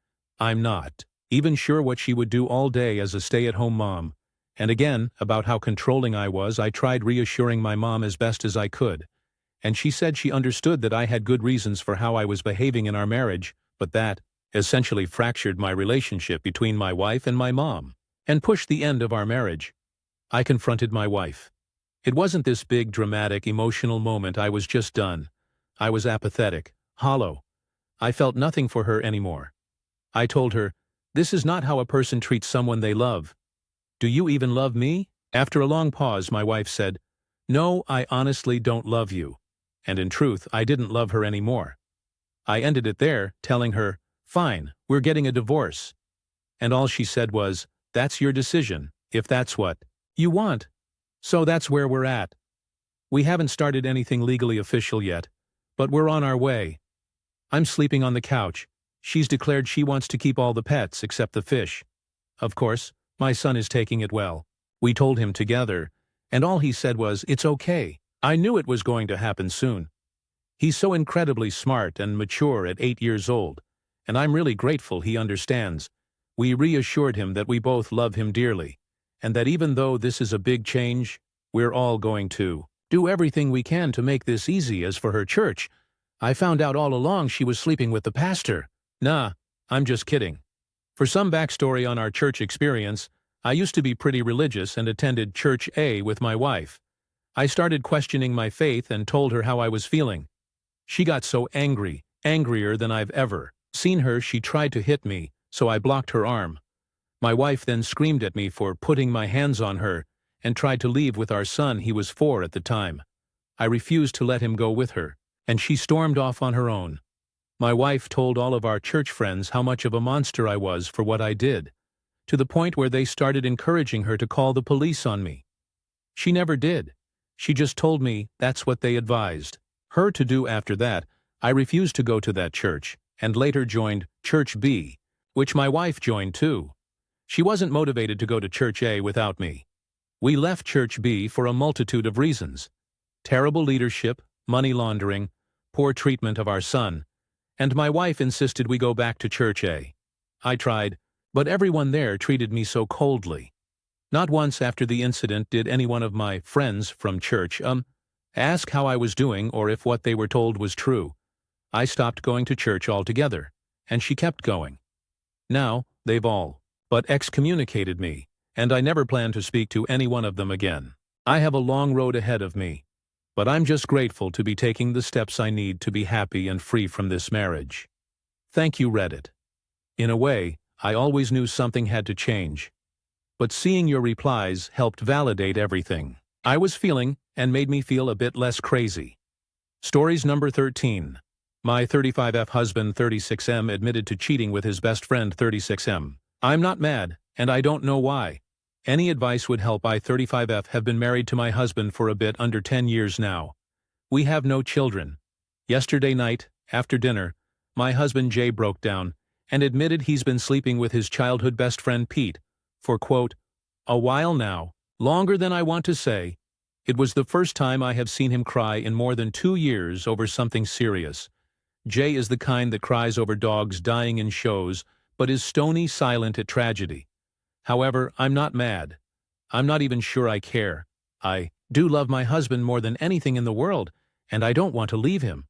A: I'm not even sure what she would do all day as a stay-at-home mom. And again, about how controlling I was, I tried reassuring my mom as best as I could. And she said she understood that I had good reasons for how I was behaving in our marriage, but that essentially fractured my relationship between my wife and my mom, and pushed the end of our marriage. I confronted my wife. It wasn't this big, dramatic, emotional moment. I was just done. I was apathetic, hollow. I felt nothing for her anymore. I told her, "This is not how a person treats someone they love. Do you even love me?" After a long pause, my wife said, "No, I honestly don't love you." And in truth, I didn't love her anymore. I ended it there, telling her, "Fine, we're getting a divorce." And all she said was, "That's your decision, if that's what you want." So that's where we're at. We haven't started anything legally official yet, but we're on our way. I'm sleeping on the couch. She's declared she wants to keep all the pets except the fish. Of course, my son is taking it well. We told him together, And all he said was, "It's okay." I knew it was going to happen soon. He's so incredibly smart and mature at 8 years old, and I'm really grateful he understands. We reassured him that we both love him dearly, and that even though this is a big change, we're all going to do everything we can to make this easy. As for her church, I found out all along she was sleeping with the pastor. Nah, I'm just kidding. For some backstory on our church experience, I used to be pretty religious and attended Church A with my wife. I started questioning my faith and told her how I was feeling. She got so angry, angrier than I've ever seen her. She tried to hit me, so I blocked her arm. My wife then screamed at me for putting my hands on her and tried to leave with our son. He was 4 at the time. I refused to let him go with her, and she stormed off on her own. My wife told all of our church friends how much of a monster I was for what I did, to the point where they started encouraging her to call the police on me. She never did. She just told me that's what they advised her to do. After that, I refused to go to that church, and later joined Church B, which my wife joined too. She wasn't motivated to go to Church A without me. We left Church B for a multitude of reasons: terrible leadership, money laundering, poor treatment of our son, and my wife insisted we go back to Church A. I tried, but everyone there treated me so coldly. Not once after the incident did any one of my friends from church ask how I was doing or if what they were told was true. I stopped going to church altogether, and she kept going. Now, they've all but excommunicated me, and I never plan to speak to any one of them again. I have a long road ahead of me, but I'm just grateful to be taking the steps I need to be happy and free from this marriage. Thank you, Reddit. In a way, I always knew something had to change, but seeing your replies helped validate everything I was feeling and made me feel a bit less crazy. Stories number 13. My 35F husband 36M admitted to cheating with his best friend 36M. I'm not mad, and I don't know why. Any advice would help. I 35F have been married to my husband for a bit under 10 years now. We have no children. Yesterday night, after dinner, my husband Jay broke down and admitted he's been sleeping with his childhood best friend Pete for, quote, a while now, longer than I want to say. It was the first time I have seen him cry in more than 2 years over something serious. Jay is the kind that cries over dogs dying in shows, but is stony silent at tragedy. However, I'm not mad. I'm not even sure I care. I do love my husband more than anything in the world, and I don't want to leave him.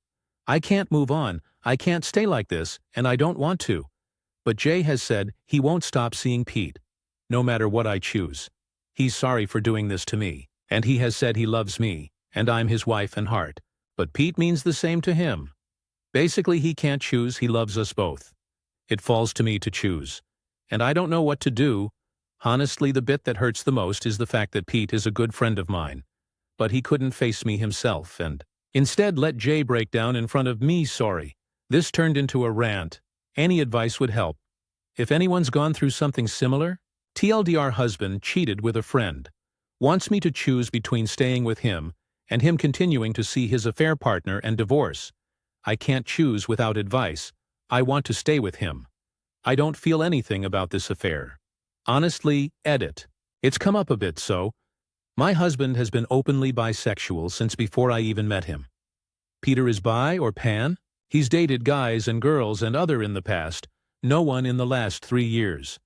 A: I can't move on. I can't stay like this, and I don't want to. But Jay has said he won't stop seeing Pete, no matter what I choose. He's sorry for doing this to me, and he has said he loves me, and I'm his wife and heart. But Pete means the same to him. Basically, he can't choose. He loves us both. It falls to me to choose, and I don't know what to do. Honestly, the bit that hurts the most is the fact that Pete is a good friend of mine, but he couldn't face me himself and instead let Jay break down in front of me. Sorry. This turned into a rant. Any advice would help. If anyone's gone through something similar, TLDR husband cheated with a friend. Wants me to choose between staying with him and him continuing to see his affair partner and divorce. I can't choose without advice. I want to stay with him. I don't feel anything about this affair. Honestly, edit. It's come up a bit, so. My husband has been openly bisexual since before I even met him. Peter is bi or pan? He's dated guys and girls and other in the past, no one in the last 3 years.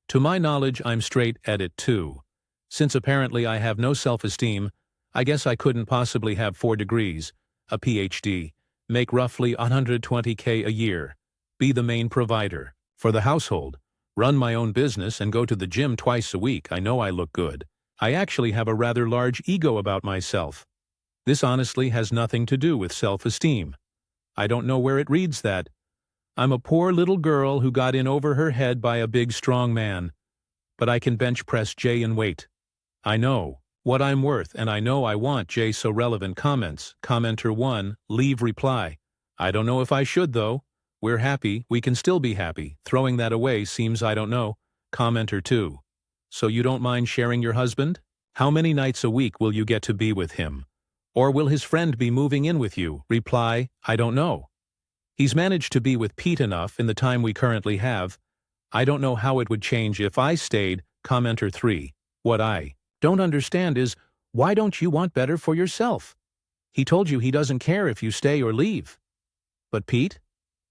A: To my knowledge, I'm straight, edit too. Since apparently I have no self-esteem, I guess I couldn't possibly have 4 degrees, a PhD, make roughly $120K a year, be the main provider for the household, run my own business and go to the gym twice a week. I know I look good. I actually have a rather large ego about myself. This honestly has nothing to do with self-esteem. I don't know where it reads that. I'm a poor little girl who got in over her head by a big strong man. But I can bench press Jay and wait. I know what I'm worth, and I know I want Jay. So relevant comments. Commenter 1, leave reply. I don't know if I should though. We're happy, we can still be happy. Throwing that away seems I don't know. Commenter 2. So you don't mind sharing your husband? How many nights a week will you get to be with him? Or will his friend be moving in with you? Reply, I don't know. He's managed to be with Pete enough in the time we currently have. I don't know how it would change if I stayed. Commenter 3. What I don't understand is, Why don't you want better for yourself? He told you he doesn't care if you stay or leave. But Pete?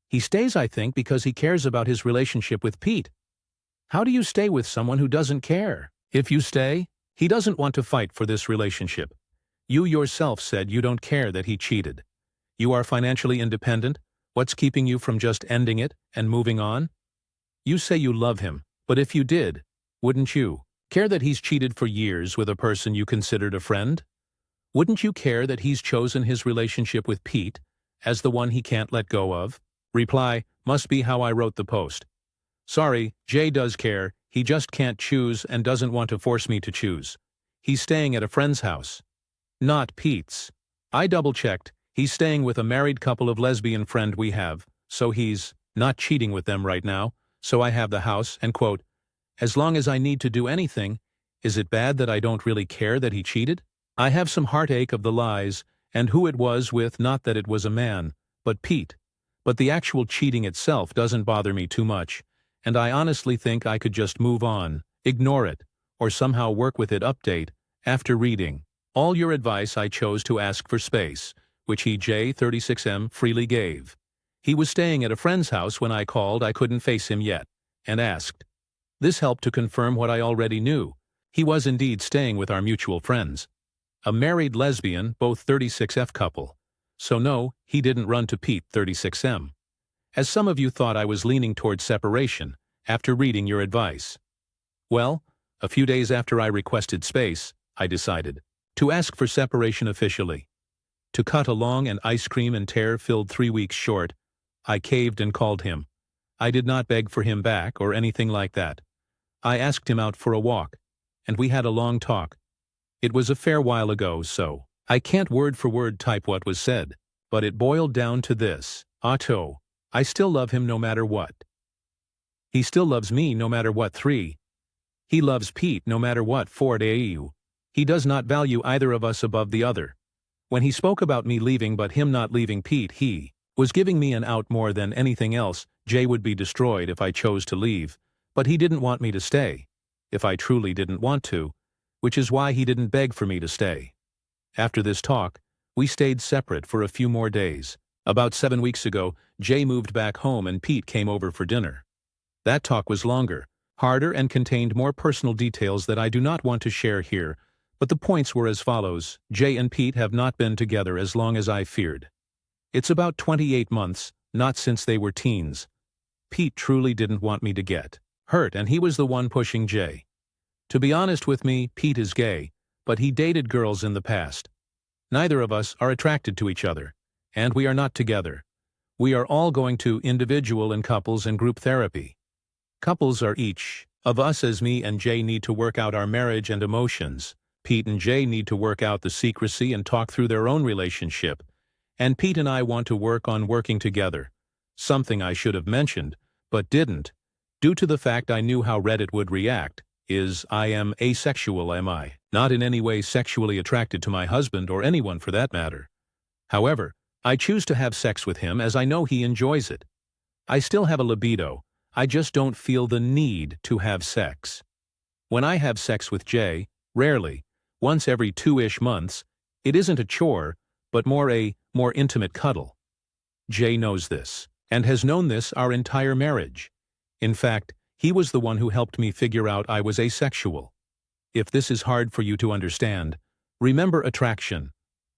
A: He stays, I think, because he cares about his relationship with Pete. How do you stay with someone who doesn't care? If you stay, he doesn't want to fight for this relationship. You yourself said you don't care that he cheated. You are financially independent. What's keeping you from just ending it and moving on? You say you love him, but if you did, wouldn't you care that he's cheated for years with a person you considered a friend? Wouldn't you care that he's chosen his relationship with Pete as the one he can't let go of? Reply, must be how I wrote the post. Sorry, Jay does care, he just can't choose and doesn't want to force me to choose. He's staying at a friend's house. Not Pete's. I double-checked, he's staying with a married couple of lesbian friend we have, so he's not cheating with them right now, so I have the house, and quote, as long as I need to do anything, is it bad that I don't really care that he cheated? I have some heartache of the lies and who it was with, not that it was a man, but Pete. But the actual cheating itself doesn't bother me too much, and I honestly think I could just move on, ignore it, or somehow work with it. Update, after reading all your advice I chose to ask for space, which he J36M freely gave. He was staying at a friend's house when I called. I couldn't face him yet, and asked. This helped to confirm what I already knew. He was indeed staying with our mutual friends. A married lesbian, both 36F couple. So no, he didn't run to Pete 36M. As some of you thought I was leaning towards separation, after reading your advice. Well, a few days after I requested space, I decided to ask for separation officially. To cut a long and ice cream and tear-filled 3 weeks short, I caved and called him. I did not beg for him back or anything like that. I asked him out for a walk, and we had a long talk. It was a fair while ago, so I can't word for word type what was said, but it boiled down to this. Otto, I still love him no matter what. He still loves me no matter what. 3. He loves Pete no matter what. 4. He does not value either of us above the other. When he spoke about me leaving but him not leaving Pete, he was giving me an out more than anything else. Jay would be destroyed if I chose to leave, but he didn't want me to stay, if I truly didn't want to, which is why he didn't beg for me to stay. After this talk, we stayed separate for a few more days. About 7 weeks ago, Jay moved back home and Pete came over for dinner. That talk was longer, harder, and contained more personal details that I do not want to share here, but the points were as follows. Jay and Pete have not been together as long as I feared. It's about 28 months, not since they were teens. Pete truly didn't want me to get hurt, and he was the one pushing Jay. To be honest with me, Pete is gay, but he dated girls in the past. Neither of us are attracted to each other, and we are not together. We are all going to individual and couples and group therapy. Couples are each of us, as me and Jay need to work out our marriage and emotions. Pete and Jay need to work out the secrecy and talk through their own relationship. And Pete and I want to work on working together. Something I should have mentioned, but didn't, due to the fact I knew how Reddit would react, is I am asexual. Am I not in any way sexually attracted to my husband or anyone for that matter? However, I choose to have sex with him as I know he enjoys it. I still have a libido, I just don't feel the need to have sex. When I have sex with Jay, rarely, once every 2-ish months, it isn't a chore, but more intimate cuddle. Jay knows this, and has known this our entire marriage. In fact, he was the one who helped me figure out I was asexual. If this is hard for you to understand, remember attraction.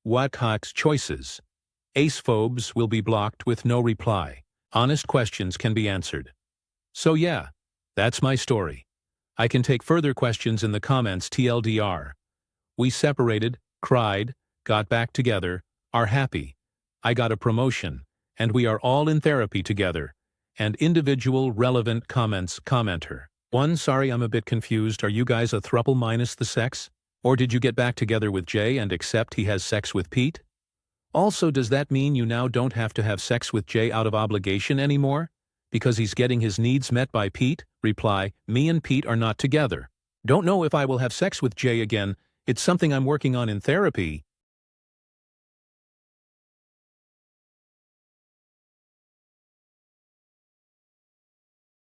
A: What's choices? Ace-phobes will be blocked with no reply. Honest questions can be answered. So yeah, that's my story. I can take further questions in the comments. TLDR. We separated, cried, got back together, are happy. I got a promotion, and we are all in therapy together. And individual relevant comments. Commenter 1. Sorry, I'm a bit confused. Are you guys a throuple minus the sex? Or did you get back together with Jay and accept he has sex with Pete? Also, does that mean you now don't have to have sex with Jay out of obligation anymore? Because he's getting his needs met by Pete? Reply, me and Pete are not together. Don't know if I will have sex with Jay again. It's something I'm working on in therapy.